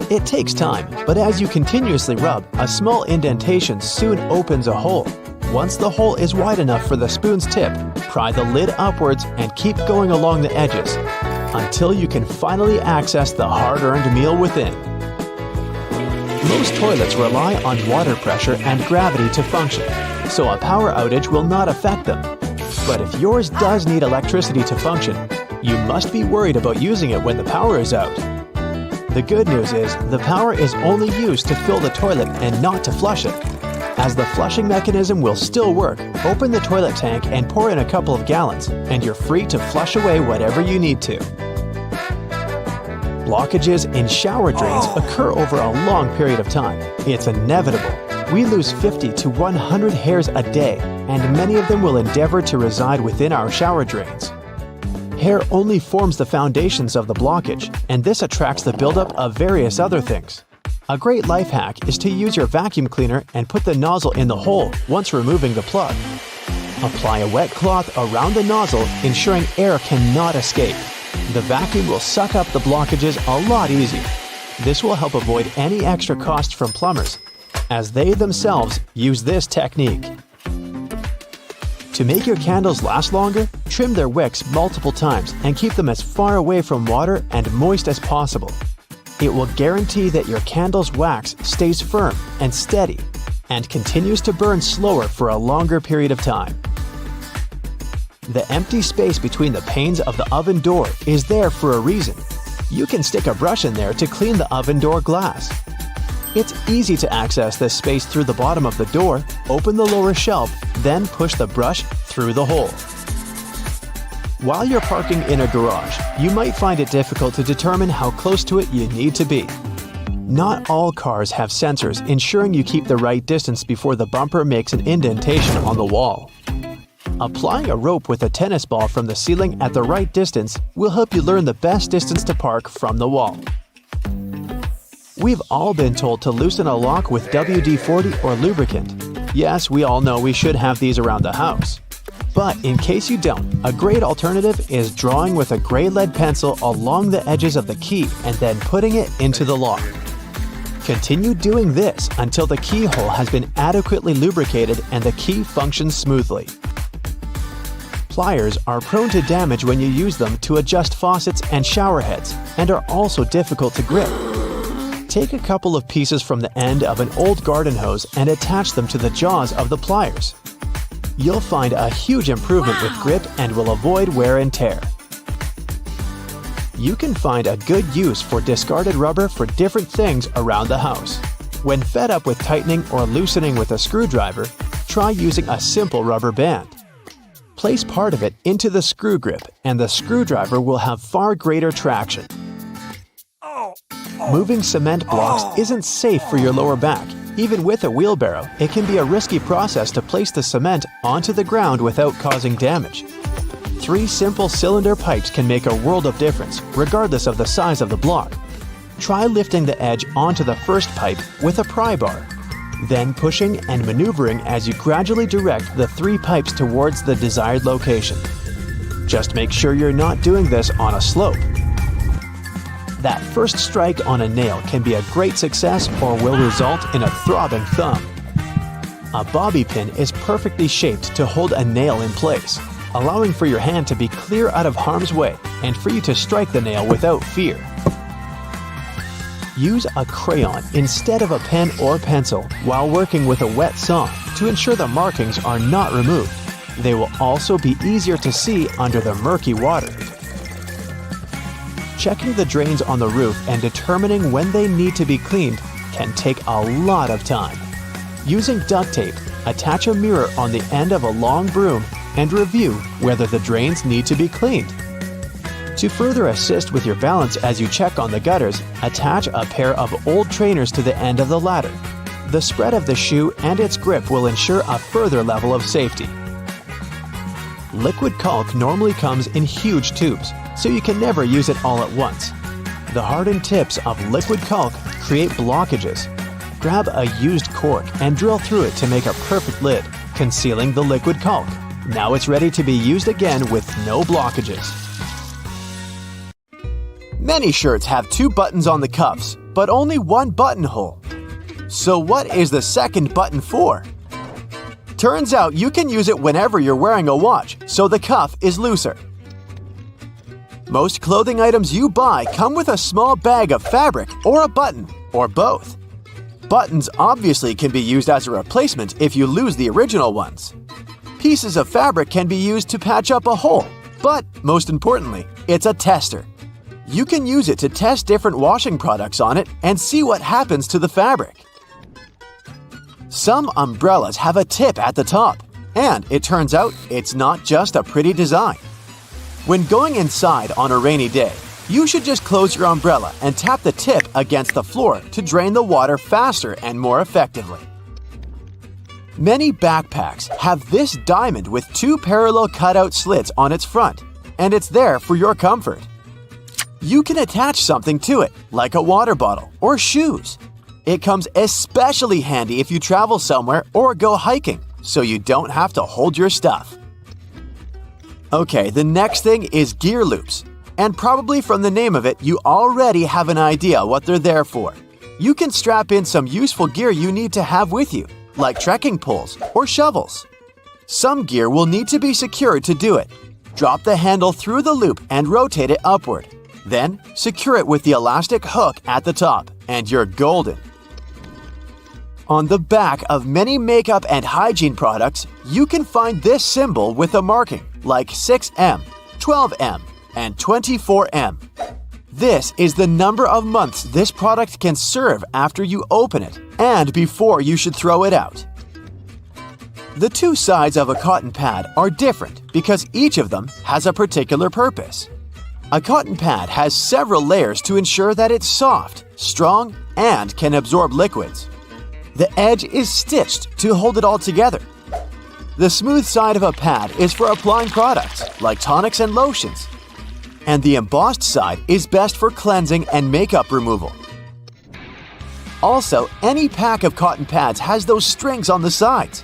It takes time, but as you continuously rub, a small indentation soon opens a hole. Once the hole is wide enough for the spoon's tip, pry the lid upwards and keep going along the edges until you can finally access the hard-earned meal within. Most toilets rely on water pressure and gravity to function, so a power outage will not affect them. But if yours does need electricity to function, you must be worried about using it when the power is out. The good news is the power is only used to fill the toilet and not to flush it. As the flushing mechanism will still work, open the toilet tank and pour in a couple of gallons, and you're free to flush away whatever you need to. Blockages in shower drains occur over a long period of time. It's inevitable. We lose 50 to 100 hairs a day, and many of them will endeavor to reside within our shower drains. Hair only forms the foundations of the blockage, and this attracts the buildup of various other things. A great life hack is to use your vacuum cleaner and put the nozzle in the hole once removing the plug. Apply a wet cloth around the nozzle, ensuring air cannot escape. The vacuum will suck up the blockages a lot easier. This will help avoid any extra costs from plumbers, as they themselves use this technique. To make your candles last longer, trim their wicks multiple times and keep them as far away from water and moist as possible. It will guarantee that your candle's wax stays firm and steady and continues to burn slower for a longer period of time. The empty space between the panes of the oven door is there for a reason. You can stick a brush in there to clean the oven door glass. It's easy to access this space through the bottom of the door, open the lower shelf, then push the brush through the hole. While you're parking in a garage, you might find it difficult to determine how close to it you need to be. Not all cars have sensors ensuring you keep the right distance before the bumper makes an indentation on the wall. Applying a rope with a tennis ball from the ceiling at the right distance will help you learn the best distance to park from the wall. We've all been told to loosen a lock with WD-40 or lubricant. Yes, we all know we should have these around the house. But in case you don't, a great alternative is drawing with a gray lead pencil along the edges of the key and then putting it into the lock. Continue doing this until the keyhole has been adequately lubricated and the key functions smoothly. Pliers are prone to damage when you use them to adjust faucets and shower heads and are also difficult to grip. Take a couple of pieces from the end of an old garden hose and attach them to the jaws of the pliers. You'll find a huge improvement with grip and will avoid wear and tear. You can find a good use for discarded rubber for different things around the house. When fed up with tightening or loosening with a screwdriver, try using a simple rubber band. Place part of it into the screw grip and the screwdriver will have far greater traction. Moving cement blocks isn't safe for your lower back. Even with a wheelbarrow, it can be a risky process to place the cement onto the ground without causing damage. 3 simple cylinder pipes can make a world of difference, regardless of the size of the block. Try lifting the edge onto the first pipe with a pry bar, then pushing and maneuvering as you gradually direct the 3 pipes towards the desired location. Just make sure you're not doing this on a slope. That first strike on a nail can be a great success or will result in a throbbing thumb. A bobby pin is perfectly shaped to hold a nail in place, allowing for your hand to be clear out of harm's way and for you to strike the nail without fear. Use a crayon instead of a pen or pencil while working with a wet saw to ensure the markings are not removed. They will also be easier to see under the murky water. Checking the drains on the roof and determining when they need to be cleaned can take a lot of time. Using duct tape, attach a mirror on the end of a long broom and review whether the drains need to be cleaned. To further assist with your balance as you check on the gutters, attach a pair of old trainers to the end of the ladder. The spread of the shoe and its grip will ensure a further level of safety. Liquid caulk normally comes in huge tubes, so you can never use it all at once. The hardened tips of liquid caulk create blockages. Grab a used cork and drill through it to make a perfect lid, concealing the liquid caulk. Now it's ready to be used again with no blockages. Many shirts have 2 buttons on the cuffs, but only 1 buttonhole. So what is the second button for? Turns out you can use it whenever you're wearing a watch, so the cuff is looser. Most clothing items you buy come with a small bag of fabric or a button, or both. Buttons obviously can be used as a replacement if you lose the original ones. Pieces of fabric can be used to patch up a hole, but most importantly, it's a tester. You can use it to test different washing products on it and see what happens to the fabric. Some umbrellas have a tip at the top, and it turns out it's not just a pretty design. When going inside on a rainy day, you should just close your umbrella and tap the tip against the floor to drain the water faster and more effectively. Many backpacks have this diamond with 2 parallel cutout slits on its front, and it's there for your comfort. You can attach something to it, like a water bottle or shoes. It comes especially handy if you travel somewhere or go hiking, so you don't have to hold your stuff. Okay, the next thing is gear loops. And probably from the name of it, you already have an idea what they're there for. You can strap in some useful gear you need to have with you, like trekking poles or shovels. Some gear will need to be secured to do it. Drop the handle through the loop and rotate it upward. Then, secure it with the elastic hook at the top, and you're golden. On the back of many makeup and hygiene products, you can find this symbol with a marking like 6M, 12M, and 24M. This is the number of months this product can serve after you open it and before you should throw it out. The two sides of a cotton pad are different because each of them has a particular purpose. A cotton pad has several layers to ensure that it's soft, strong, and can absorb liquids. The edge is stitched to hold it all together. The smooth side of a pad is for applying products like tonics and lotions, and the embossed side is best for cleansing and makeup removal. Also, any pack of cotton pads has those strings on the sides.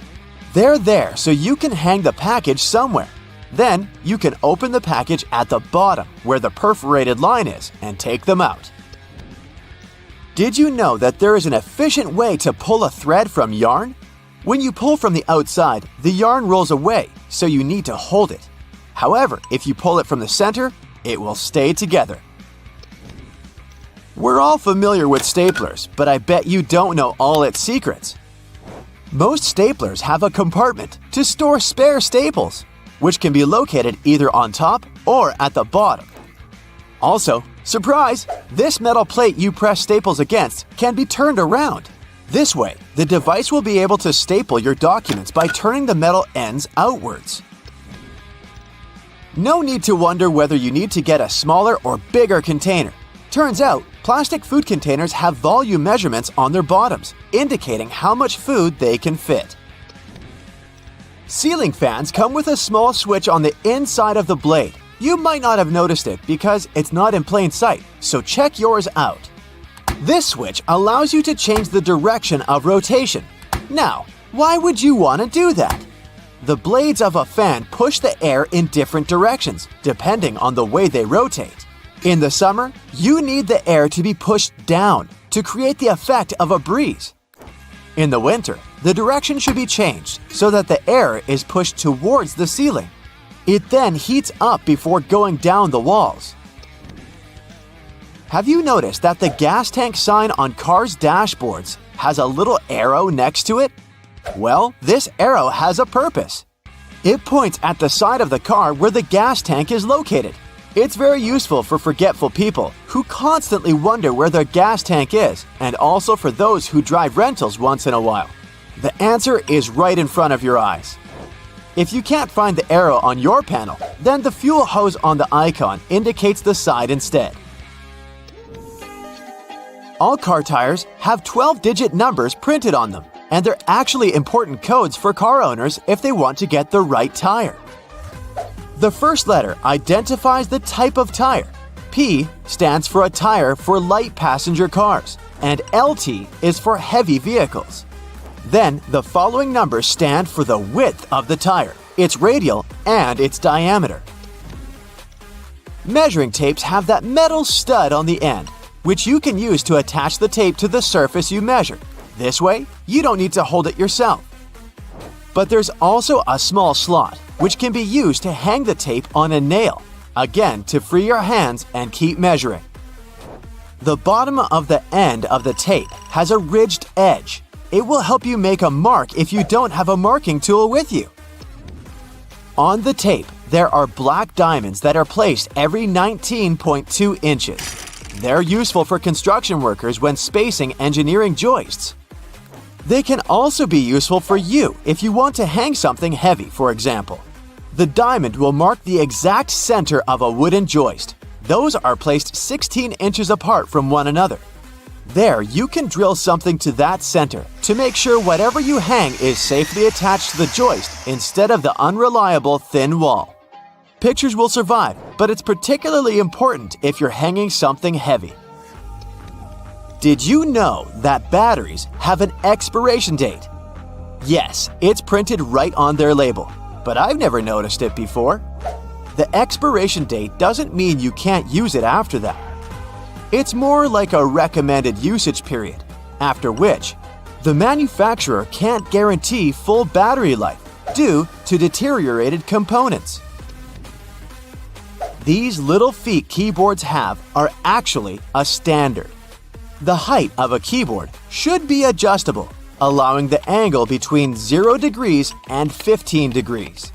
They're there so you can hang the package somewhere. Then, you can open the package at the bottom where the perforated line is and take them out. Did you know that there is an efficient way to pull a thread from yarn? When you pull from the outside, the yarn rolls away, so you need to hold it. However, if you pull it from the center, it will stay together. We're all familiar with staplers, but I bet you don't know all its secrets. Most staplers have a compartment to store spare staples, which can be located either on top or at the bottom. Also, surprise! This metal plate you press staples against can be turned around. This way, the device will be able to staple your documents by turning the metal ends outwards. No need to wonder whether you need to get a smaller or bigger container. Turns out, plastic food containers have volume measurements on their bottoms, indicating how much food they can fit. Ceiling fans come with a small switch on the inside of the blade. You might not have noticed it because it's not in plain sight, so check yours out. This switch allows you to change the direction of rotation. Now, why would you want to do that? The blades of a fan push the air in different directions, depending on the way they rotate. In the summer, you need the air to be pushed down to create the effect of a breeze. In the winter, the direction should be changed so that the air is pushed towards the ceiling. It then heats up before going down the walls. Have you noticed that the gas tank sign on cars' dashboards has a little arrow next to it? Well, this arrow has a purpose. It points at the side of the car where the gas tank is located. It's very useful for forgetful people who constantly wonder where their gas tank is, and also for those who drive rentals once in a while. The answer is right in front of your eyes. If you can't find the arrow on your panel, then the fuel hose on the icon indicates the side instead. All car tires have 12-digit numbers printed on them, and they're actually important codes for car owners if they want to get the right tire. The first letter identifies the type of tire. P stands for a tire for light passenger cars, and LT is for heavy vehicles. Then, the following numbers stand for the width of the tire, its radial, and its diameter. Measuring tapes have that metal stud on the end, which you can use to attach the tape to the surface you measure. This way, you don't need to hold it yourself. But there's also a small slot, which can be used to hang the tape on a nail, again to free your hands and keep measuring. The bottom of the end of the tape has a ridged edge. It will help you make a mark if you don't have a marking tool with you. On the tape, there are black diamonds that are placed every 19.2 inches. They're useful for construction workers when spacing engineering joists. They can also be useful for you if you want to hang something heavy, for example. The diamond will mark the exact center of a wooden joist. Those are placed 16 inches apart from one another. There, you can drill something to that center to make sure whatever you hang is safely attached to the joist instead of the unreliable thin wall. Pictures will survive, but it's particularly important if you're hanging something heavy. Did you know that batteries have an expiration date? Yes, it's printed right on their label, but I've never noticed it before. The expiration date doesn't mean you can't use it after that. It's more like a recommended usage period, after which the manufacturer can't guarantee full battery life due to deteriorated components. these little feet keyboards have are actually a standard. The height of a keyboard should be adjustable, allowing the angle between 0 degrees and 15 degrees.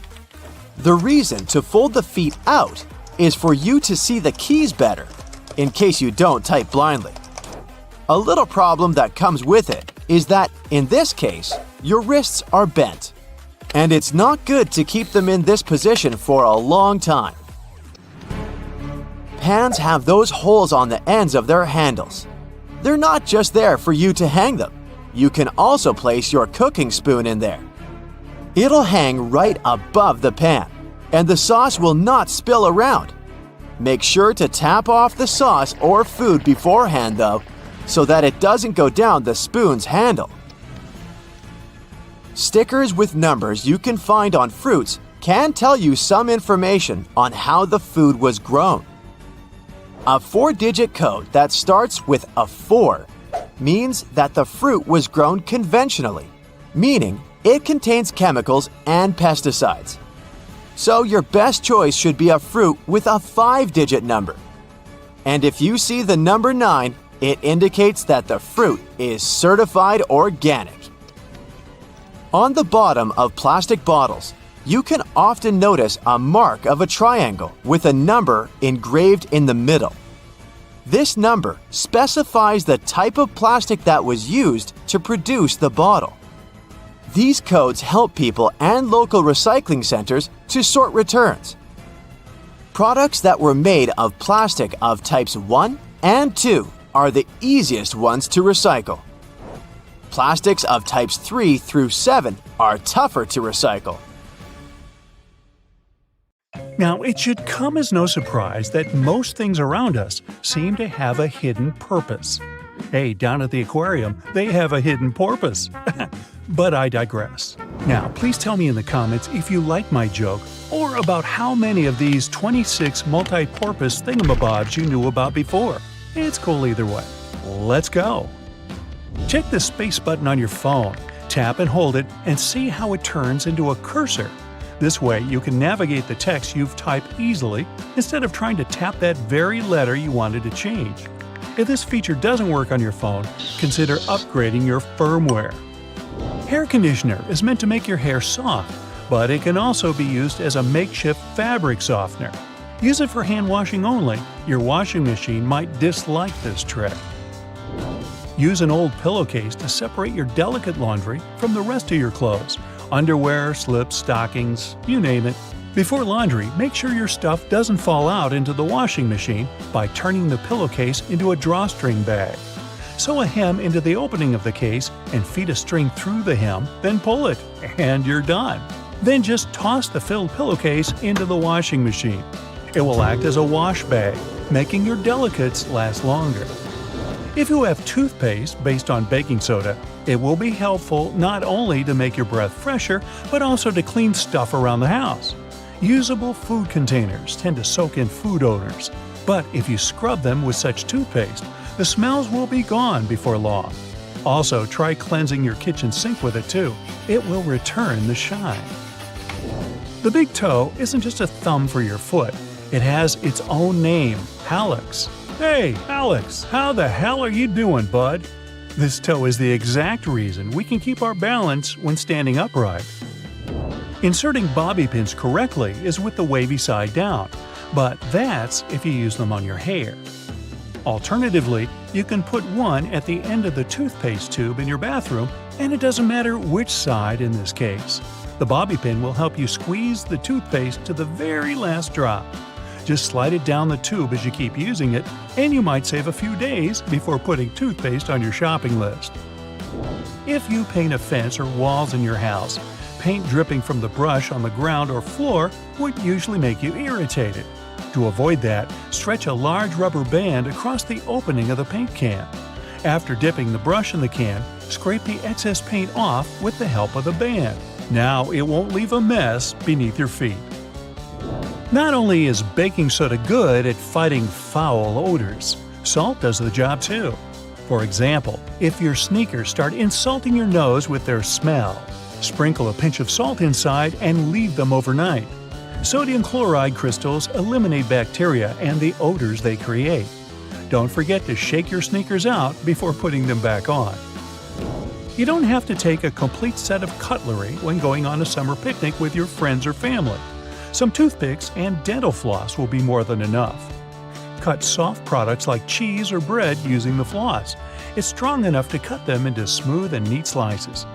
The reason to fold the feet out is for you to see the keys better, in case you don't type blindly. A little problem that comes with it is that, in this case, your wrists are bent, and it's not good to keep them in this position for a long time. Pans have those holes on the ends of their handles. They're not just there for you to hang them. You can also place your cooking spoon in there. It'll hang right above the pan, and the sauce will not spill around. Make sure to tap off the sauce or food beforehand, though, so that it doesn't go down the spoon's handle. Stickers with numbers you can find on fruits can tell you some information on how the food was grown. A 4-digit code that starts with a 4 means that the fruit was grown conventionally, meaning it contains chemicals and pesticides. So your best choice should be a fruit with a 5-digit number. And if you see the number 9, it indicates that the fruit is certified organic. On the bottom of plastic bottles, you can often notice a mark of a triangle with a number engraved in the middle. This number specifies the type of plastic that was used to produce the bottle. These codes help people and local recycling centers to sort returns. Products that were made of plastic of types 1 and 2 are the easiest ones to recycle. Plastics of types 3 through 7 are tougher to recycle. Now, it should come as no surprise that most things around us seem to have a hidden purpose. Hey, down at the aquarium, they have a hidden porpoise. But I digress. Now, please tell me in the comments if you like my joke or about how many of these 26 multi-porpoise thingamabobs you knew about before. It's cool either way. Let's go! Check the space button on your phone, tap and hold it, and see how it turns into a cursor. This way, you can navigate the text you've typed easily instead of trying to tap that very letter you wanted to change. If this feature doesn't work on your phone, consider upgrading your firmware. Hair conditioner is meant to make your hair soft, but it can also be used as a makeshift fabric softener. Use it for hand washing only. Your washing machine might dislike this trick. Use an old pillowcase to separate your delicate laundry from the rest of your clothes. Underwear, slips, stockings, you name it. Before laundry, make sure your stuff doesn't fall out into the washing machine by turning the pillowcase into a drawstring bag. Sew a hem into the opening of the case and feed a string through the hem, then pull it, and you're done. Then just toss the filled pillowcase into the washing machine. It will act as a wash bag, making your delicates last longer. If you have toothpaste based on baking soda, it will be helpful not only to make your breath fresher, but also to clean stuff around the house. Usable food containers tend to soak in food odors, but if you scrub them with such toothpaste, the smells will be gone before long. Also, try cleansing your kitchen sink with it too. It will return the shine. The big toe isn't just a thumb for your foot. It has its own name, hallux. Hey, Alex, how the hell are you doing, bud? This toe is the exact reason we can keep our balance when standing upright. Inserting bobby pins correctly is with the wavy side down, but that's if you use them on your hair. Alternatively, you can put one at the end of the toothpaste tube in your bathroom, and it doesn't matter which side in this case. The bobby pin will help you squeeze the toothpaste to the very last drop. Just slide it down the tube as you keep using it, and you might save a few days before putting toothpaste on your shopping list. If you paint a fence or walls in your house, paint dripping from the brush on the ground or floor would usually make you irritated. To avoid that, stretch a large rubber band across the opening of the paint can. After dipping the brush in the can, scrape the excess paint off with the help of the band. Now it won't leave a mess beneath your feet. Not only is baking soda good at fighting foul odors, salt does the job too. For example, if your sneakers start insulting your nose with their smell, sprinkle a pinch of salt inside and leave them overnight. Sodium chloride crystals eliminate bacteria and the odors they create. Don't forget to shake your sneakers out before putting them back on. You don't have to take a complete set of cutlery when going on a summer picnic with your friends or family. Some toothpicks and dental floss will be more than enough. Cut soft products like cheese or bread using the floss. It's strong enough to cut them into smooth and neat slices.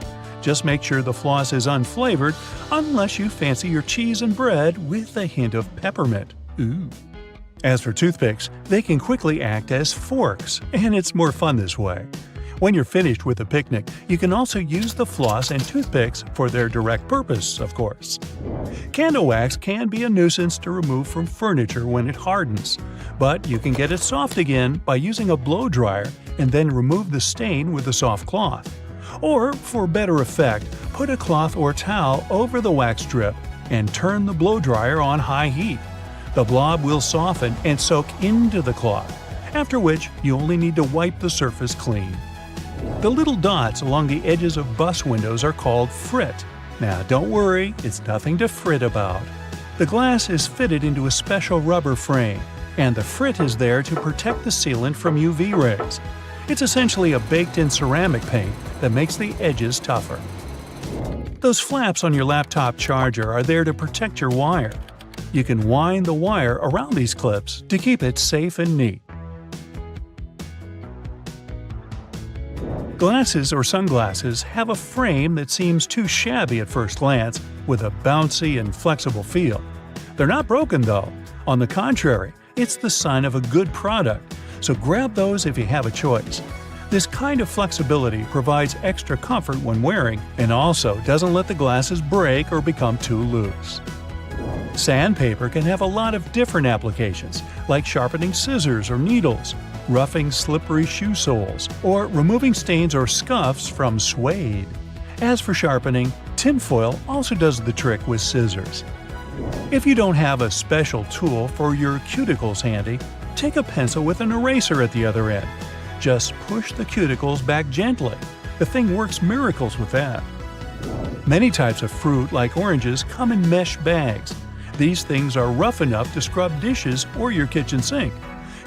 Just make sure the floss is unflavored unless you fancy your cheese and bread with a hint of peppermint. Ooh. As for toothpicks, they can quickly act as forks, and it's more fun this way. When you're finished with a picnic, you can also use the floss and toothpicks for their direct purpose, of course. Candle wax can be a nuisance to remove from furniture when it hardens, but you can get it soft again by using a blow dryer and then remove the stain with a soft cloth. Or, for better effect, put a cloth or towel over the wax strip and turn the blow dryer on high heat. The blob will soften and soak into the cloth, after which you only need to wipe the surface clean. The little dots along the edges of bus windows are called frit. Now don't worry, it's nothing to fret about. The glass is fitted into a special rubber frame, and the frit is there to protect the sealant from UV rays. It's essentially a baked-in ceramic paint that makes the edges tougher. Those flaps on your laptop charger are there to protect your wire. You can wind the wire around these clips to keep it safe and neat. Glasses or sunglasses have a frame that seems too shabby at first glance, with a bouncy and flexible feel. They're not broken though. On the contrary, it's the sign of a good product, so grab those if you have a choice. This kind of flexibility provides extra comfort when wearing and also doesn't let the glasses break or become too loose. Sandpaper can have a lot of different applications, like sharpening scissors or needles, roughing slippery shoe soles, or removing stains or scuffs from suede. As for sharpening, tinfoil also does the trick with scissors. If you don't have a special tool for your cuticles handy, take a pencil with an eraser at the other end. Just push the cuticles back gently. The thing works miracles with that. Many types of fruit, like oranges, come in mesh bags. These things are rough enough to scrub dishes or your kitchen sink.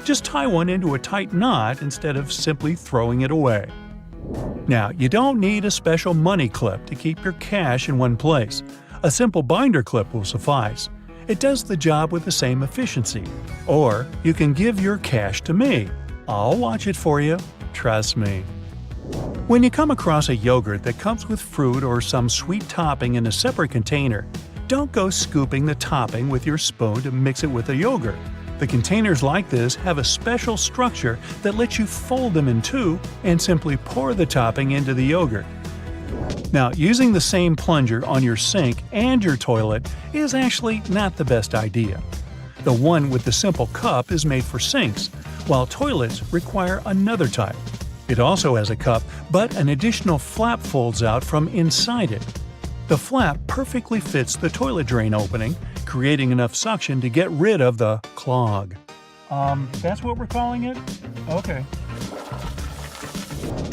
Just tie one into a tight knot instead of simply throwing it away. Now, you don't need a special money clip to keep your cash in one place. A simple binder clip will suffice. It does the job with the same efficiency. Or you can give your cash to me. I'll watch it for you. Trust me. When you come across a yogurt that comes with fruit or some sweet topping in a separate container, don't go scooping the topping with your spoon to mix it with the yogurt. The containers like this have a special structure that lets you fold them in two and simply pour the topping into the yogurt. Now, using the same plunger on your sink and your toilet is actually not the best idea. The one with the simple cup is made for sinks, while toilets require another type. It also has a cup, but an additional flap folds out from inside it. The flap perfectly fits the toilet drain opening, creating enough suction to get rid of the clog. That's what we're calling it? Okay.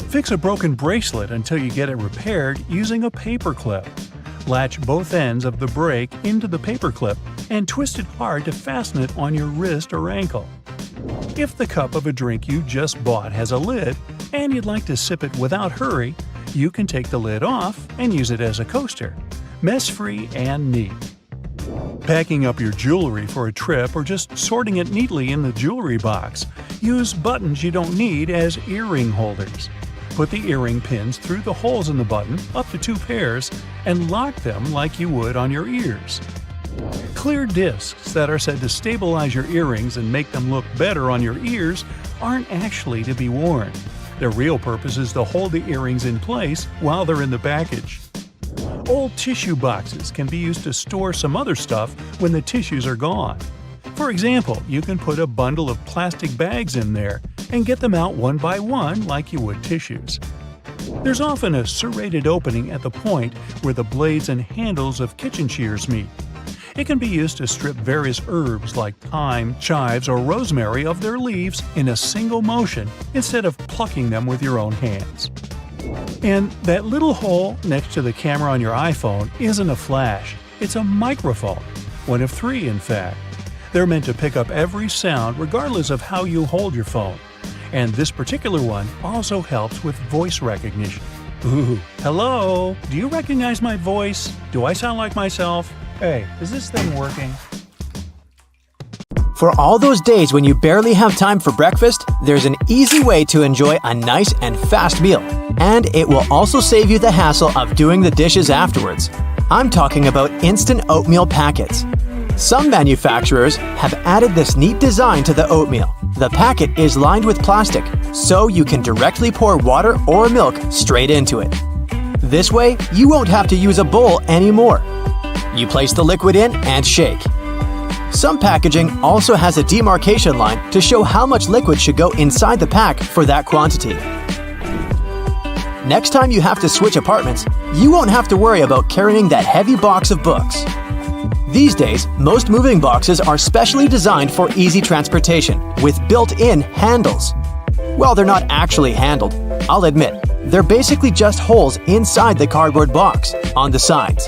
Fix a broken bracelet until you get it repaired using a paper clip. Latch both ends of the break into the paper clip and twist it hard to fasten it on your wrist or ankle. If the cup of a drink you just bought has a lid and you'd like to sip it without hurry, you can take the lid off and use it as a coaster. Mess-free and neat. Packing up your jewelry for a trip or just sorting it neatly in the jewelry box, use buttons you don't need as earring holders. Put the earring pins through the holes in the button, up to 2 pairs, and lock them like you would on your ears. Clear discs that are said to stabilize your earrings and make them look better on your ears aren't actually to be worn. Their real purpose is to hold the earrings in place while they're in the package. Old tissue boxes can be used to store some other stuff when the tissues are gone. For example, you can put a bundle of plastic bags in there and get them out one by one like you would tissues. There's often a serrated opening at the point where the blades and handles of kitchen shears meet. It can be used to strip various herbs like thyme, chives, or rosemary of their leaves in a single motion instead of plucking them with your own hands. And that little hole next to the camera on your iPhone isn't a flash, it's a microphone. one of 3 in fact. They're meant to pick up every sound regardless of how you hold your phone. And this particular one also helps with voice recognition. Ooh, hello? Do you recognize my voice? Do I sound like myself? Hey, is this thing working? For all those days when you barely have time for breakfast, there's an easy way to enjoy a nice and fast meal. And it will also save you the hassle of doing the dishes afterwards. I'm talking about instant oatmeal packets. Some manufacturers have added this neat design to the oatmeal. The packet is lined with plastic, so you can directly pour water or milk straight into it. This way, you won't have to use a bowl anymore. You place the liquid in and shake. Some packaging also has a demarcation line to show how much liquid should go inside the pack for that quantity. Next time you have to switch apartments, you won't have to worry about carrying that heavy box of books. These days, most moving boxes are specially designed for easy transportation with built-in handles. Well, they're not actually handled, I'll admit. They're basically just holes inside the cardboard box, on the sides.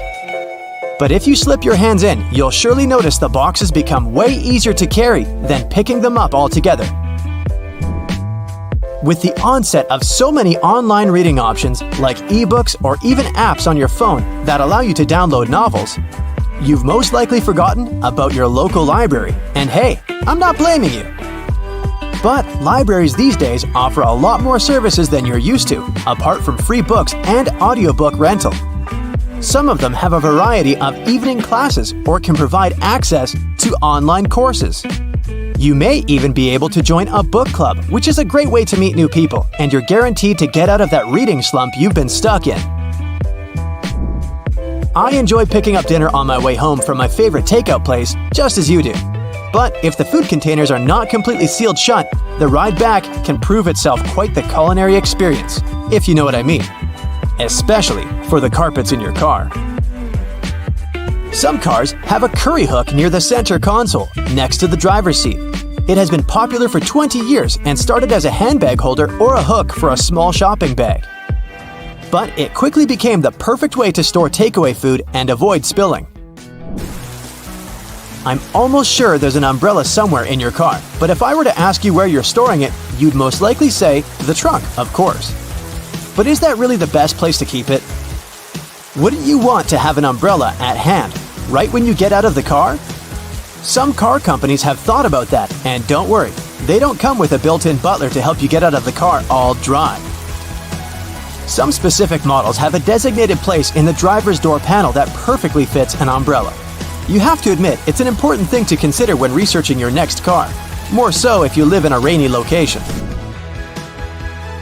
But if you slip your hands in, you'll surely notice the boxes become way easier to carry than picking them up altogether. With the onset of so many online reading options like ebooks or even apps on your phone that allow you to download novels, you've most likely forgotten about your local library. And hey, I'm not blaming you. But libraries these days offer a lot more services than you're used to, apart from free books and audiobook rental. Some of them have a variety of evening classes or can provide access to online courses. You may even be able to join a book club, which is a great way to meet new people, and you're guaranteed to get out of that reading slump you've been stuck in. I enjoy picking up dinner on my way home from my favorite takeout place, just as you do. But if the food containers are not completely sealed shut, the ride back can prove itself quite the culinary experience, if you know what I mean. Especially for the carpets in your car. Some cars have a curry hook near the center console, next to the driver's seat. It has been popular for 20 years and started as a handbag holder or a hook for a small shopping bag. But it quickly became the perfect way to store takeaway food and avoid spilling. I'm almost sure there's an umbrella somewhere in your car, but if I were to ask you where you're storing it, you'd most likely say the trunk, of course. But is that really the best place to keep it? Wouldn't you want to have an umbrella at hand, right when you get out of the car? Some car companies have thought about that, and don't worry, they don't come with a built-in butler to help you get out of the car all dry. Some specific models have a designated place in the driver's door panel that perfectly fits an umbrella. You have to admit, it's an important thing to consider when researching your next car, more so if you live in a rainy location.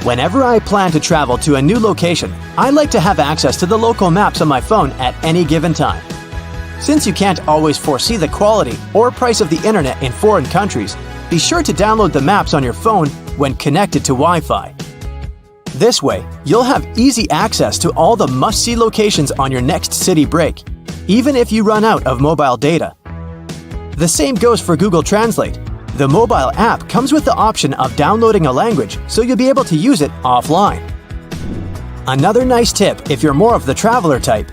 Whenever I plan to travel to a new location, I like to have access to the local maps on my phone at any given time. Since you can't always foresee the quality or price of the internet in foreign countries, be sure to download the maps on your phone when connected to Wi-Fi. This way, you'll have easy access to all the must-see locations on your next city break, even if you run out of mobile data. The same goes for Google Translate. The mobile app comes with the option of downloading a language, so you'll be able to use it offline. Another nice tip if you're more of the traveler type.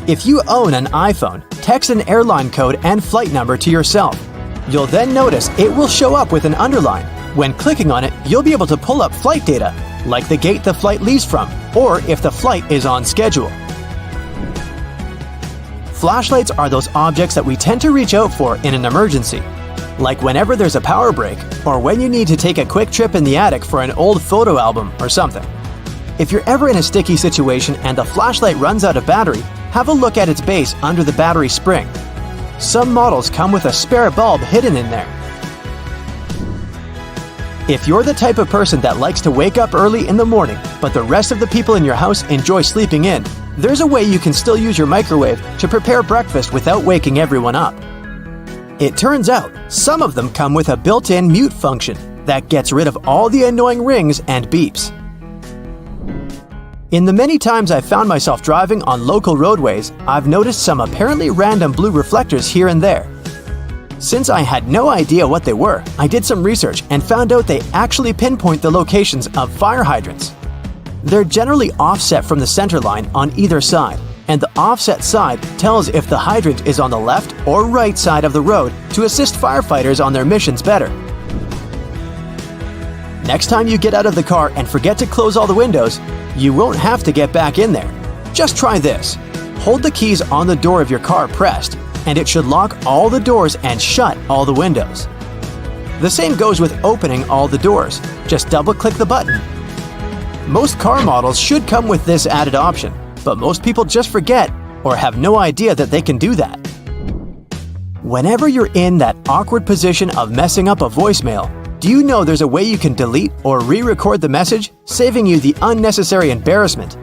If you own an iPhone, text an airline code and flight number to yourself. You'll then notice it will show up with an underline. When clicking on it, you'll be able to pull up flight data, like the gate the flight leaves from, or if the flight is on schedule. Flashlights are those objects that we tend to reach out for in an emergency, like whenever there's a power break or when you need to take a quick trip in the attic for an old photo album or something. If you're ever in a sticky situation and the flashlight runs out of battery, have a look at its base under the battery spring. Some models come with a spare bulb hidden in there. If you're the type of person that likes to wake up early in the morning, but the rest of the people in your house enjoy sleeping in, there's a way you can still use your microwave to prepare breakfast without waking everyone up. It turns out, some of them come with a built-in mute function that gets rid of all the annoying rings and beeps. In the many times I've found myself driving on local roadways, I've noticed some apparently random blue reflectors here and there. Since I had no idea what they were, I did some research and found out they actually pinpoint the locations of fire hydrants. They're generally offset from the center line on either side, and the offset side tells if the hydrant is on the left or right side of the road to assist firefighters on their missions better. Next time you get out of the car and forget to close all the windows, you won't have to get back in there. Just try this. Hold the keys on the door of your car pressed, and it should lock all the doors and shut all the windows. The same goes with opening all the doors. Just double-click the button. Most car models should come with this added option, but most people just forget or have no idea that they can do that. Whenever you're in that awkward position of messing up a voicemail, do you know there's a way you can delete or re-record the message, saving you the unnecessary embarrassment?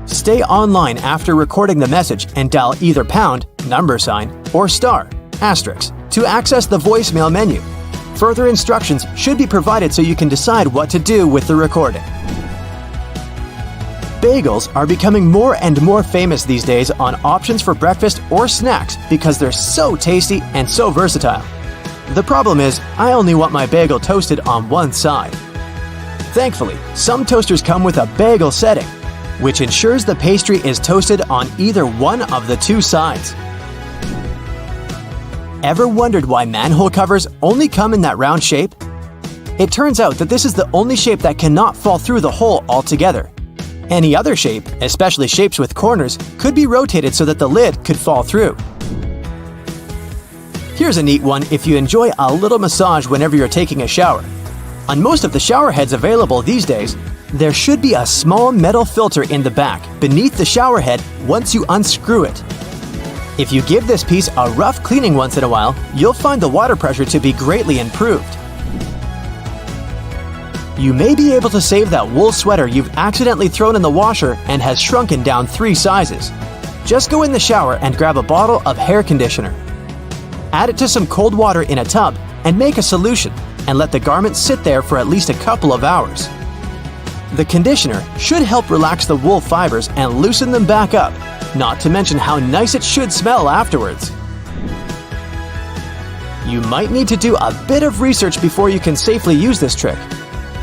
Stay online after recording the message and dial either pound, number sign, or star, asterisk, to access the voicemail menu. Further instructions should be provided so you can decide what to do with the recording. Bagels are becoming more and more famous these days on options for breakfast or snacks because they're so tasty and so versatile. The problem is, I only want my bagel toasted on one side. Thankfully, some toasters come with a bagel setting, which ensures the pastry is toasted on either one of the two sides. Ever wondered why manhole covers only come in that round shape? It turns out that this is the only shape that cannot fall through the hole altogether. Any other shape, especially shapes with corners, could be rotated so that the lid could fall through. Here's a neat one if you enjoy a little massage whenever you're taking a shower. On most of the shower heads available these days, there should be a small metal filter in the back beneath the shower head once you unscrew it. If you give this piece a rough cleaning once in a while, you'll find the water pressure to be greatly improved. You may be able to save that wool sweater you've accidentally thrown in the washer and has shrunken down 3 sizes. Just go in the shower and grab a bottle of hair conditioner. Add it to some cold water in a tub and make a solution, and let the garment sit there for at least a couple of hours. The conditioner should help relax the wool fibers and loosen them back up, not to mention how nice it should smell afterwards. You might need to do a bit of research before you can safely use this trick.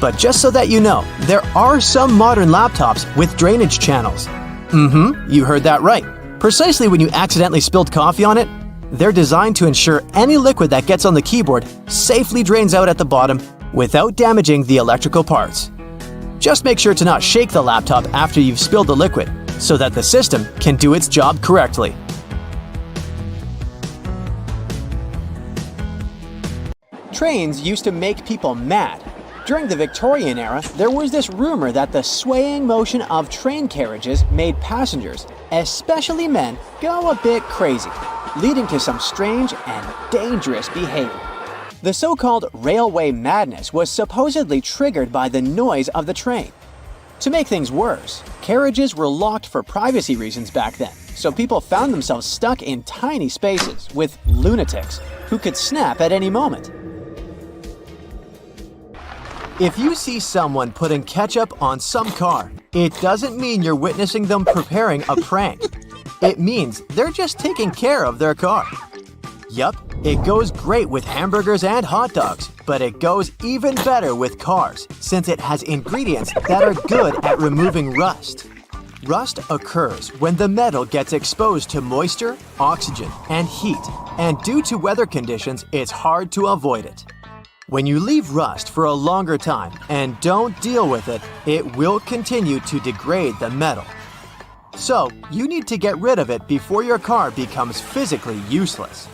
But just so that you know, there are some modern laptops with drainage channels. You heard that right. Precisely when you accidentally spilled coffee on it, they're designed to ensure any liquid that gets on the keyboard safely drains out at the bottom without damaging the electrical parts. Just make sure to not shake the laptop after you've spilled the liquid so that the system can do its job correctly. Trains used to make people mad. During the Victorian era, there was this rumor that the swaying motion of train carriages made passengers, especially men, go a bit crazy, leading to some strange and dangerous behavior. The so-called railway madness was supposedly triggered by the noise of the train. To make things worse, carriages were locked for privacy reasons back then, so people found themselves stuck in tiny spaces with lunatics who could snap at any moment. If you see someone putting ketchup on some car, it doesn't mean you're witnessing them preparing a prank. It means they're just taking care of their car. Yup, it goes great with hamburgers and hot dogs, but it goes even better with cars since it has ingredients that are good at removing rust. Rust occurs when the metal gets exposed to moisture, oxygen, and heat, and due to weather conditions, it's hard to avoid it. When you leave rust for a longer time and don't deal with it, it will continue to degrade the metal. So, you need to get rid of it before your car becomes physically useless.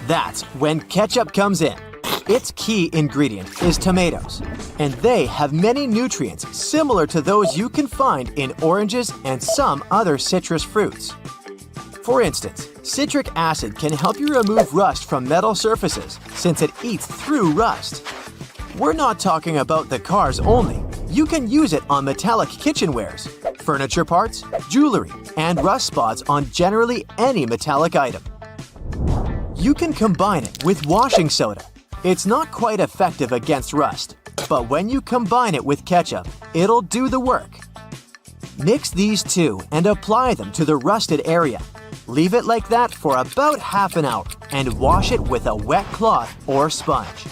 That's when ketchup comes in. Its key ingredient is tomatoes, and they have many nutrients similar to those you can find in oranges and some other citrus fruits. For instance, citric acid can help you remove rust from metal surfaces since it eats through rust. We're not talking about the cars only. You can use it on metallic kitchenwares, furniture parts, jewelry, and rust spots on generally any metallic item. You can combine it with washing soda. It's not quite effective against rust, but when you combine it with ketchup, it'll do the work. Mix these two and apply them to the rusted area. Leave it like that for about half an hour and wash it with a wet cloth or sponge.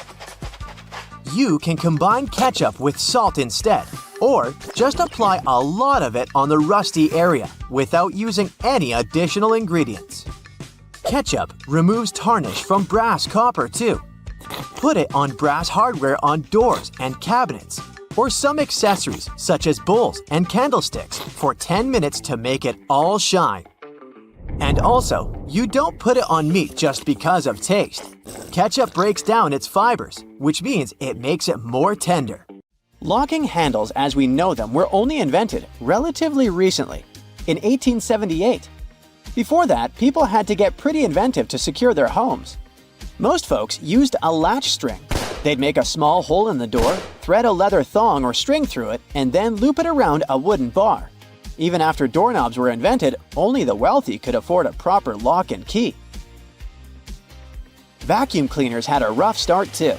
You can combine ketchup with salt instead, Or just apply a lot of it on the rusty area without using any additional ingredients. Ketchup removes tarnish from brass copper too. Put it on brass hardware on doors and cabinets, or some accessories such as bowls and candlesticks for 10 minutes to make it all shine. And also, you don't put it on meat just because of taste. Ketchup breaks down its fibers, which means it makes it more tender. Locking handles as we know them were only invented relatively recently, in 1878. Before that, people had to get pretty inventive to secure their homes. Most folks used a latch string. They'd make a small hole in the door, thread a leather thong or string through it, and then loop it around a wooden bar. Even after doorknobs were invented, only the wealthy could afford a proper lock and key. Vacuum cleaners had a rough start too.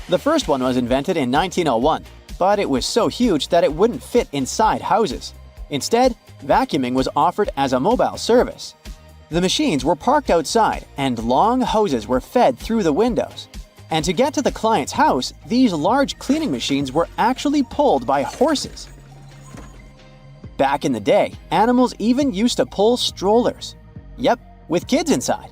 The first one was invented in 1901, but it was so huge that it wouldn't fit inside houses. Instead, vacuuming was offered as a mobile service. The machines were parked outside, and long hoses were fed through the windows. And to get to the client's house, these large cleaning machines were actually pulled by horses. Back in the day, animals even used to pull strollers. Yep, with kids inside.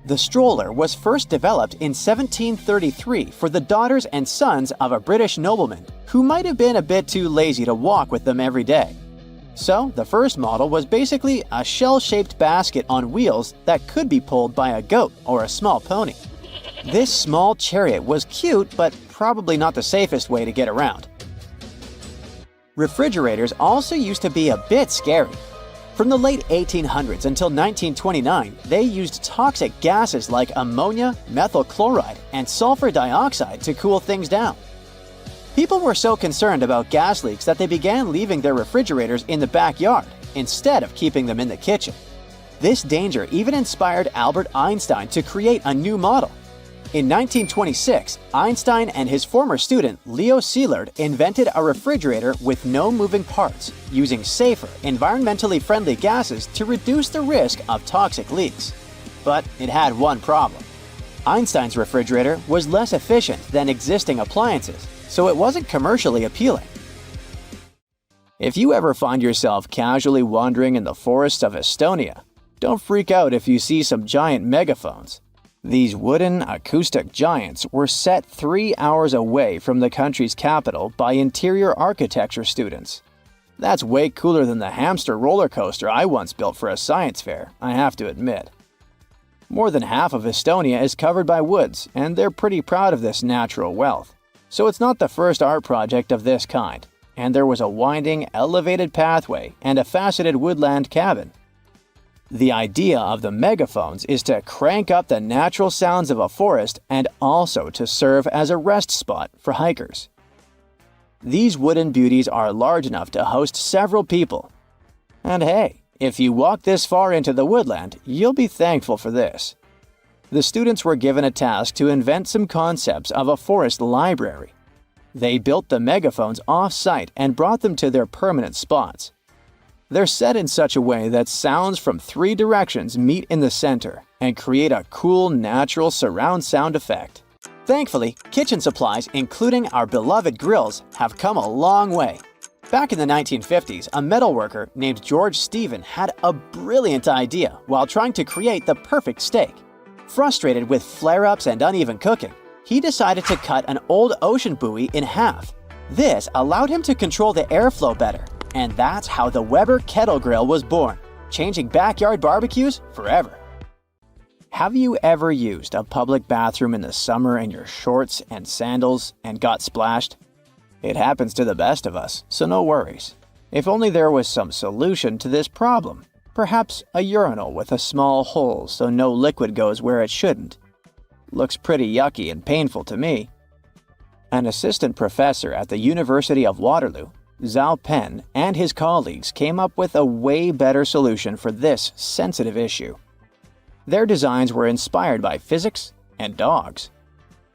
The stroller was first developed in 1733 for the daughters and sons of a British nobleman who might have been a bit too lazy to walk with them every day. So, the first model was basically a shell-shaped basket on wheels that could be pulled by a goat or a small pony. This small chariot was cute, but probably not the safest way to get around. Refrigerators also used to be a bit scary. From the late 1800s until 1929, they used toxic gases like ammonia, methyl chloride, and sulfur dioxide to cool things down. People were so concerned about gas leaks that they began leaving their refrigerators in the backyard instead of keeping them in the kitchen. This danger even inspired Albert Einstein to create a new model. In 1926, Einstein and his former student Leo Szilard invented a refrigerator with no moving parts, using safer, environmentally friendly gases to reduce the risk of toxic leaks. But it had one problem. Einstein's refrigerator was less efficient than existing appliances, so it wasn't commercially appealing. If you ever find yourself casually wandering in the forests of Estonia, don't freak out if you see some giant megaphones. These wooden acoustic giants were set 3 hours away from the country's capital by interior architecture students. That's way cooler than the hamster roller coaster I once built for a science fair, I have to admit. More than half of Estonia is covered by woods, and they're pretty proud of this natural wealth. So it's not the first art project of this kind, and there was a winding, elevated pathway and a faceted woodland cabin. The idea of the megaphones is to crank up the natural sounds of a forest and also to serve as a rest spot for hikers. These wooden beauties are large enough to host several people. And hey, if you walk this far into the woodland, you'll be thankful for this. The students were given a task to invent some concepts of a forest library. They built the megaphones off-site and brought them to their permanent spots. They're set in such a way that sounds from 3 directions meet in the center and create a cool, natural surround sound effect. Thankfully, kitchen supplies, including our beloved grills, have come a long way. Back in the 1950s, a metalworker named George Stephen had a brilliant idea while trying to create the perfect steak. Frustrated with flare-ups and uneven cooking, he decided to cut an old ocean buoy in half. This allowed him to control the airflow better. And that's how the Weber Kettle Grill was born, changing backyard barbecues forever. Have you ever used a public bathroom in the summer in your shorts and sandals and got splashed? It happens to the best of us, so no worries. If only there was some solution to this problem. Perhaps a urinal with a small hole so no liquid goes where it shouldn't. Looks pretty yucky and painful to me. An assistant professor at the University of Waterloo, Zhao Pen, and his colleagues came up with a way better solution for this sensitive issue. Their designs were inspired by physics and dogs.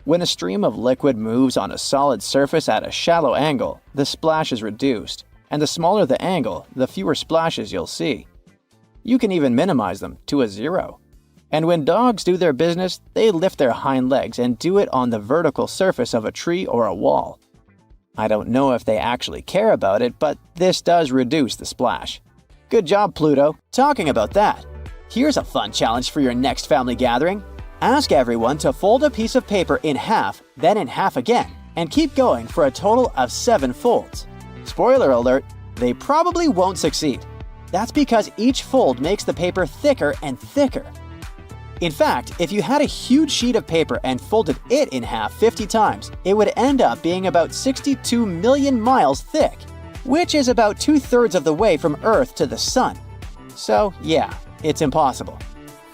When a stream of liquid moves on a solid surface at a shallow angle, the splash is reduced, and the smaller the angle, the fewer splashes you'll see. You can even minimize them to a 0. And when dogs do their business, they lift their hind legs and do it on the vertical surface of a tree or a wall. I don't know if they actually care about it, but this does reduce the splash. Good job, Pluto. Talking about that, here's a fun challenge for your next family gathering. Ask everyone to fold a piece of paper in half, then in half again, and keep going for a total of 7 folds. Spoiler alert, they probably won't succeed. That's because each fold makes the paper thicker and thicker. In fact, if you had a huge sheet of paper and folded it in half 50 times, it would end up being about 62 million miles thick, which is about 2/3 of the way from Earth to the Sun. So yeah, it's impossible.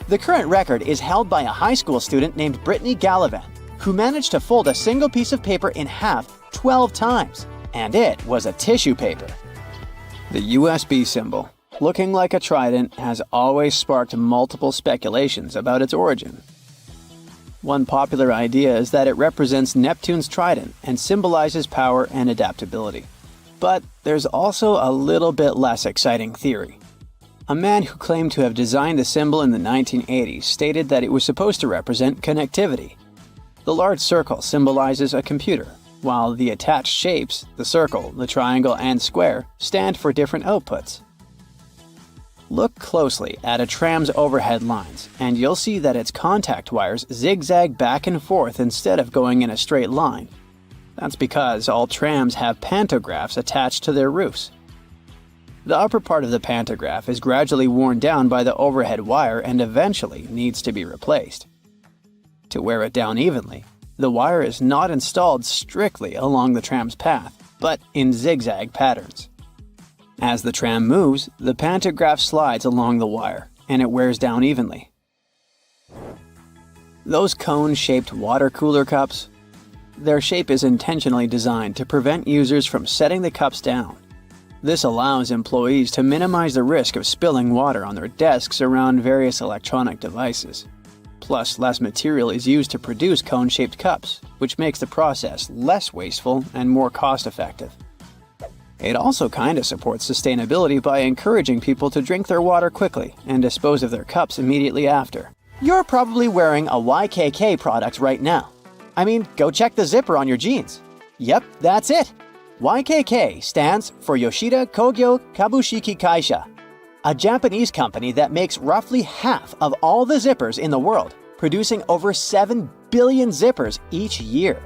The current record is held by a high school student named Brittany Gallivan, who managed to fold a single piece of paper in half 12 times, and it was a tissue paper. The USB symbol, looking like a trident, has always sparked multiple speculations about its origin. One popular idea is that it represents Neptune's trident and symbolizes power and adaptability. But there's also a little bit less exciting theory. A man who claimed to have designed the symbol in the 1980s stated that it was supposed to represent connectivity. The large circle symbolizes a computer, while the attached shapes, the circle, the triangle, and square, stand for different outputs. Look closely at a tram's overhead lines, and you'll see that its contact wires zigzag back and forth instead of going in a straight line. That's because all trams have pantographs attached to their roofs. The upper part of the pantograph is gradually worn down by the overhead wire and eventually needs to be replaced. To wear it down evenly, the wire is not installed strictly along the tram's path, but in zigzag patterns. As the tram moves, the pantograph slides along the wire, and it wears down evenly. Those cone-shaped water cooler cups? Their shape is intentionally designed to prevent users from setting the cups down. This allows employees to minimize the risk of spilling water on their desks around various electronic devices. Plus, less material is used to produce cone-shaped cups, which makes the process less wasteful and more cost-effective. It also kinda supports sustainability by encouraging people to drink their water quickly and dispose of their cups immediately after. You're probably wearing a YKK product right now. I mean, go check the zipper on your jeans. Yep, that's it. YKK stands for Yoshida Kogyo Kabushiki Kaisha, a Japanese company that makes roughly half of all the zippers in the world, producing over 7 billion zippers each year.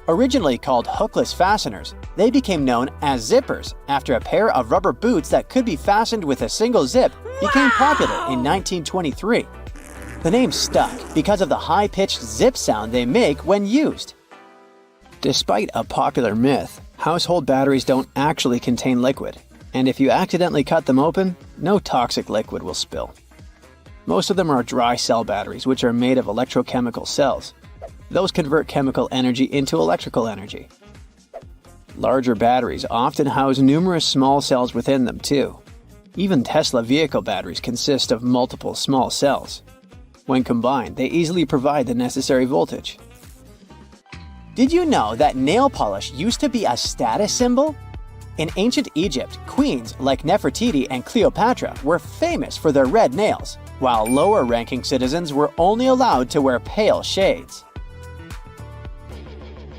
Originally called hookless fasteners, they became known as zippers after a pair of rubber boots that could be fastened with a single zip became popular in 1923. The name stuck because of the high-pitched zip sound they make when used. Despite a popular myth, household batteries don't actually contain liquid, and if you accidentally cut them open, no toxic liquid will spill. Most of them are dry cell batteries, which are made of electrochemical cells. Those convert chemical energy into electrical energy. Larger batteries often house numerous small cells within them too. Even Tesla vehicle batteries consist of multiple small cells. When combined, they easily provide the necessary voltage. Did you know that nail polish used to be a status symbol? In ancient Egypt, queens like Nefertiti and Cleopatra were famous for their red nails, while lower-ranking citizens were only allowed to wear pale shades.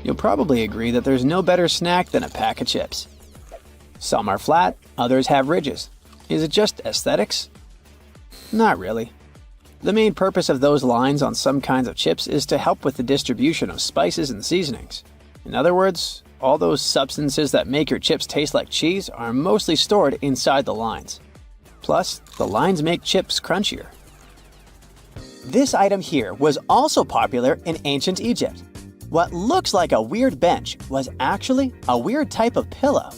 You'll probably agree that there's no better snack than a pack of chips. Some are flat, others have ridges. Is it just aesthetics? Not really. The main purpose of those lines on some kinds of chips is to help with the distribution of spices and seasonings. In other words, all those substances that make your chips taste like cheese are mostly stored inside the lines. Plus, the lines make chips crunchier. This item here was also popular in ancient Egypt. What looks like a weird bench was actually a weird type of pillow.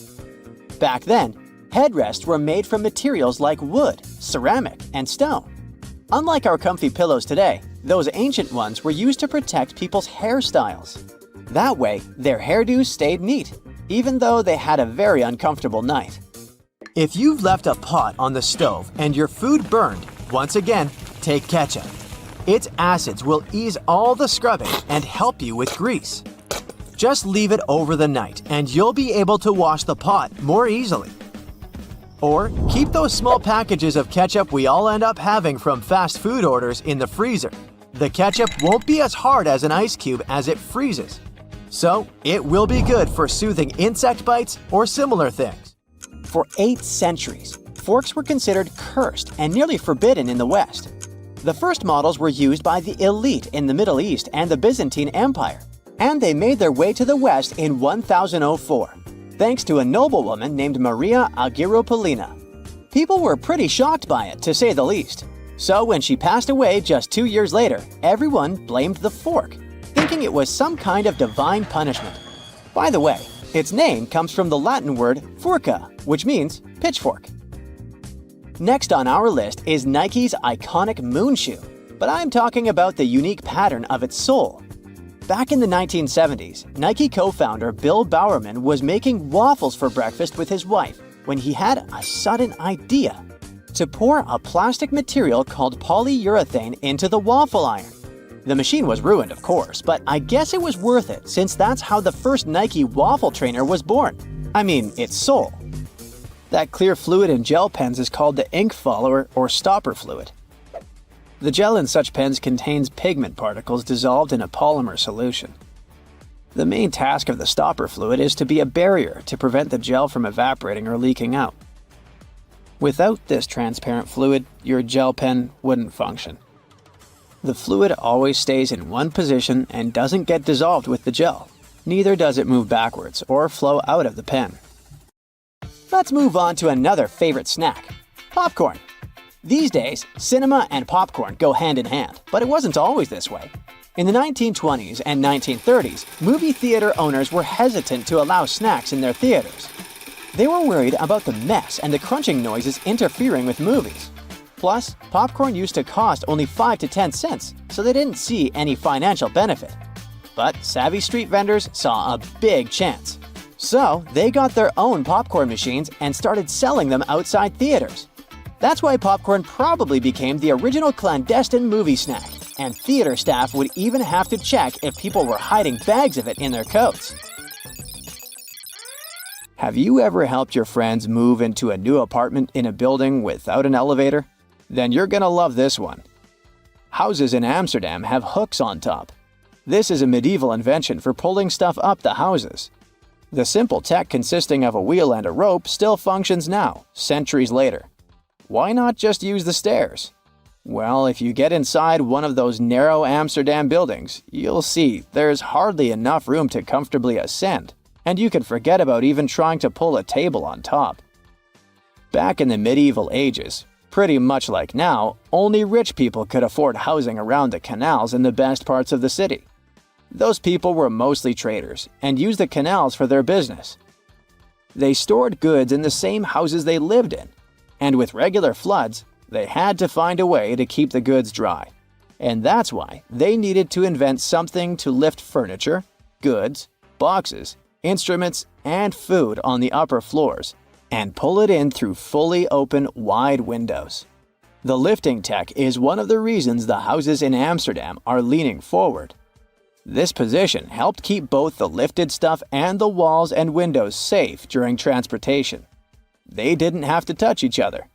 Back then, headrests were made from materials like wood, ceramic, and stone. Unlike our comfy pillows today, those ancient ones were used to protect people's hairstyles. That way, their hairdos stayed neat, even though they had a very uncomfortable night. If you've left a pot on the stove and your food burned, once again, take ketchup. Its acids will ease all the scrubbing and help you with grease. Just leave it over the night and you'll be able to wash the pot more easily. Or keep those small packages of ketchup we all end up having from fast food orders in the freezer. The ketchup won't be as hard as an ice cube as it freezes. So, it will be good for soothing insect bites or similar things. For 8 centuries, forks were considered cursed and nearly forbidden in the West. The first models were used by the elite in the Middle East and the Byzantine Empire, and they made their way to the West in 1004, thanks to a noblewoman named Maria Argyropoulina. People were pretty shocked by it, to say the least. So when she passed away just 2 years later, everyone blamed the fork, thinking it was some kind of divine punishment. By the way, its name comes from the Latin word furca, which means pitchfork. Next on our list is Nike's iconic moon shoe, but I'm talking about the unique pattern of its sole. Back in the 1970s, Nike co-founder Bill Bowerman was making waffles for breakfast with his wife when he had a sudden idea to pour a plastic material called polyurethane into the waffle iron. The machine was ruined, of course, but I guess it was worth it since that's how the first Nike waffle trainer was born. I mean, its sole. That clear fluid in gel pens is called the ink follower or stopper fluid. The gel in such pens contains pigment particles dissolved in a polymer solution. The main task of the stopper fluid is to be a barrier to prevent the gel from evaporating or leaking out. Without this transparent fluid, your gel pen wouldn't function. The fluid always stays in one position and doesn't get dissolved with the gel. Neither does it move backwards or flow out of the pen. Let's move on to another favorite snack, popcorn. These days, cinema and popcorn go hand in hand, but it wasn't always this way. In the 1920s and 1930s, movie theater owners were hesitant to allow snacks in their theaters. They were worried about the mess and the crunching noises interfering with movies. Plus, popcorn used to cost only 5 to 10 cents, so they didn't see any financial benefit. But savvy street vendors saw a big chance. So, they got their own popcorn machines and started selling them outside theaters. That's why popcorn probably became the original clandestine movie snack, and theater staff would even have to check if people were hiding bags of it in their coats. Have you ever helped your friends move into a new apartment in a building without an elevator? Then you're gonna love this one. Houses in Amsterdam have hooks on top. This is a medieval invention for pulling stuff up the houses. The simple tech consisting of a wheel and a rope still functions now, centuries later. Why not just use the stairs? Well, if you get inside one of those narrow Amsterdam buildings, you'll see there's hardly enough room to comfortably ascend, and you can forget about even trying to pull a table on top. Back in the medieval ages, pretty much like now, only rich people could afford housing around the canals in the best parts of the city. Those people were mostly traders and used the canals for their business. They stored goods in the same houses they lived in, and with regular floods, they had to find a way to keep the goods dry. And that's why they needed to invent something to lift furniture, goods, boxes, instruments, and food on the upper floors, and pull it in through fully open, wide windows. The lifting tech is one of the reasons the houses in Amsterdam are leaning forward. This position helped keep both the lifted stuff and the walls and windows safe during transportation. They didn't have to touch each other.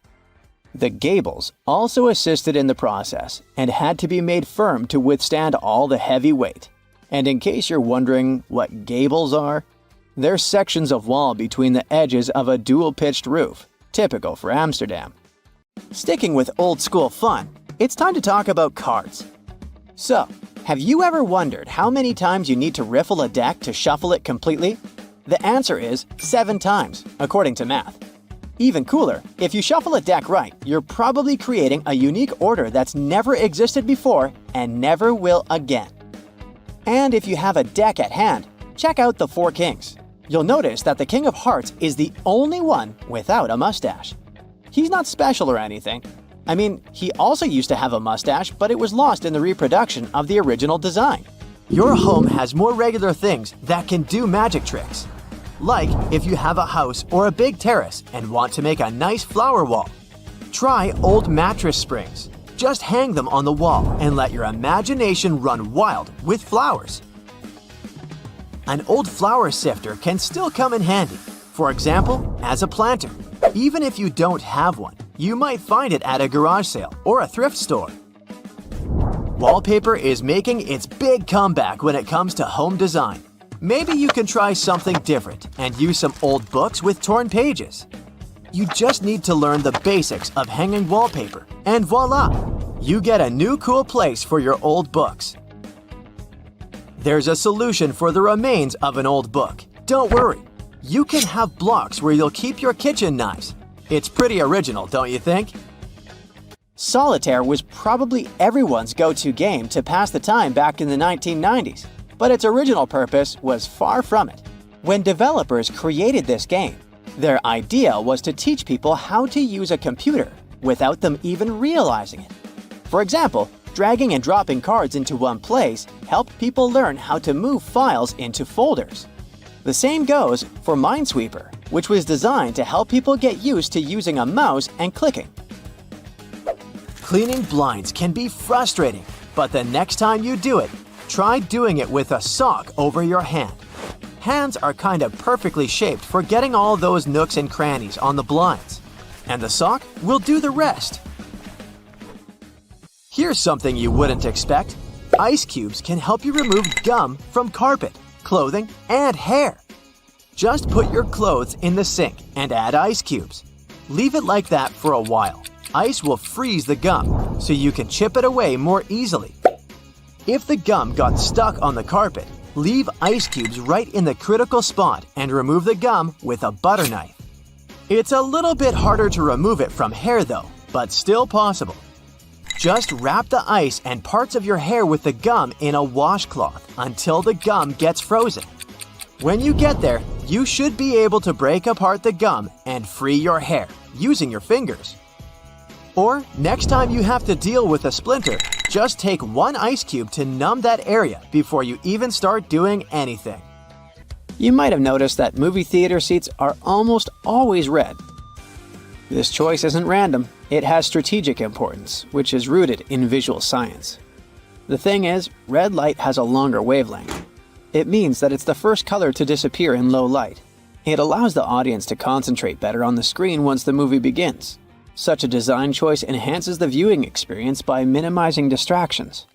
The gables also assisted in the process and had to be made firm to withstand all the heavy weight. And in case you're wondering what gables are, they're sections of wall between the edges of a dual-pitched roof, typical for Amsterdam. Sticking with old-school fun, it's time to talk about cards. So, have you ever wondered how many times you need to riffle a deck to shuffle it completely? The answer is 7 times, according to math. Even cooler, if you shuffle a deck right, you're probably creating a unique order that's never existed before and never will again. And if you have a deck at hand, check out the 4 Kings. You'll notice that the King of Hearts is the only one without a mustache. He's not special or anything. I mean, he also used to have a mustache, but it was lost in the reproduction of the original design. Your home has more regular things that can do magic tricks. Like if you have a house or a big terrace and want to make a nice flower wall. Try old mattress springs. Just hang them on the wall and let your imagination run wild with flowers. An old flower sifter can still come in handy, for example, as a planter. Even if you don't have one, you might find it at a garage sale or a thrift store. Wallpaper is making its big comeback when it comes to home design. Maybe you can try something different and use some old books with torn pages. You just need to learn the basics of hanging wallpaper, and voila! You get a new cool place for your old books. There's a solution for the remains of an old book. Don't worry. You can have blocks where you'll keep your kitchen knives. It's pretty original, don't you think? Solitaire was probably everyone's go-to game to pass the time back in the 1990s, but its original purpose was far from it. When developers created this game, their idea was to teach people how to use a computer without them even realizing it. For example, dragging and dropping cards into one place helped people learn how to move files into folders. The same goes for Minesweeper, which was designed to help people get used to using a mouse and clicking. Cleaning blinds can be frustrating, but the next time you do it, try doing it with a sock over your hand. Hands are kind of perfectly shaped for getting all those nooks and crannies on the blinds, and the sock will do the rest. Here's something you wouldn't expect. Ice cubes can help you remove gum from carpet, clothing, and hair. Just put your clothes in the sink and add ice cubes. Leave it like that for a while. Ice will freeze the gum, so you can chip it away more easily. If the gum got stuck on the carpet, leave ice cubes right in the critical spot and remove the gum with a butter knife. It's a little bit harder to remove it from hair though, but still possible. Just wrap the ice and parts of your hair with the gum in a washcloth until the gum gets frozen. When you get there, you should be able to break apart the gum and free your hair using your fingers. Or next time you have to deal with a splinter, just take one ice cube to numb that area before you even start doing anything. You might have noticed that movie theater seats are almost always red. This choice isn't random. It has strategic importance, which is rooted in visual science. The thing is, red light has a longer wavelength. It means that it's the first color to disappear in low light. It allows the audience to concentrate better on the screen once the movie begins. Such a design choice enhances the viewing experience by minimizing distractions.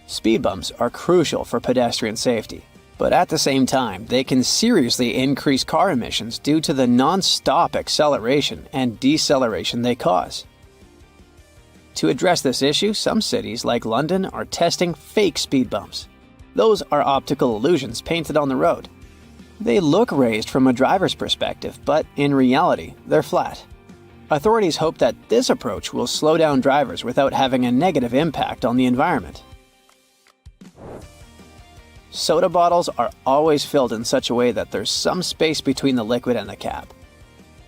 Speed bumps are crucial for pedestrian safety, but at the same time, they can seriously increase car emissions due to the non-stop acceleration and deceleration they cause. To address this issue, some cities like London are testing fake speed bumps. Those are optical illusions painted on the road. They look raised from a driver's perspective, but in reality, they're flat. Authorities hope that this approach will slow down drivers without having a negative impact on the environment. Soda bottles are always filled in such a way that there's some space between the liquid and the cap.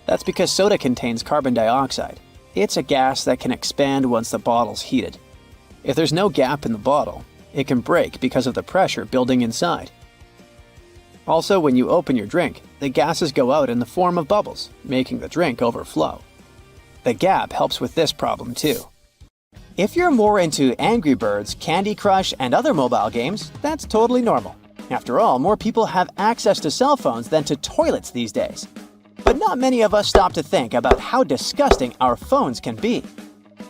That's because soda contains carbon dioxide. It's a gas that can expand once the bottle's heated. If there's no gap in the bottle, it can break because of the pressure building inside. Also, when you open your drink, the gases go out in the form of bubbles, making the drink overflow. The gap helps with this problem too. If you're more into Angry Birds, Candy Crush, and other mobile games, that's totally normal. After all, more people have access to cell phones than to toilets these days. But not many of us stop to think about how disgusting our phones can be.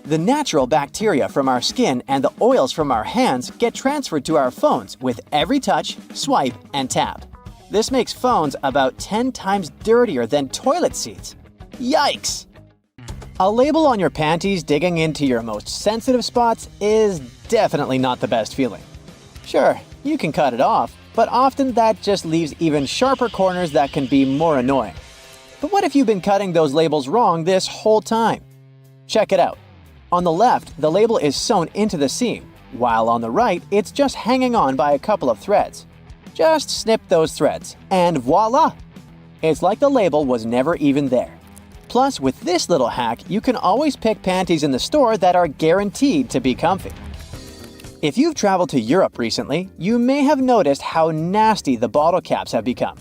The natural bacteria from our skin and the oils from our hands get transferred to our phones with every touch, swipe, and tap. This makes phones about 10 times dirtier than toilet seats. Yikes! A label on your panties digging into your most sensitive spots is definitely not the best feeling. Sure, you can cut it off, but often that just leaves even sharper corners that can be more annoying. But what if you've been cutting those labels wrong this whole time? Check it out. On the left, the label is sewn into the seam, while on the right, it's just hanging on by a couple of threads. Just snip those threads, and voila! It's like the label was never even there. Plus, with this little hack, you can always pick panties in the store that are guaranteed to be comfy. If you've traveled to Europe recently, you may have noticed how nasty the bottle caps have become.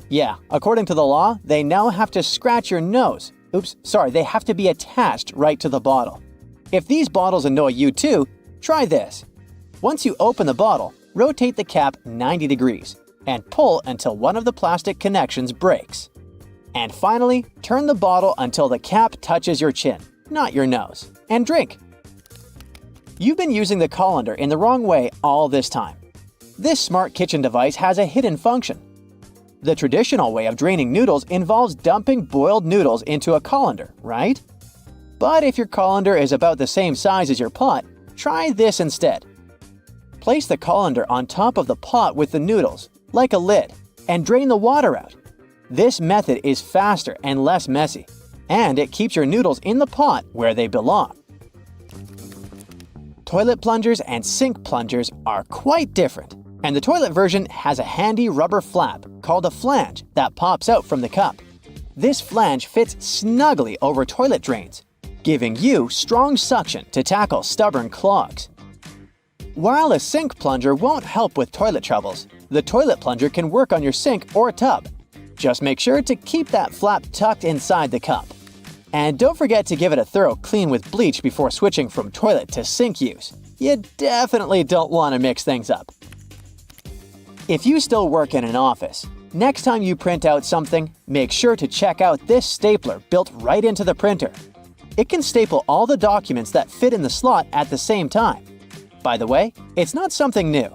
Yeah, according to the law, they now have to scratch your nose. They have to be attached right to the bottle. If these bottles annoy you too, try this. Once you open the bottle, rotate the cap 90 degrees and pull until one of the plastic connections breaks. And finally, turn the bottle until the cap touches your chin, not your nose, and drink. You've been using the colander in the wrong way all this time. This smart kitchen device has a hidden function. The traditional way of draining noodles involves dumping boiled noodles into a colander, right? But if your colander is about the same size as your pot, try this instead. Place the colander on top of the pot with the noodles, like a lid, and drain the water out. This method is faster and less messy, and it keeps your noodles in the pot where they belong. Toilet plungers and sink plungers are quite different, and the toilet version has a handy rubber flap called a flange that pops out from the cup. This flange fits snugly over toilet drains, giving you strong suction to tackle stubborn clogs. While a sink plunger won't help with toilet troubles, the toilet plunger can work on your sink or tub. Just make sure to keep that flap tucked inside the cup. And don't forget to give it a thorough clean with bleach before switching from toilet to sink use. You definitely don't want to mix things up. If you still work in an office, next time you print out something, make sure to check out this stapler built right into the printer. It can staple all the documents that fit in the slot at the same time. By the way, it's not something new.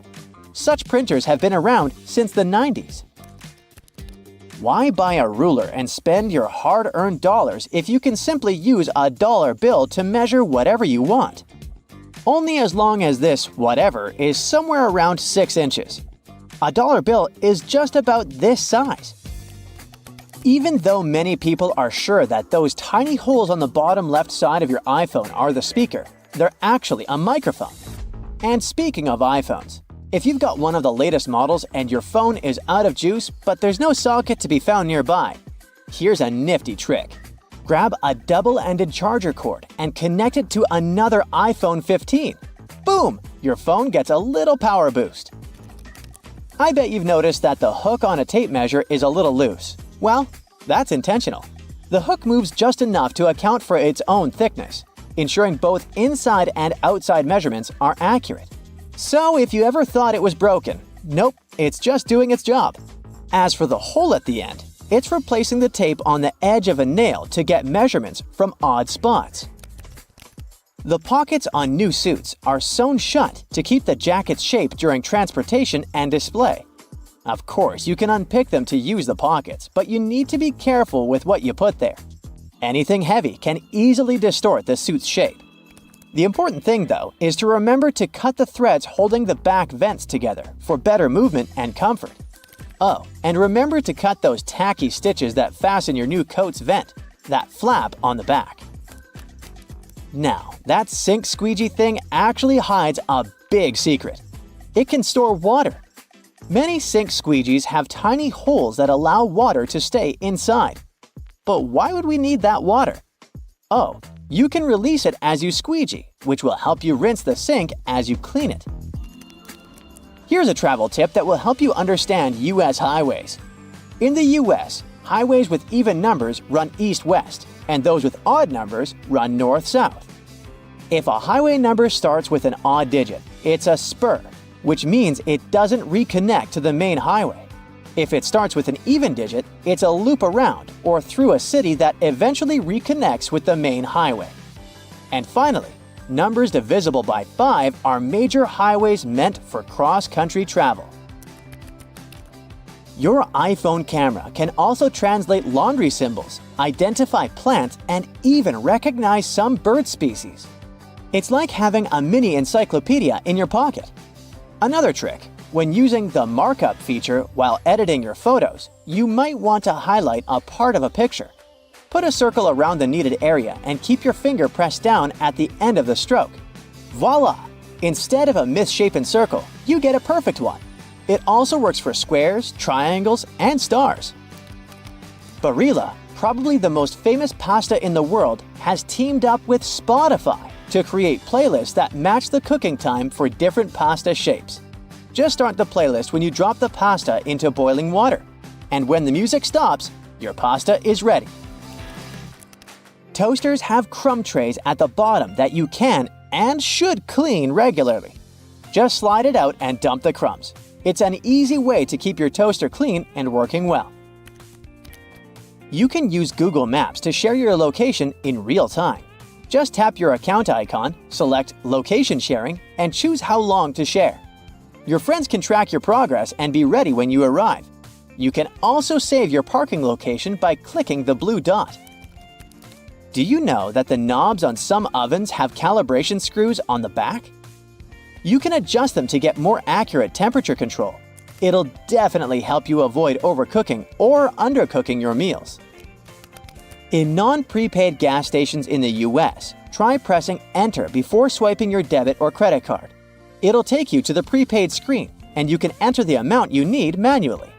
Such printers have been around since the 90s. Why buy a ruler and spend your hard-earned dollars if you can simply use a dollar bill to measure whatever you want? Only as long as this whatever is somewhere around 6 inches. A dollar bill is just about this size. Even though many people are sure that those tiny holes on the bottom left side of your iPhone are the speaker, they're actually a microphone. And speaking of iPhones, if you've got one of the latest models and your phone is out of juice but there's no socket to be found nearby, here's a nifty trick. Grab a double-ended charger cord and connect it to another iPhone 15. Boom! Your phone gets a little power boost. I bet you've noticed that the hook on a tape measure is a little loose. Well, that's intentional. The hook moves just enough to account for its own thickness, ensuring both inside and outside measurements are accurate. So if you ever thought it was broken, nope, it's just doing its job. As for the hole at the end, it's replacing the tape on the edge of a nail to get measurements from odd spots. The pockets on new suits are sewn shut to keep the jacket's shape during transportation and display. Of course, you can unpick them to use the pockets, but you need to be careful with what you put there. Anything heavy can easily distort the suit's shape. The important thing, though, is to remember to cut the threads holding the back vents together for better movement and comfort. Oh, and remember to cut those tacky stitches that fasten your new coat's vent, that flap on the back. Now, that sink squeegee thing actually hides a big secret. It can store water. Many sink squeegees have tiny holes that allow water to stay inside. But why would we need that water? Oh, you can release it as you squeegee, which will help you rinse the sink as you clean it. Here's a travel tip that will help you understand U.S. highways. In the U.S., highways with even numbers run east-west, and those with odd numbers run north-south. If a highway number starts with an odd digit, it's a spur, which means it doesn't reconnect to the main highway. If it starts with an even digit, it's a loop around or through a city that eventually reconnects with the main highway. And finally, numbers divisible by 5 are major highways meant for cross-country travel. Your iPhone camera can also translate laundry symbols, identify plants, and even recognize some bird species. It's like having a mini encyclopedia in your pocket. Another trick, when using the markup feature while editing your photos, you might want to highlight a part of a picture. Put a circle around the needed area and keep your finger pressed down at the end of the stroke. Voila! Instead of a misshapen circle, you get a perfect one. It also works for squares, triangles, and stars. Barilla, probably the most famous pasta in the world, has teamed up with Spotify to create playlists that match the cooking time for different pasta shapes. Just start the playlist when you drop the pasta into boiling water. And when the music stops, your pasta is ready. Toasters have crumb trays at the bottom that you can and should clean regularly. Just slide it out and dump the crumbs. It's an easy way to keep your toaster clean and working well. You can use Google Maps to share your location in real time. Just tap your account icon, select Location Sharing, and choose how long to share. Your friends can track your progress and be ready when you arrive. You can also save your parking location by clicking the blue dot. Do you know that the knobs on some ovens have calibration screws on the back? You can adjust them to get more accurate temperature control. It'll definitely help you avoid overcooking or undercooking your meals. In non-prepaid gas stations in the US, try pressing Enter before swiping your debit or credit card. It'll take you to the prepaid screen, and you can enter the amount you need manually.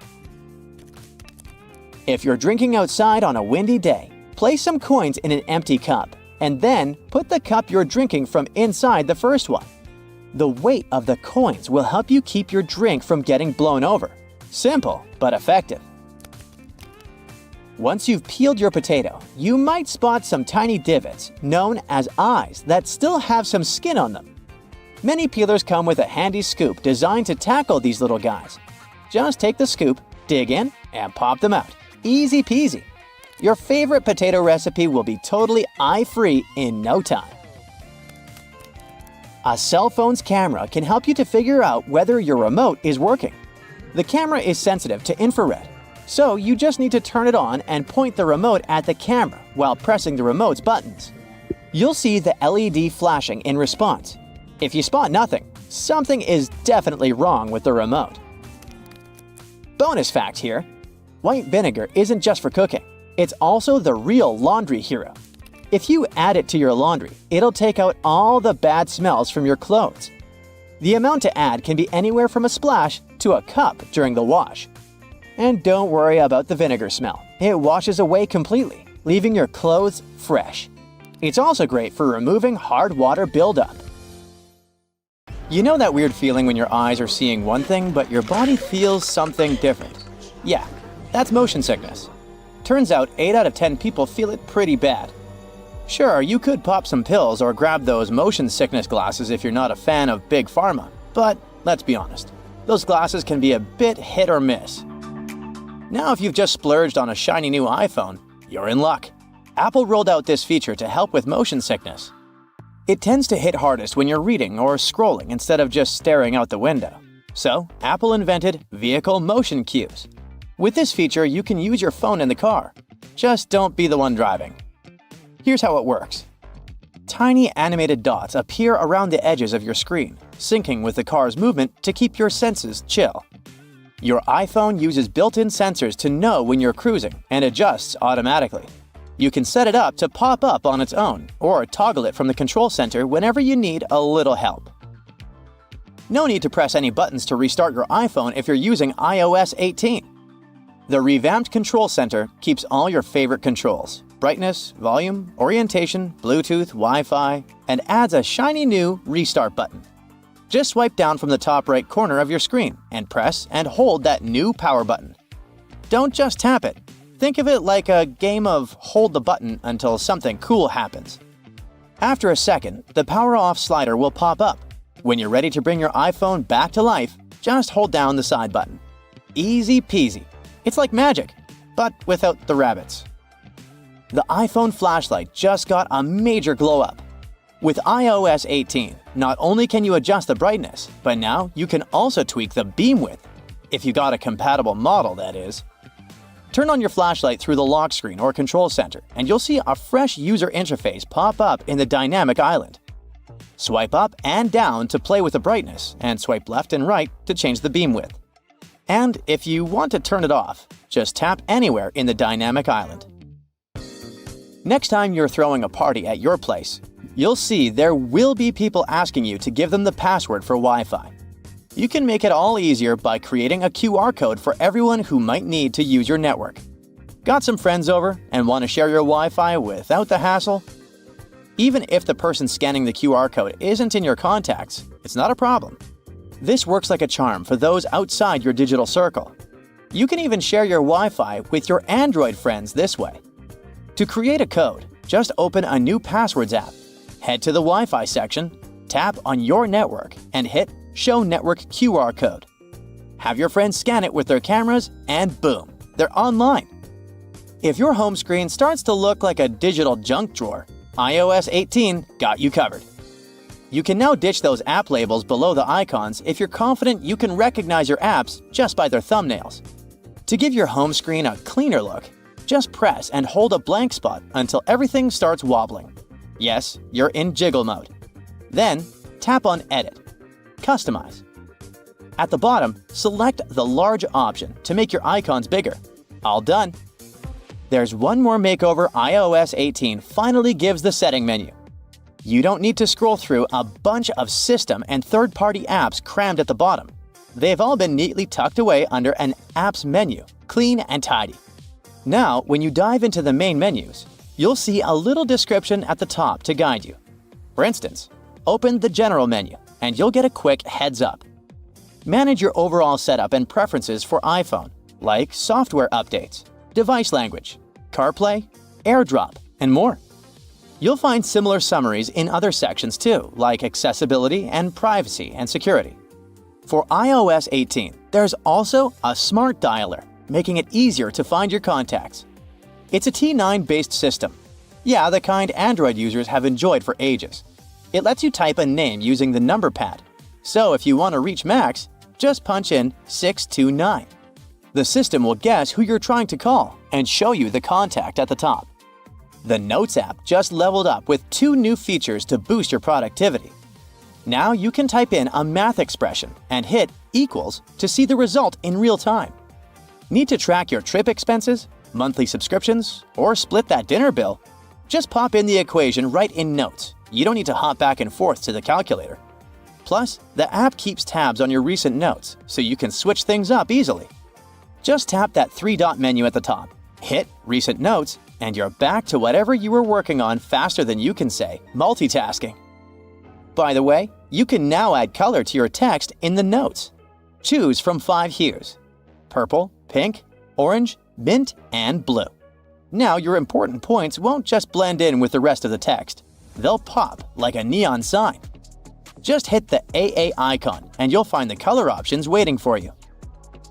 If you're drinking outside on a windy day, place some coins in an empty cup, and then put the cup you're drinking from inside the first one. The weight of the coins will help you keep your drink from getting blown over. Simple, but effective. Once you've peeled your potato, you might spot some tiny divots, known as eyes, that still have some skin on them. Many peelers come with a handy scoop designed to tackle these little guys. Just take the scoop, dig in, and pop them out. Easy peasy. Your favorite potato recipe will be totally eye-free in no time. A cell phone's camera can help you to figure out whether your remote is working. The camera is sensitive to infrared, so you just need to turn it on and point the remote at the camera while pressing the remote's buttons. You'll see the LED flashing in response. If you spot nothing, something is definitely wrong with the remote. Bonus fact here: white vinegar isn't just for cooking, it's also the real laundry hero. If you add it to your laundry, it'll take out all the bad smells from your clothes. The amount to add can be anywhere from a splash to a cup during the wash. And don't worry about the vinegar smell. It washes away completely, leaving your clothes fresh. It's also great for removing hard water buildup. You know that weird feeling when your eyes are seeing one thing, but your body feels something different? Yeah, that's motion sickness. Turns out 8 out of 10 people feel it pretty bad. Sure, you could pop some pills or grab those motion sickness glasses if you're not a fan of Big Pharma, but let's be honest, those glasses can be a bit hit or miss. Now if you've just splurged on a shiny new iPhone, you're in luck. Apple rolled out this feature to help with motion sickness. It tends to hit hardest when you're reading or scrolling instead of just staring out the window. So, Apple invented vehicle motion cues. With this feature, you can use your phone in the car. Just don't be the one driving. Here's how it works. Tiny animated dots appear around the edges of your screen, syncing with the car's movement to keep your senses chill. Your iPhone uses built-in sensors to know when you're cruising and adjusts automatically. You can set it up to pop up on its own or toggle it from the control center whenever you need a little help. No need to press any buttons to restart your iPhone if you're using iOS 18. The revamped Control Center keeps all your favorite controls: brightness, volume, orientation, Bluetooth, Wi-Fi, and adds a shiny new Restart button. Just swipe down from the top right corner of your screen and press and hold that new power button. Don't just tap it. Think of it like a game of hold the button until something cool happens. After a second, the power off slider will pop up. When you're ready to bring your iPhone back to life, just hold down the side button. Easy peasy. It's like magic, but without the rabbits. The iPhone flashlight just got a major glow up. With iOS 18, not only can you adjust the brightness, but now you can also tweak the beam width. If you got a compatible model, that is. Turn on your flashlight through the lock screen or control center, and you'll see a fresh user interface pop up in the dynamic island. Swipe up and down to play with the brightness, and swipe left and right to change the beam width. And if you want to turn it off, just tap anywhere in the dynamic island. Next time you're throwing a party at your place, you'll see there will be people asking you to give them the password for Wi-Fi. You can make it all easier by creating a QR code for everyone who might need to use your network. Got some friends over and want to share your Wi-Fi without the hassle? Even if the person scanning the QR code isn't in your contacts, it's not a problem. This works like a charm for those outside your digital circle. You can even share your Wi-Fi with your Android friends this way. To create a code, just open a new Passwords app. Head to the Wi-Fi section, tap on your network, and hit Show Network QR Code. Have your friends scan it with their cameras, and boom, they're online. If your home screen starts to look like a digital junk drawer, iOS 18 got you covered. You can now ditch those app labels below the icons if you're confident you can recognize your apps just by their thumbnails. To give your home screen a cleaner look, just press and hold a blank spot until everything starts wobbling. Yes, you're in jiggle mode. Then, tap on Edit. Customize. At the bottom, select the large option to make your icons bigger. All done. There's one more makeover iOS 18 finally gives the setting menu. You don't need to scroll through a bunch of system and third-party apps crammed at the bottom. They've all been neatly tucked away under an Apps menu, clean and tidy. Now, when you dive into the main menus, you'll see a little description at the top to guide you. For instance, open the General menu, and you'll get a quick heads up. Manage your overall setup and preferences for iPhone, like software updates, device language, CarPlay, AirDrop, and more. You'll find similar summaries in other sections too, like accessibility and privacy and security. For iOS 18, there's also a smart dialer, making it easier to find your contacts. It's a T9-based system. Yeah, the kind Android users have enjoyed for ages. It lets you type a name using the number pad. So if you want to reach Max, just punch in 629. The system will guess who you're trying to call and show you the contact at the top. The Notes app just leveled up with 2 new features to boost your productivity. Now you can type in a math expression and hit equals to see the result in real time. Need to track your trip expenses, monthly subscriptions, or split that dinner bill? Just pop in the equation right in Notes. You don't need to hop back and forth to the calculator. Plus, the app keeps tabs on your recent notes, so you can switch things up easily. Just tap that 3-dot menu at the top, hit Recent Notes, and you're back to whatever you were working on faster than you can say multitasking. By the way, you can now add color to your text in the notes. Choose from 5 hues: purple, pink, orange, mint, and blue. Now your important points won't just blend in with the rest of the text. They'll pop like a neon sign. Just hit the AA icon and you'll find the color options waiting for you.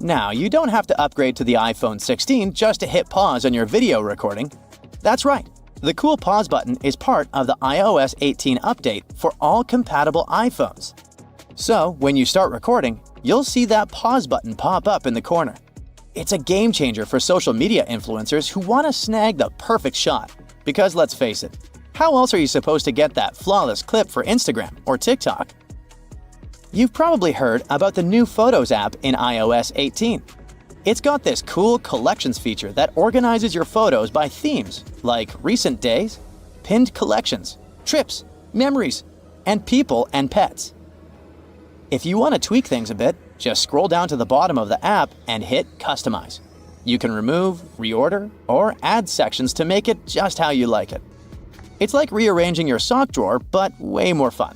Now, you don't have to upgrade to the iPhone 16 just to hit pause on your video recording. That's right, the cool pause button is part of the iOS 18 update for all compatible iPhones. So, when you start recording, you'll see that pause button pop up in the corner. It's a game changer for social media influencers who want to snag the perfect shot. Because let's face it, how else are you supposed to get that flawless clip for Instagram or TikTok? You've probably heard about the new Photos app in iOS 18. It's got this cool collections feature that organizes your photos by themes like recent days, pinned collections, trips, memories, and people and pets. If you want to tweak things a bit, just scroll down to the bottom of the app and hit Customize. You can remove, reorder, or add sections to make it just how you like it. It's like rearranging your sock drawer, but way more fun.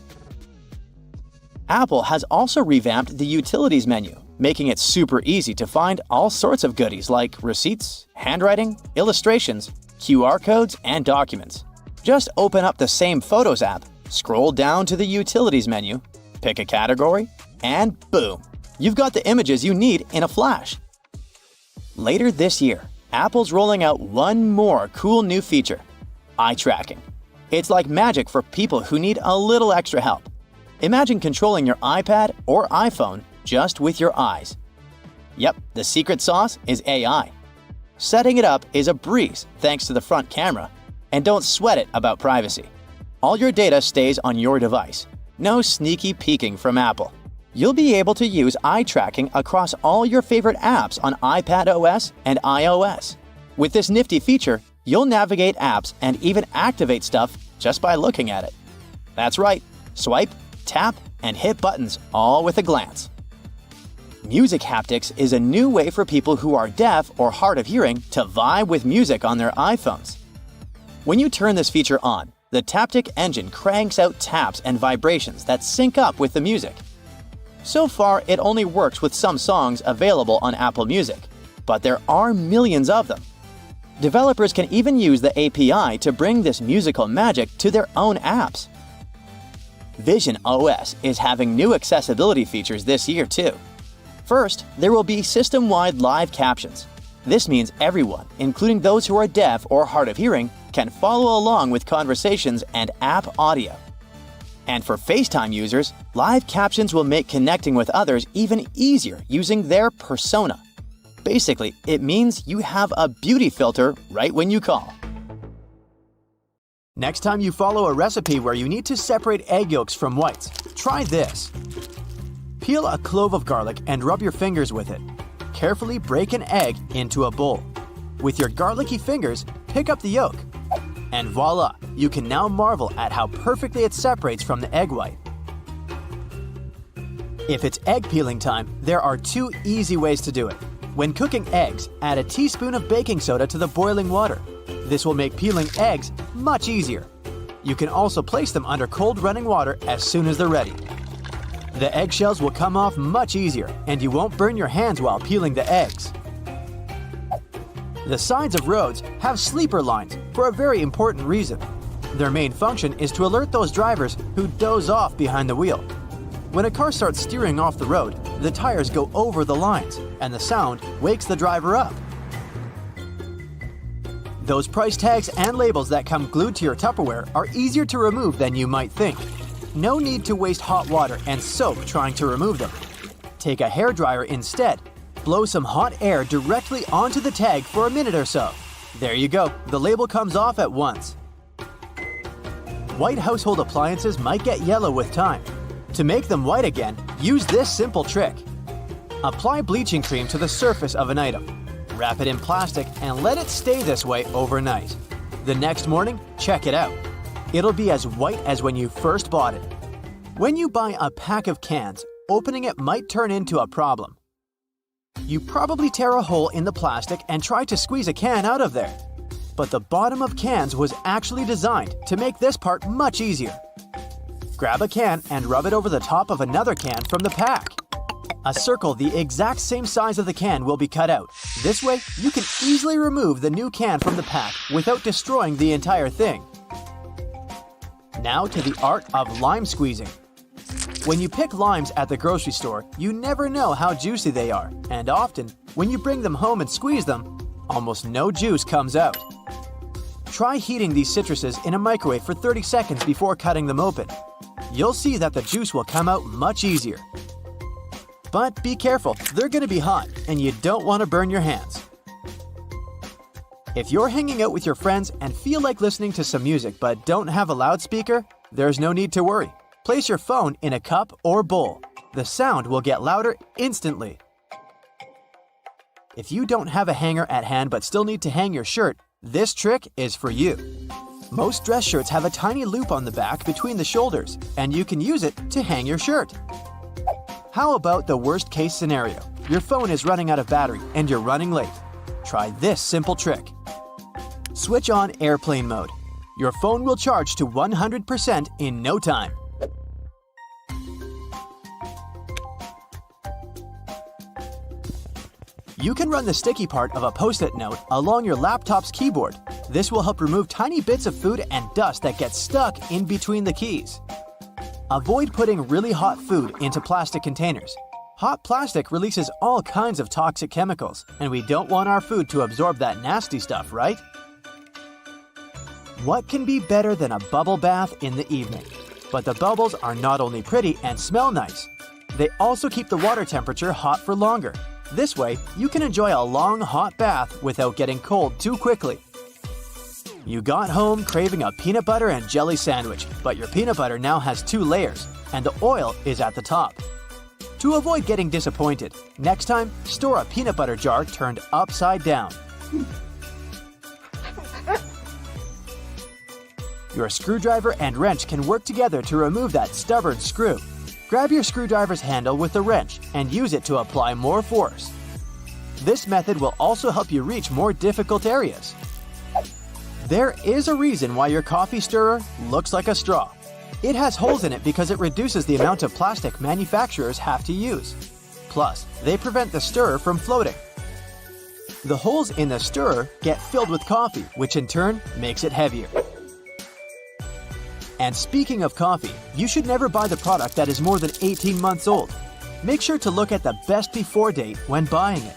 Apple has also revamped the Utilities menu, making it super easy to find all sorts of goodies like receipts, handwriting, illustrations, QR codes, and documents. Just open up the same Photos app, scroll down to the Utilities menu, pick a category, and boom! You've got the images you need in a flash. Later this year, Apple's rolling out one more cool new feature: eye tracking. It's like magic for people who need a little extra help. Imagine controlling your iPad or iPhone just with your eyes. Yep, the secret sauce is AI. Setting it up is a breeze thanks to the front camera, and don't sweat it about privacy. All your data stays on your device. No sneaky peeking from Apple. You'll be able to use eye tracking across all your favorite apps on iPadOS and iOS. With this nifty feature, you'll navigate apps and even activate stuff just by looking at it. That's right, swipe, tap, and hit buttons all with a glance. Music haptics is a new way for people who are deaf or hard of hearing to vibe with music on their iPhones. When you turn this feature on, the Taptic engine cranks out taps and vibrations that sync up with the music. So far, it only works with some songs available on Apple Music, but there are millions of them. Developers can even use the API to bring this musical magic to their own apps. Vision OS is having new accessibility features this year too. First, there will be system-wide live captions. This means everyone, including those who are deaf or hard of hearing, can follow along with conversations and app audio. And for FaceTime users, live captions will make connecting with others even easier using their persona. Basically, it means you have a beauty filter right when you call. Next time you follow a recipe where you need to separate egg yolks from whites, try this. Peel a clove of garlic and rub your fingers with it. Carefully break an egg into a bowl. With your garlicky fingers, pick up the yolk. And voila, you can now marvel at how perfectly it separates from the egg white. If it's egg peeling time, there are 2 easy ways to do it. When cooking eggs, add a teaspoon of baking soda to the boiling water. This will make peeling eggs much easier. You can also place them under cold running water as soon as they're ready. The eggshells will come off much easier, and you won't burn your hands while peeling the eggs. The sides of roads have sleeper lines for a very important reason. Their main function is to alert those drivers who doze off behind the wheel. When a car starts steering off the road, the tires go over the lines, and the sound wakes the driver up. Those price tags and labels that come glued to your Tupperware are easier to remove than you might think. No need to waste hot water and soap trying to remove them. Take a hairdryer instead. Blow some hot air directly onto the tag for a minute or so. There you go, the label comes off at once. White household appliances might get yellow with time. To make them white again, use this simple trick. Apply bleaching cream to the surface of an item. Wrap it in plastic and let it stay this way overnight. The next morning, check it out. It'll be as white as when you first bought it. When you buy a pack of cans, opening it might turn into a problem. You probably tear a hole in the plastic and try to squeeze a can out of there. But the bottom of cans was actually designed to make this part much easier. Grab a can and rub it over the top of another can from the pack. A circle the exact same size of the can will be cut out. This way, you can easily remove the new can from the pack without destroying the entire thing. Now to the art of lime squeezing. When you pick limes at the grocery store, you never know how juicy they are, and often, when you bring them home and squeeze them, almost no juice comes out. Try heating these citruses in a microwave for 30 seconds before cutting them open. You'll see that the juice will come out much easier. But be careful, they're going to be hot, and you don't want to burn your hands. If you're hanging out with your friends and feel like listening to some music but don't have a loudspeaker, there's no need to worry. Place your phone in a cup or bowl. The sound will get louder instantly. If you don't have a hanger at hand but still need to hang your shirt, this trick is for you. Most dress shirts have a tiny loop on the back between the shoulders, and you can use it to hang your shirt. How about the worst case scenario? Your phone is running out of battery and you're running late. Try this simple trick. Switch on airplane mode. Your phone will charge to 100% in no time. You can run the sticky part of a Post-it note along your laptop's keyboard. This will help remove tiny bits of food and dust that get stuck in between the keys. Avoid putting really hot food into plastic containers. Hot plastic releases all kinds of toxic chemicals, and we don't want our food to absorb that nasty stuff, right? What can be better than a bubble bath in the evening? But the bubbles are not only pretty and smell nice, they also keep the water temperature hot for longer. This way, you can enjoy a long hot bath without getting cold too quickly. You got home craving a peanut butter and jelly sandwich, but your peanut butter now has 2 layers, and the oil is at the top. To avoid getting disappointed, next time, store a peanut butter jar turned upside down. Your screwdriver and wrench can work together to remove that stubborn screw. Grab your screwdriver's handle with the wrench and use it to apply more force. This method will also help you reach more difficult areas. There is a reason why your coffee stirrer looks like a straw. It has holes in it because it reduces the amount of plastic manufacturers have to use. Plus, they prevent the stirrer from floating. The holes in the stirrer get filled with coffee, which in turn makes it heavier. And speaking of coffee, you should never buy the product that is more than 18 months old. Make sure to look at the best before date when buying it.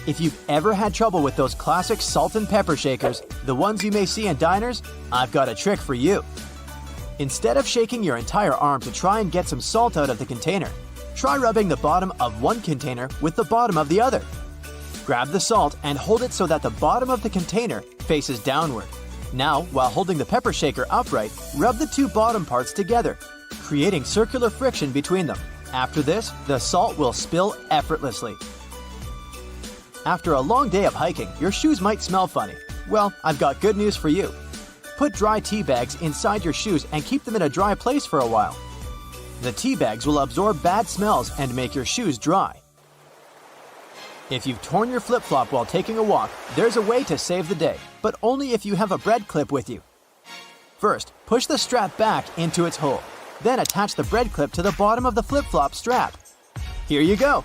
If you've ever had trouble with those classic salt and pepper shakers, the ones you may see in diners, I've got a trick for you. Instead of shaking your entire arm to try and get some salt out of the container, try rubbing the bottom of one container with the bottom of the other. Grab the salt and hold it so that the bottom of the container faces downward. Now, while holding the pepper shaker upright, rub the two bottom parts together, creating circular friction between them. After this, the salt will spill effortlessly. After a long day of hiking, your shoes might smell funny. Well, I've got good news for you. Put dry tea bags inside your shoes and keep them in a dry place for a while. The tea bags will absorb bad smells and make your shoes dry. If you've torn your flip-flop while taking a walk, there's a way to save the day, but only if you have a bread clip with you. First, push the strap back into its hole. Then attach the bread clip to the bottom of the flip-flop strap. Here you go!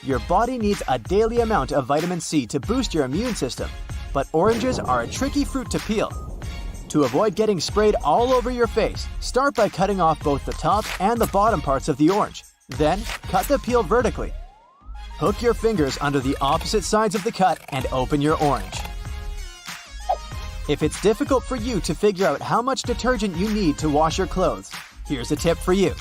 Your body needs a daily amount of vitamin C to boost your immune system, but oranges are a tricky fruit to peel. To avoid getting sprayed all over your face, start by cutting off both the top and the bottom parts of the orange. Then, cut the peel vertically. Hook your fingers under the opposite sides of the cut and open your orange. If it's difficult for you to figure out how much detergent you need to wash your clothes, here's a tip for you.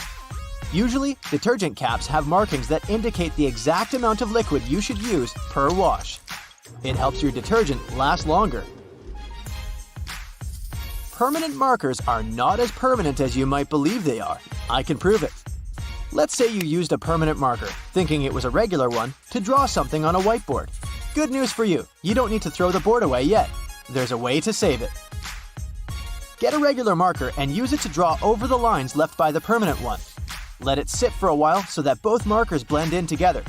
Usually, detergent caps have markings that indicate the exact amount of liquid you should use per wash. It helps your detergent last longer. Permanent markers are not as permanent as you might believe they are. I can prove it. Let's say you used a permanent marker, thinking it was a regular one, to draw something on a whiteboard. Good news for you, you don't need to throw the board away yet. There's a way to save it. Get a regular marker and use it to draw over the lines left by the permanent one. Let it sit for a while so that both markers blend in together.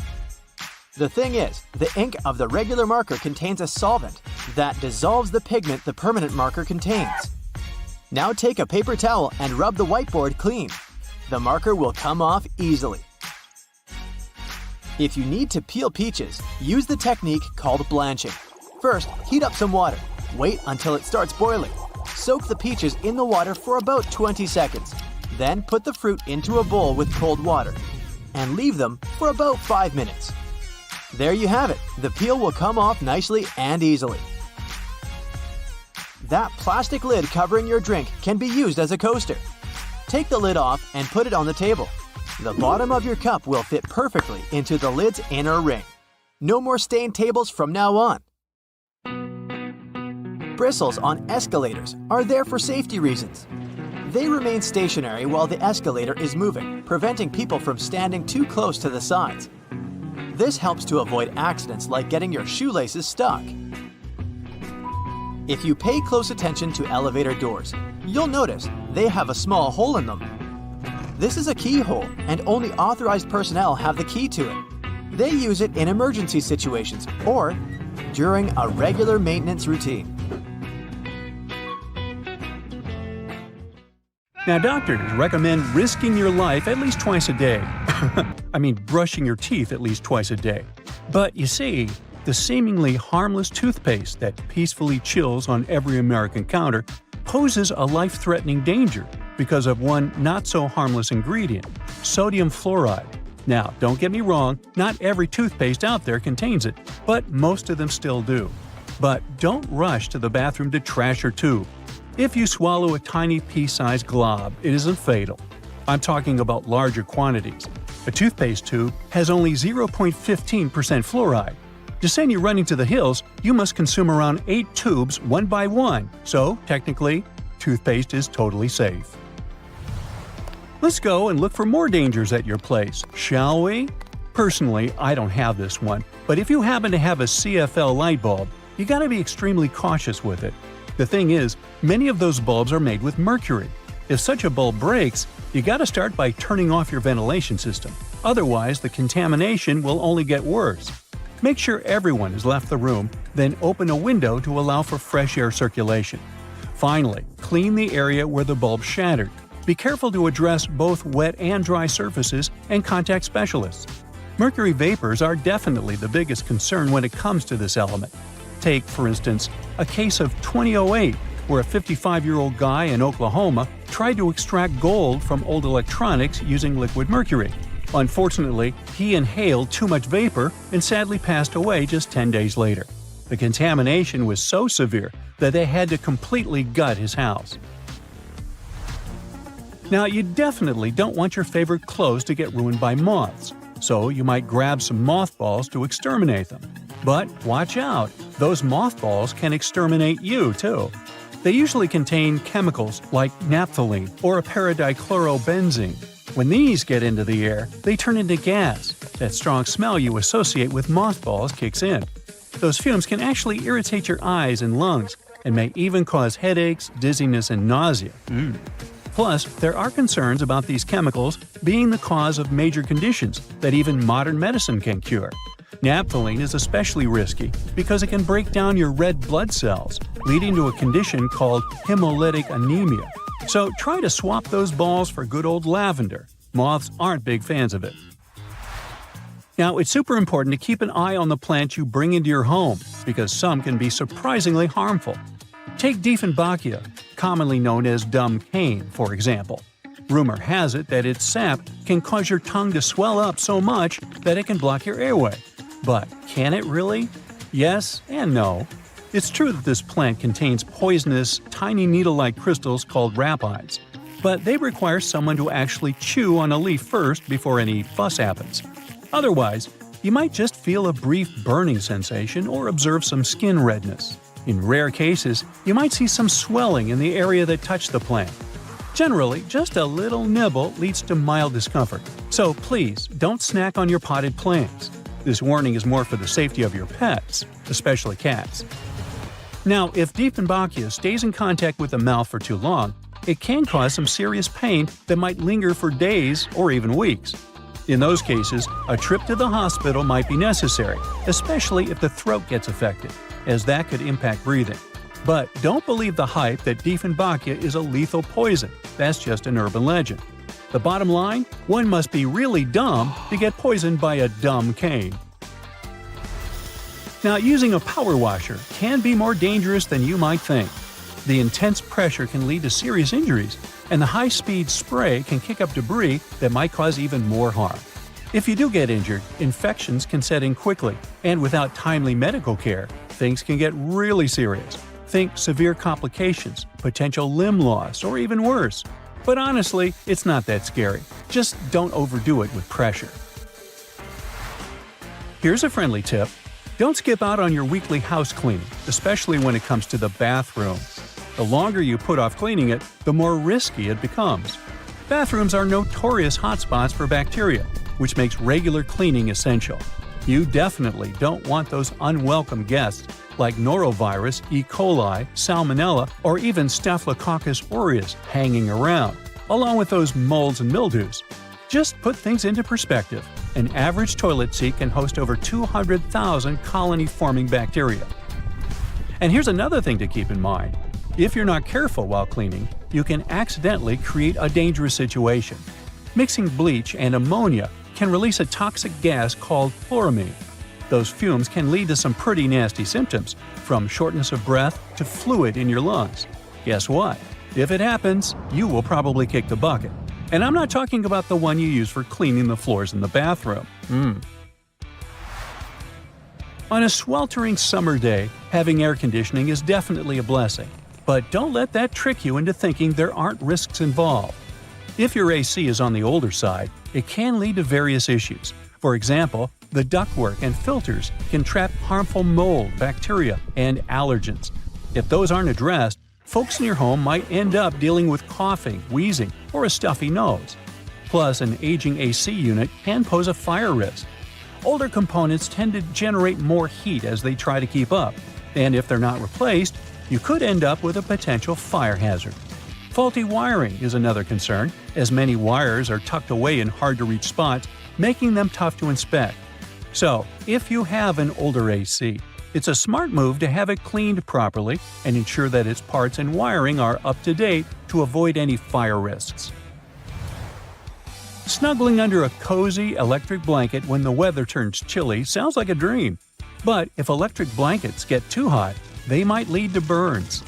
The thing is, the ink of the regular marker contains a solvent that dissolves the pigment the permanent marker contains. Now take a paper towel and rub the whiteboard clean. The marker will come off easily. If you need to peel peaches, use the technique called blanching. First, heat up some water. Wait until it starts boiling. Soak the peaches in the water for about 20 seconds. Then put the fruit into a bowl with cold water and leave them for about 5 minutes. There you have it. The peel will come off nicely and easily. That plastic lid covering your drink can be used as a coaster. Take the lid off and put it on the table. The bottom of your cup will fit perfectly into the lid's inner ring. No more stained tables from now on. Bristles on escalators are there for safety reasons. They remain stationary while the escalator is moving, preventing people from standing too close to the sides. This helps to avoid accidents like getting your shoelaces stuck. If you pay close attention to elevator doors, you'll notice they have a small hole in them. This is a keyhole, and only authorized personnel have the key to it. They use it in emergency situations or during a regular maintenance routine. Now, doctors recommend risking your life at least twice a day. I mean, brushing your teeth at least twice a day. But you see, the seemingly harmless toothpaste that peacefully chills on every American counter poses a life-threatening danger because of one not-so-harmless ingredient, sodium fluoride. Now, don't get me wrong, not every toothpaste out there contains it, but most of them still do. But don't rush to the bathroom to trash your tube. If you swallow a tiny pea-sized glob, it isn't fatal. I'm talking about larger quantities. A toothpaste tube has only 0.15% fluoride. To send you running to the hills, you must consume around 8 tubes one by one, so technically, toothpaste is totally safe. Let's go and look for more dangers at your place, shall we? Personally, I don't have this one, but if you happen to have a CFL light bulb, you gotta be extremely cautious with it. The thing is, many of those bulbs are made with mercury. If such a bulb breaks, you gotta start by turning off your ventilation system. Otherwise, the contamination will only get worse. Make sure everyone has left the room, then open a window to allow for fresh air circulation. Finally, clean the area where the bulb shattered. Be careful to address both wet and dry surfaces and contact specialists. Mercury vapors are definitely the biggest concern when it comes to this element. Take, for instance, a case of 2008, where a 55-year-old guy in Oklahoma tried to extract gold from old electronics using liquid mercury. Unfortunately, he inhaled too much vapor and sadly passed away just 10 days later. The contamination was so severe that they had to completely gut his house. Now, you definitely don't want your favorite clothes to get ruined by moths, so you might grab some mothballs to exterminate them. But watch out, those mothballs can exterminate you too. They usually contain chemicals like naphthalene or paradichlorobenzene. When these get into the air, they turn into gas. That strong smell you associate with mothballs kicks in. Those fumes can actually irritate your eyes and lungs, and may even cause headaches, dizziness, and nausea. Plus, there are concerns about these chemicals being the cause of major conditions that even modern medicine can cure. Naphthalene is especially risky because it can break down your red blood cells, leading to a condition called hemolytic anemia. So try to swap those balls for good old lavender. Moths aren't big fans of it. Now, it's super important to keep an eye on the plants you bring into your home because some can be surprisingly harmful. Take Dieffenbachia, commonly known as dumb cane, for example. Rumor has it that its sap can cause your tongue to swell up so much that it can block your airway. But can it really? Yes and no. It's true that this plant contains poisonous, tiny needle-like crystals called rapides, but they require someone to actually chew on a leaf first before any fuss happens. Otherwise, you might just feel a brief burning sensation or observe some skin redness. In rare cases, you might see some swelling in the area that touched the plant. Generally, just a little nibble leads to mild discomfort, so please don't snack on your potted plants. This warning is more for the safety of your pets, especially cats. Now, if Dieffenbachia stays in contact with the mouth for too long, it can cause some serious pain that might linger for days or even weeks. In those cases, a trip to the hospital might be necessary, especially if the throat gets affected, as that could impact breathing. But don't believe the hype that Dieffenbachia is a lethal poison. That's just an urban legend. The bottom line? One must be really dumb to get poisoned by a dumb cane. Now, using a power washer can be more dangerous than you might think. The intense pressure can lead to serious injuries, and the high-speed spray can kick up debris that might cause even more harm. If you do get injured, infections can set in quickly, and without timely medical care, things can get really serious. Think severe complications, potential limb loss, or even worse. But honestly, it's not that scary. Just don't overdo it with pressure. Here's a friendly tip. Don't skip out on your weekly house cleaning, especially when it comes to the bathroom. The longer you put off cleaning it, the more risky it becomes. Bathrooms are notorious hotspots for bacteria, which makes regular cleaning essential. You definitely don't want those unwelcome guests like norovirus, E. coli, salmonella, or even Staphylococcus aureus hanging around, along with those molds and mildews. Just put things into perspective. An average toilet seat can host over 200,000 colony-forming bacteria. And here's another thing to keep in mind. If you're not careful while cleaning, you can accidentally create a dangerous situation. Mixing bleach and ammonia can release a toxic gas called chloramine. Those fumes can lead to some pretty nasty symptoms, from shortness of breath to fluid in your lungs. Guess what? If it happens, you will probably kick the bucket. And I'm not talking about the one you use for cleaning the floors in the bathroom. On a sweltering summer day, having air conditioning is definitely a blessing. But don't let that trick you into thinking there aren't risks involved. If your AC is on the older side, it can lead to various issues. For example, the ductwork and filters can trap harmful mold, bacteria, and allergens. If those aren't addressed, folks in your home might end up dealing with coughing, wheezing, or a stuffy nose. Plus, an aging AC unit can pose a fire risk. Older components tend to generate more heat as they try to keep up, and if they're not replaced, you could end up with a potential fire hazard. Faulty wiring is another concern, as many wires are tucked away in hard-to-reach spots, making them tough to inspect. So, if you have an older AC, it's a smart move to have it cleaned properly and ensure that its parts and wiring are up to date to avoid any fire risks. Snuggling under a cozy electric blanket when the weather turns chilly sounds like a dream. But if electric blankets get too hot, they might lead to burns.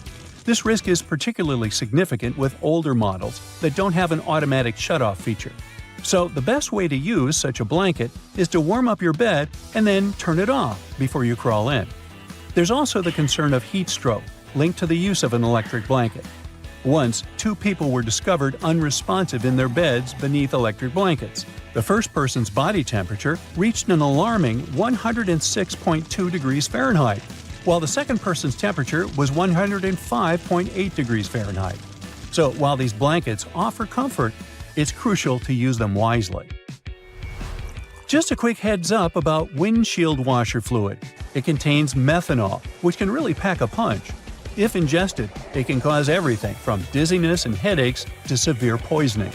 This risk is particularly significant with older models that don't have an automatic shutoff feature. So the best way to use such a blanket is to warm up your bed and then turn it off before you crawl in. There's also the concern of heat stroke linked to the use of an electric blanket. Once, two people were discovered unresponsive in their beds beneath electric blankets. The first person's body temperature reached an alarming 106.2 degrees Fahrenheit, while the second person's temperature was 105.8 degrees Fahrenheit. So while these blankets offer comfort, it's crucial to use them wisely. Just a quick heads up about windshield washer fluid. It contains methanol, which can really pack a punch. If ingested, it can cause everything from dizziness and headaches to severe poisoning.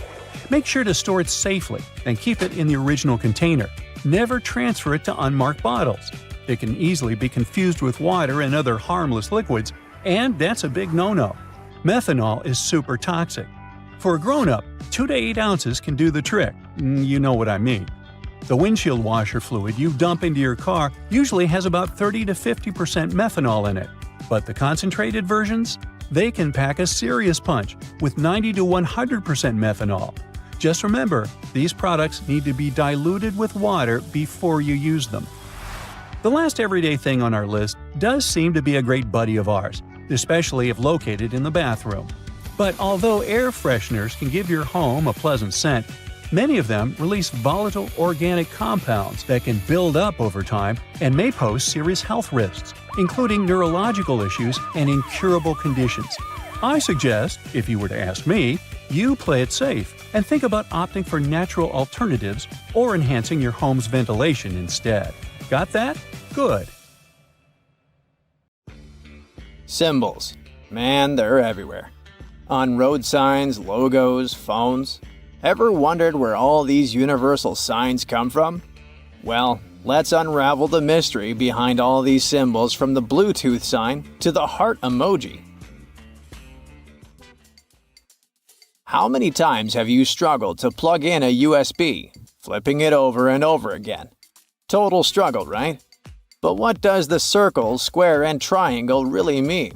Make sure to store it safely and keep it in the original container. Never transfer it to unmarked bottles. It can easily be confused with water and other harmless liquids, and that's a big no-no. Methanol is super toxic. For a grown-up, 2 to 8 ounces can do the trick. You know what I mean. The windshield washer fluid you dump into your car usually has about 30 to 50% methanol in it, but the concentrated versions? They can pack a serious punch with 90 to 100% methanol. Just remember, these products need to be diluted with water before you use them. The last everyday thing on our list does seem to be a great buddy of ours, especially if located in the bathroom. But although air fresheners can give your home a pleasant scent, many of them release volatile organic compounds that can build up over time and may pose serious health risks, including neurological issues and incurable conditions. I suggest, if you were to ask me, you play it safe and think about opting for natural alternatives or enhancing your home's ventilation instead. Got that? Good. Symbols. Man, they're everywhere. On road signs, logos, phones. Ever wondered where all these universal signs come from? Well, let's unravel the mystery behind all these symbols, from the Bluetooth sign to the heart emoji. How many times have you struggled to plug in a USB, flipping it over and over again? Total struggle, right? But what does the circle, square, and triangle really mean?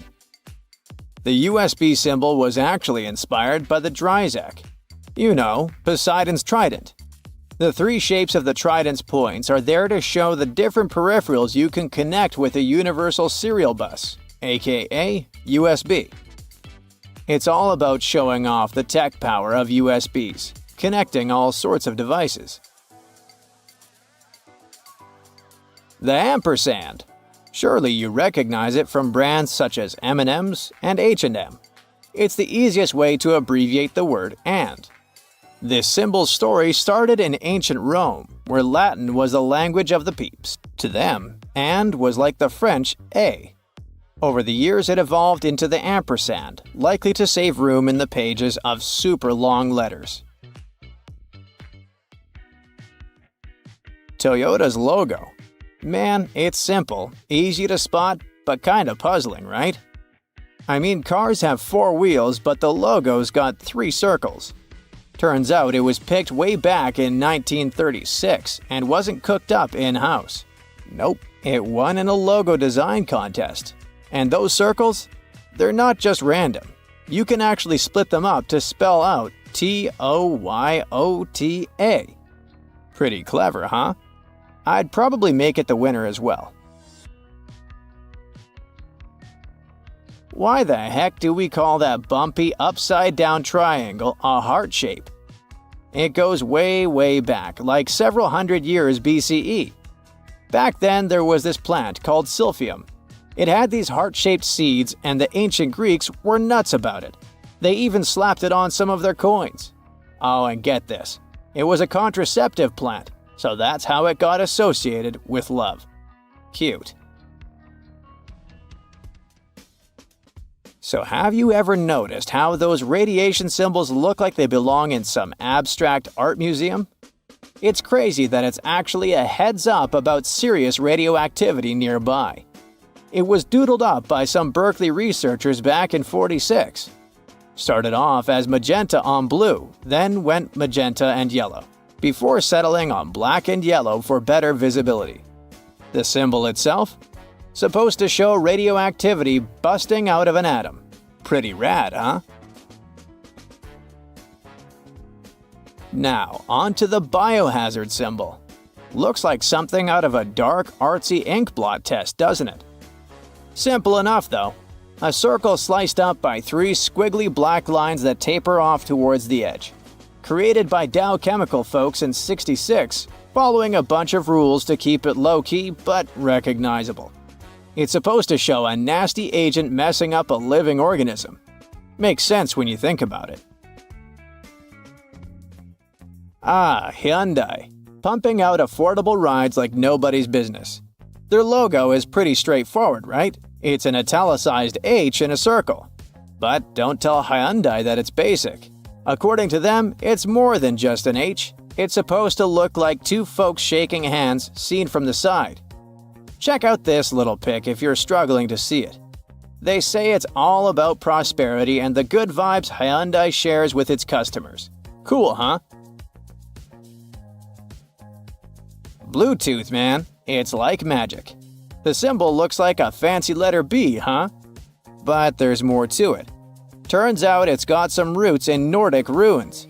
The USB symbol was actually inspired by the Dryzak. You know, Poseidon's trident. The 3 shapes of the trident's points are there to show the different peripherals you can connect with a universal serial bus, aka USB. It's all about showing off the tech power of USBs, connecting all sorts of devices. The ampersand. Surely you recognize it from brands such as M&M's and H&M. It's the easiest way to abbreviate the word "and." This symbol's story started in ancient Rome, where Latin was the language of the peeps. To them, "and" was like the French "a." Over the years it evolved into the ampersand, likely to save room in the pages of super long letters. Toyota's logo. Man, it's simple, easy to spot, but kinda puzzling, right? I mean, cars have 4 wheels, but the logo's got 3 circles. Turns out it was picked way back in 1936 and wasn't cooked up in-house. Nope, it won in a logo design contest. And those circles? They're not just random. You can actually split them up to spell out Toyota. Pretty clever, huh? I'd probably make it the winner as well. Why the heck do we call that bumpy upside-down triangle a heart shape? It goes way, way back, like several hundred years BCE. Back then, there was this plant called silphium. It had these heart-shaped seeds, and the ancient Greeks were nuts about it. They even slapped it on some of their coins. Oh, and get this. It was a contraceptive plant, so that's how it got associated with love. Cute. So have you ever noticed how those radiation symbols look like they belong in some abstract art museum? It's crazy that it's actually a heads up about serious radioactivity nearby. It was doodled up by some Berkeley researchers back in '46. Started off as magenta on blue, then went magenta and yellow, before settling on black and yellow for better visibility. The symbol itself? Supposed to show radioactivity busting out of an atom. Pretty rad, huh? Now, on to the biohazard symbol. Looks like something out of a dark, artsy ink blot test, doesn't it? Simple enough, though. A circle sliced up by 3 squiggly black lines that taper off towards the edge. Created by Dow Chemical folks in '66, following a bunch of rules to keep it low-key but recognizable. It's supposed to show a nasty agent messing up a living organism. Makes sense when you think about it. Hyundai. Pumping out affordable rides like nobody's business. Their logo is pretty straightforward, right? It's an italicized H in a circle. But don't tell Hyundai that it's basic. According to them, it's more than just an H. It's supposed to look like 2 folks shaking hands seen from the side. Check out this little pic if you're struggling to see it. They say it's all about prosperity and the good vibes Hyundai shares with its customers. Cool, huh? Bluetooth, man. It's like magic. The symbol looks like a fancy letter B, huh? But there's more to it. Turns out it's got some roots in Nordic runes.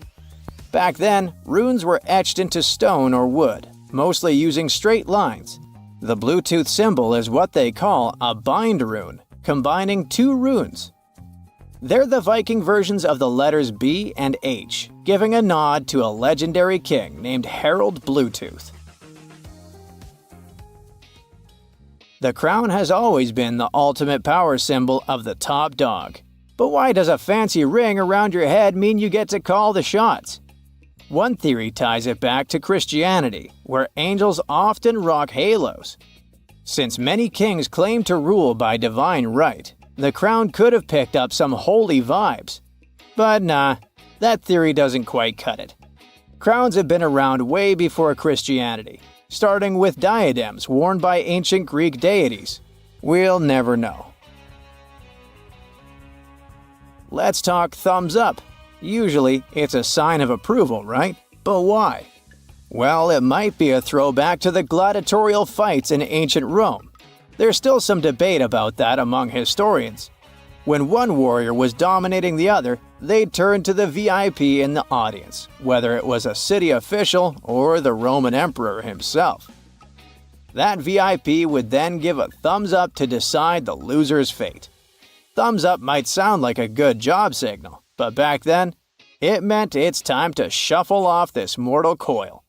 Back then, runes were etched into stone or wood, mostly using straight lines. The Bluetooth symbol is what they call a bind rune, combining 2 runes. They're the Viking versions of the letters B and H, giving a nod to a legendary king named Harold Bluetooth. The crown has always been the ultimate power symbol of the top dog. But why does a fancy ring around your head mean you get to call the shots? One theory ties it back to Christianity, where angels often rock halos. Since many kings claim to rule by divine right, the crown could have picked up some holy vibes. But nah, that theory doesn't quite cut it. Crowns have been around way before Christianity, starting with diadems worn by ancient Greek deities. We'll never know. Let's talk thumbs up. Usually, it's a sign of approval, right? But why? Well, it might be a throwback to the gladiatorial fights in ancient Rome. There's still some debate about that among historians. When one warrior was dominating the other, they'd turn to the VIP in the audience, whether it was a city official or the Roman emperor himself. That VIP would then give a thumbs up to decide the loser's fate. Thumbs up might sound like a good job signal, but back then, it meant it's time to shuffle off this mortal coil.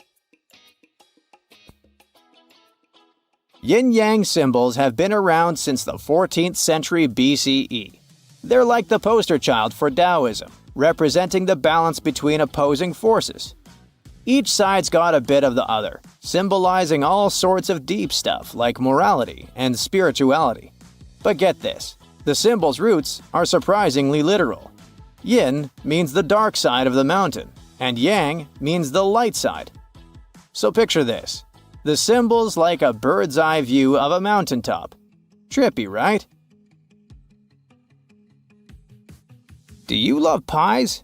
Yin-yang symbols have been around since the 14th century BCE. They're like the poster child for Taoism, representing the balance between opposing forces. Each side's got a bit of the other, symbolizing all sorts of deep stuff like morality and spirituality. But get this, the symbol's roots are surprisingly literal. Yin means the dark side of the mountain, and yang means the light side. So picture this. The symbol's like a bird's eye view of a mountaintop. Trippy, right? Do you love pies?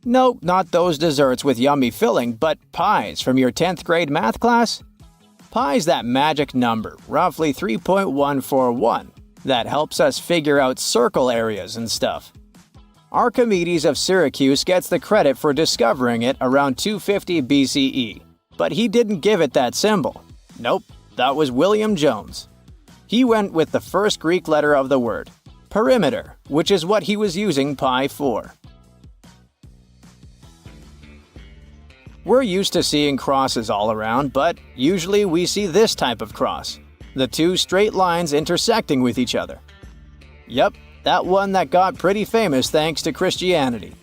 Nope, not those desserts with yummy filling, but pies from your 10th grade math class? Pi's that magic number, roughly 3.141, that helps us figure out circle areas and stuff. Archimedes of Syracuse gets the credit for discovering it around 250 BCE, but he didn't give it that symbol. Nope, that was William Jones. He went with the first Greek letter of the word, perimeter, which is what he was using pi for. We're used to seeing crosses all around, but usually we see this type of cross, the 2 straight lines intersecting with each other. Yep, that one that got pretty famous thanks to Christianity.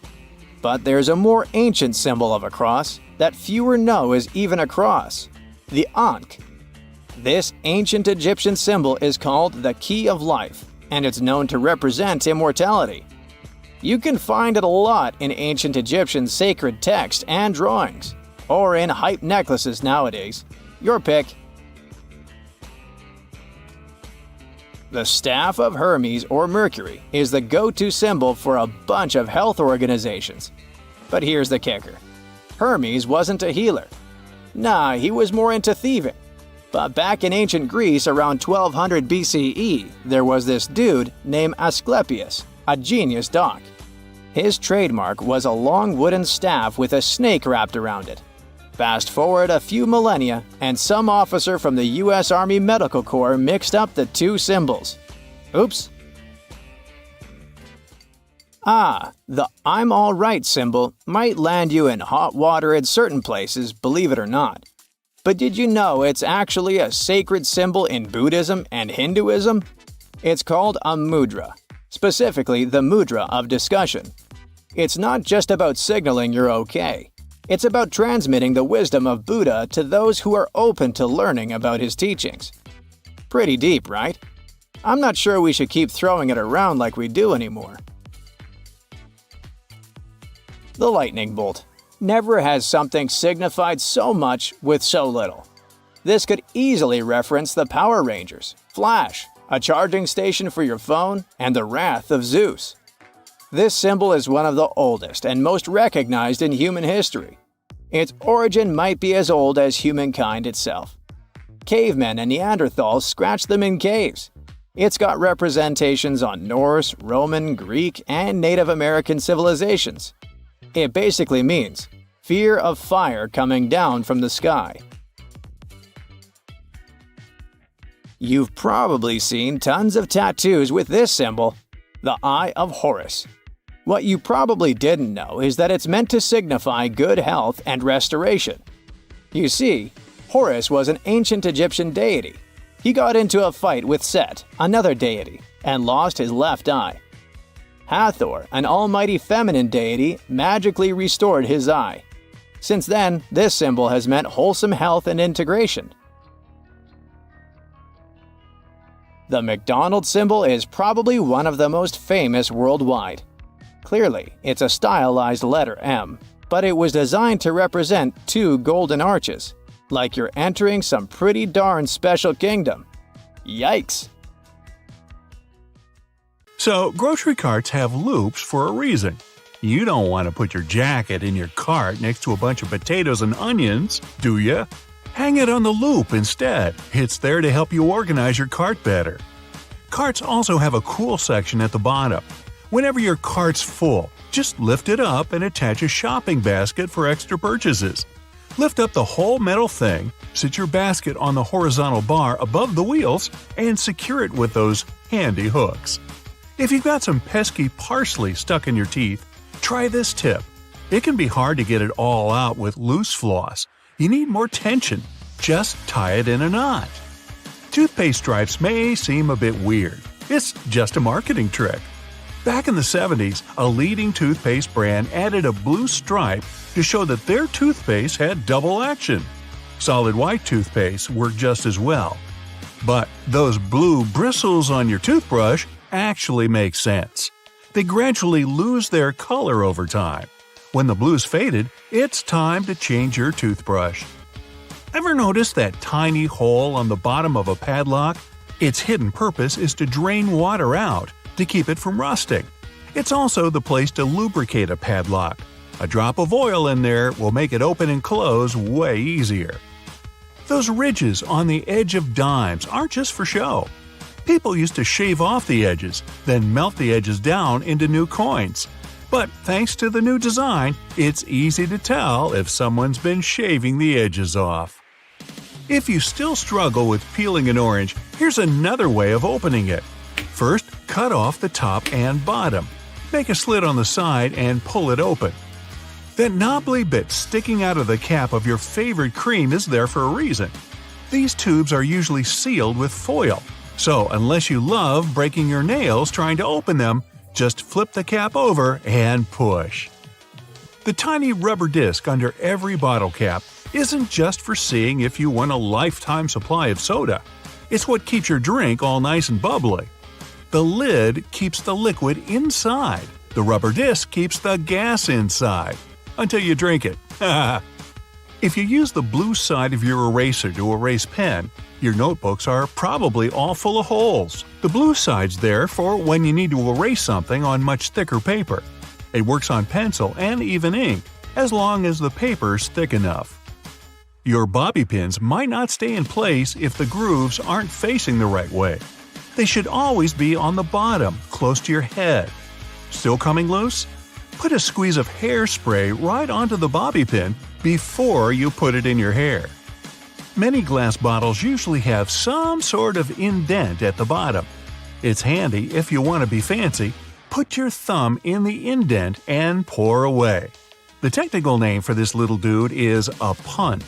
But there's a more ancient symbol of a cross that fewer know is even a cross, the Ankh. This ancient Egyptian symbol is called the Key of Life, and it's known to represent immortality. You can find it a lot in ancient Egyptian sacred text and drawings, or in hype necklaces nowadays. Your pick. The Staff of Hermes or Mercury is the go-to symbol for a bunch of health organizations. But here's the kicker. Hermes wasn't a healer. Nah, he was more into thieving. But back in ancient Greece around 1200 BCE, there was this dude named Asclepius, a genius doc. His trademark was a long wooden staff with a snake wrapped around it. Fast forward a few millennia, and some officer from the US Army Medical Corps mixed up the 2 symbols. Oops. The "I'm alright" symbol might land you in hot water at certain places, believe it or not. But did you know it's actually a sacred symbol in Buddhism and Hinduism? It's called a mudra, specifically the mudra of discussion. It's not just about signaling you're okay. It's about transmitting the wisdom of Buddha to those who are open to learning about his teachings. Pretty deep, right? I'm not sure we should keep throwing it around like we do anymore. The lightning bolt. Never has something signified so much with so little. This could easily reference the Power Rangers, Flash, a charging station for your phone, and the wrath of Zeus. This symbol is one of the oldest and most recognized in human history. Its origin might be as old as humankind itself. Cavemen and Neanderthals scratched them in caves. It's got representations on Norse, Roman, Greek, and Native American civilizations. It basically means fear of fire coming down from the sky. You've probably seen tons of tattoos with this symbol, the Eye of Horus. What you probably didn't know is that it's meant to signify good health and restoration. You see, Horus was an ancient Egyptian deity. He got into a fight with Set, another deity, and lost his left eye. Hathor, an almighty feminine deity, magically restored his eye. Since then, this symbol has meant wholesome health and integration. The McDonald's symbol is probably one of the most famous worldwide. Clearly, it's a stylized letter M, but it was designed to represent two golden arches, like you're entering some pretty darn special kingdom. Yikes! So, grocery carts have loops for a reason. You don't want to put your jacket in your cart next to a bunch of potatoes and onions, do you? Hang it on the loop instead. It's there to help you organize your cart better. Carts also have a cool section at the bottom. Whenever your cart's full, just lift it up and attach a shopping basket for extra purchases. Lift up the whole metal thing, sit your basket on the horizontal bar above the wheels, and secure it with those handy hooks. If you've got some pesky parsley stuck in your teeth, try this tip. It can be hard to get it all out with loose floss. You need more tension. Just tie it in a knot. Toothpaste stripes may seem a bit weird. It's just a marketing trick. Back in the 70s, a leading toothpaste brand added a blue stripe to show that their toothpaste had double action. Solid white toothpaste worked just as well. But those blue bristles on your toothbrush actually make sense. They gradually lose their color over time. When the blue's faded, it's time to change your toothbrush. Ever notice that tiny hole on the bottom of a padlock? Its hidden purpose is to drain water out, to keep it from rusting. It's also the place to lubricate a padlock. A drop of oil in there will make it open and close way easier. Those ridges on the edge of dimes aren't just for show. People used to shave off the edges, then melt the edges down into new coins. But thanks to the new design, it's easy to tell if someone's been shaving the edges off. If you still struggle with peeling an orange, here's another way of opening it. First, cut off the top and bottom. Make a slit on the side and pull it open. That knobbly bit sticking out of the cap of your favorite cream is there for a reason. These tubes are usually sealed with foil. So, unless you love breaking your nails trying to open them, just flip the cap over and push. The tiny rubber disc under every bottle cap isn't just for seeing if you want a lifetime supply of soda. It's what keeps your drink all nice and bubbly. The lid keeps the liquid inside. The rubber disc keeps the gas inside. Until you drink it. If you use the blue side of your eraser to erase pen, your notebooks are probably all full of holes. The blue side's there for when you need to erase something on much thicker paper. It works on pencil and even ink, as long as the paper's thick enough. Your bobby pins might not stay in place if the grooves aren't facing the right way. They should always be on the bottom, close to your head. Still coming loose? Put a squeeze of hairspray right onto the bobby pin before you put it in your hair. Many glass bottles usually have some sort of indent at the bottom. It's handy if you want to be fancy. Put your thumb in the indent and pour away. The technical name for this little dude is a punt.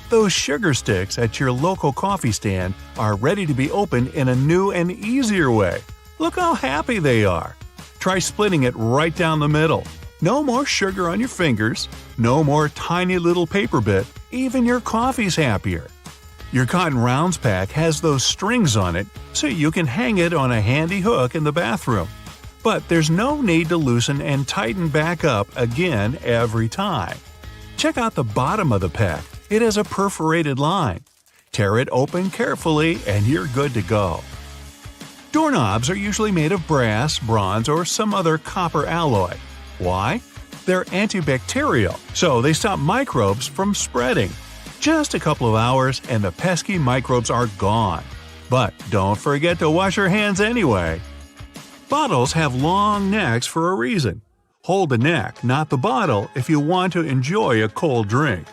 Those sugar sticks at your local coffee stand are ready to be opened in a new and easier way. Look how happy they are. Try splitting it right down the middle. No more sugar on your fingers, no more tiny little paper bit, even your coffee's happier. Your Cotton Rounds pack has those strings on it so you can hang it on a handy hook in the bathroom. But there's no need to loosen and tighten back up again every time. Check out the bottom of the pack. It has a perforated line. Tear it open carefully and you're good to go. Doorknobs are usually made of brass, bronze, or some other copper alloy. Why? They're antibacterial, so they stop microbes from spreading. Just a couple of hours and the pesky microbes are gone. But don't forget to wash your hands anyway. Bottles have long necks for a reason. Hold the neck, not the bottle, if you want to enjoy a cold drink.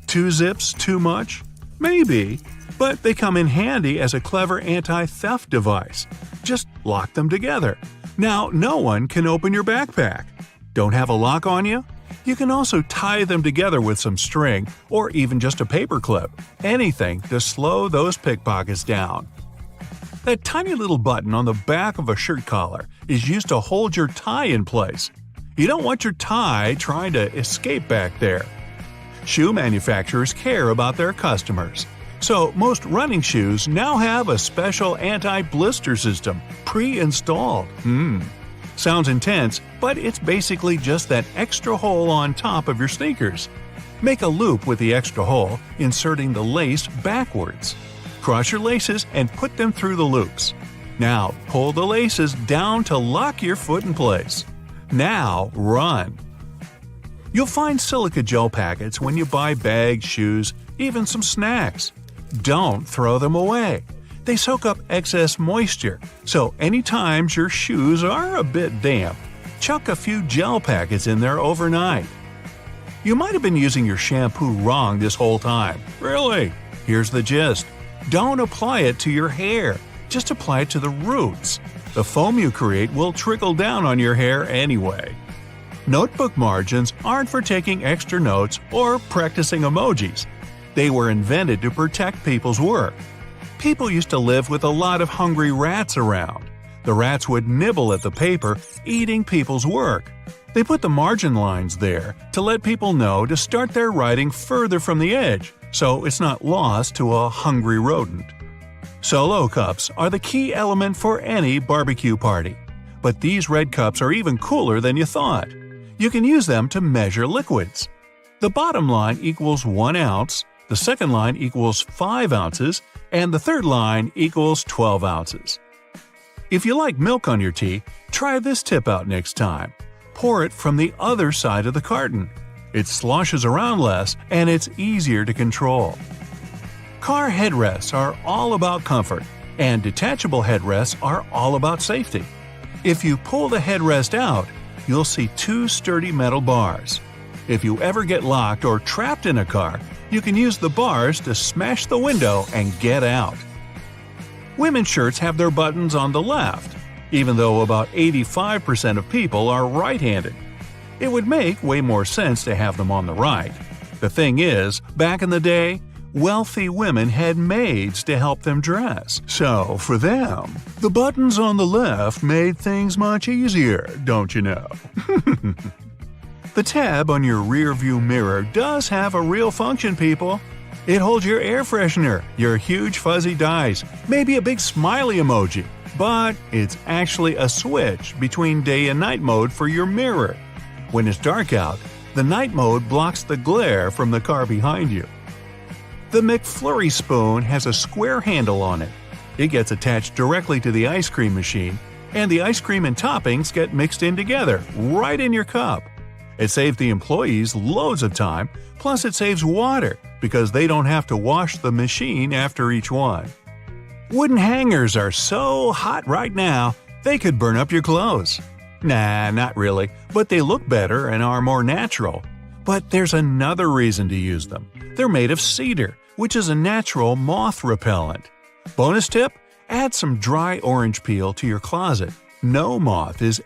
2 zips too much? Maybe, but they come in handy as a clever anti-theft device. Just lock them together. Now no one can open your backpack. Don't have a lock on you? You can also tie them together with some string or even just a paper clip. Anything to slow those pickpockets down. That tiny little button on the back of a shirt collar is used to hold your tie in place. You don't want your tie trying to escape back there. Shoe manufacturers care about their customers. So most running shoes now have a special anti-blister system pre-installed. Sounds intense, but it's basically just that extra hole on top of your sneakers. Make a loop with the extra hole, inserting the lace backwards. Cross your laces and put them through the loops. Now pull the laces down to lock your foot in place. Now run. You'll find silica gel packets when you buy bags, shoes, even some snacks. Don't throw them away. They soak up excess moisture, so anytime your shoes are a bit damp, chuck a few gel packets in there overnight. You might have been using your shampoo wrong this whole time. Really? Here's the gist. Don't apply it to your hair. Just apply it to the roots. The foam you create will trickle down on your hair anyway. Notebook margins aren't for taking extra notes or practicing emojis. They were invented to protect people's work. People used to live with a lot of hungry rats around. The rats would nibble at the paper, eating people's work. They put the margin lines there to let people know to start their writing further from the edge, so it's not lost to a hungry rodent. Solo cups are the key element for any barbecue party. But these red cups are even cooler than you thought. You can use them to measure liquids. The bottom line equals 1 ounce, the second line equals 5 ounces, and the third line equals 12 ounces. If you like milk on your tea, try this tip out next time. Pour it from the other side of the carton. It sloshes around less and it's easier to control. Car headrests are all about comfort, and detachable headrests are all about safety. If you pull the headrest out, you'll see 2 sturdy metal bars. If you ever get locked or trapped in a car, you can use the bars to smash the window and get out. Women's shirts have their buttons on the left, even though about 85% of people are right-handed. It would make way more sense to have them on the right. The thing is, back in the day, wealthy women had maids to help them dress. So, for them, the buttons on the left made things much easier, don't you know? The tab on your rearview mirror does have a real function, people. It holds your air freshener, your huge fuzzy dice, maybe a big smiley emoji. But it's actually a switch between day and night mode for your mirror. When it's dark out, the night mode blocks the glare from the car behind you. The McFlurry spoon has a square handle on it. It gets attached directly to the ice cream machine, and the ice cream and toppings get mixed in together, right in your cup. It saves the employees loads of time, plus it saves water, because they don't have to wash the machine after each one. Wooden hangers are so hot right now, they could burn up your clothes. Nah, not really, but they look better and are more natural. But there's another reason to use them. They're made of cedar, which is a natural moth repellent. Bonus tip? Add some dry orange peel to your closet. No moth is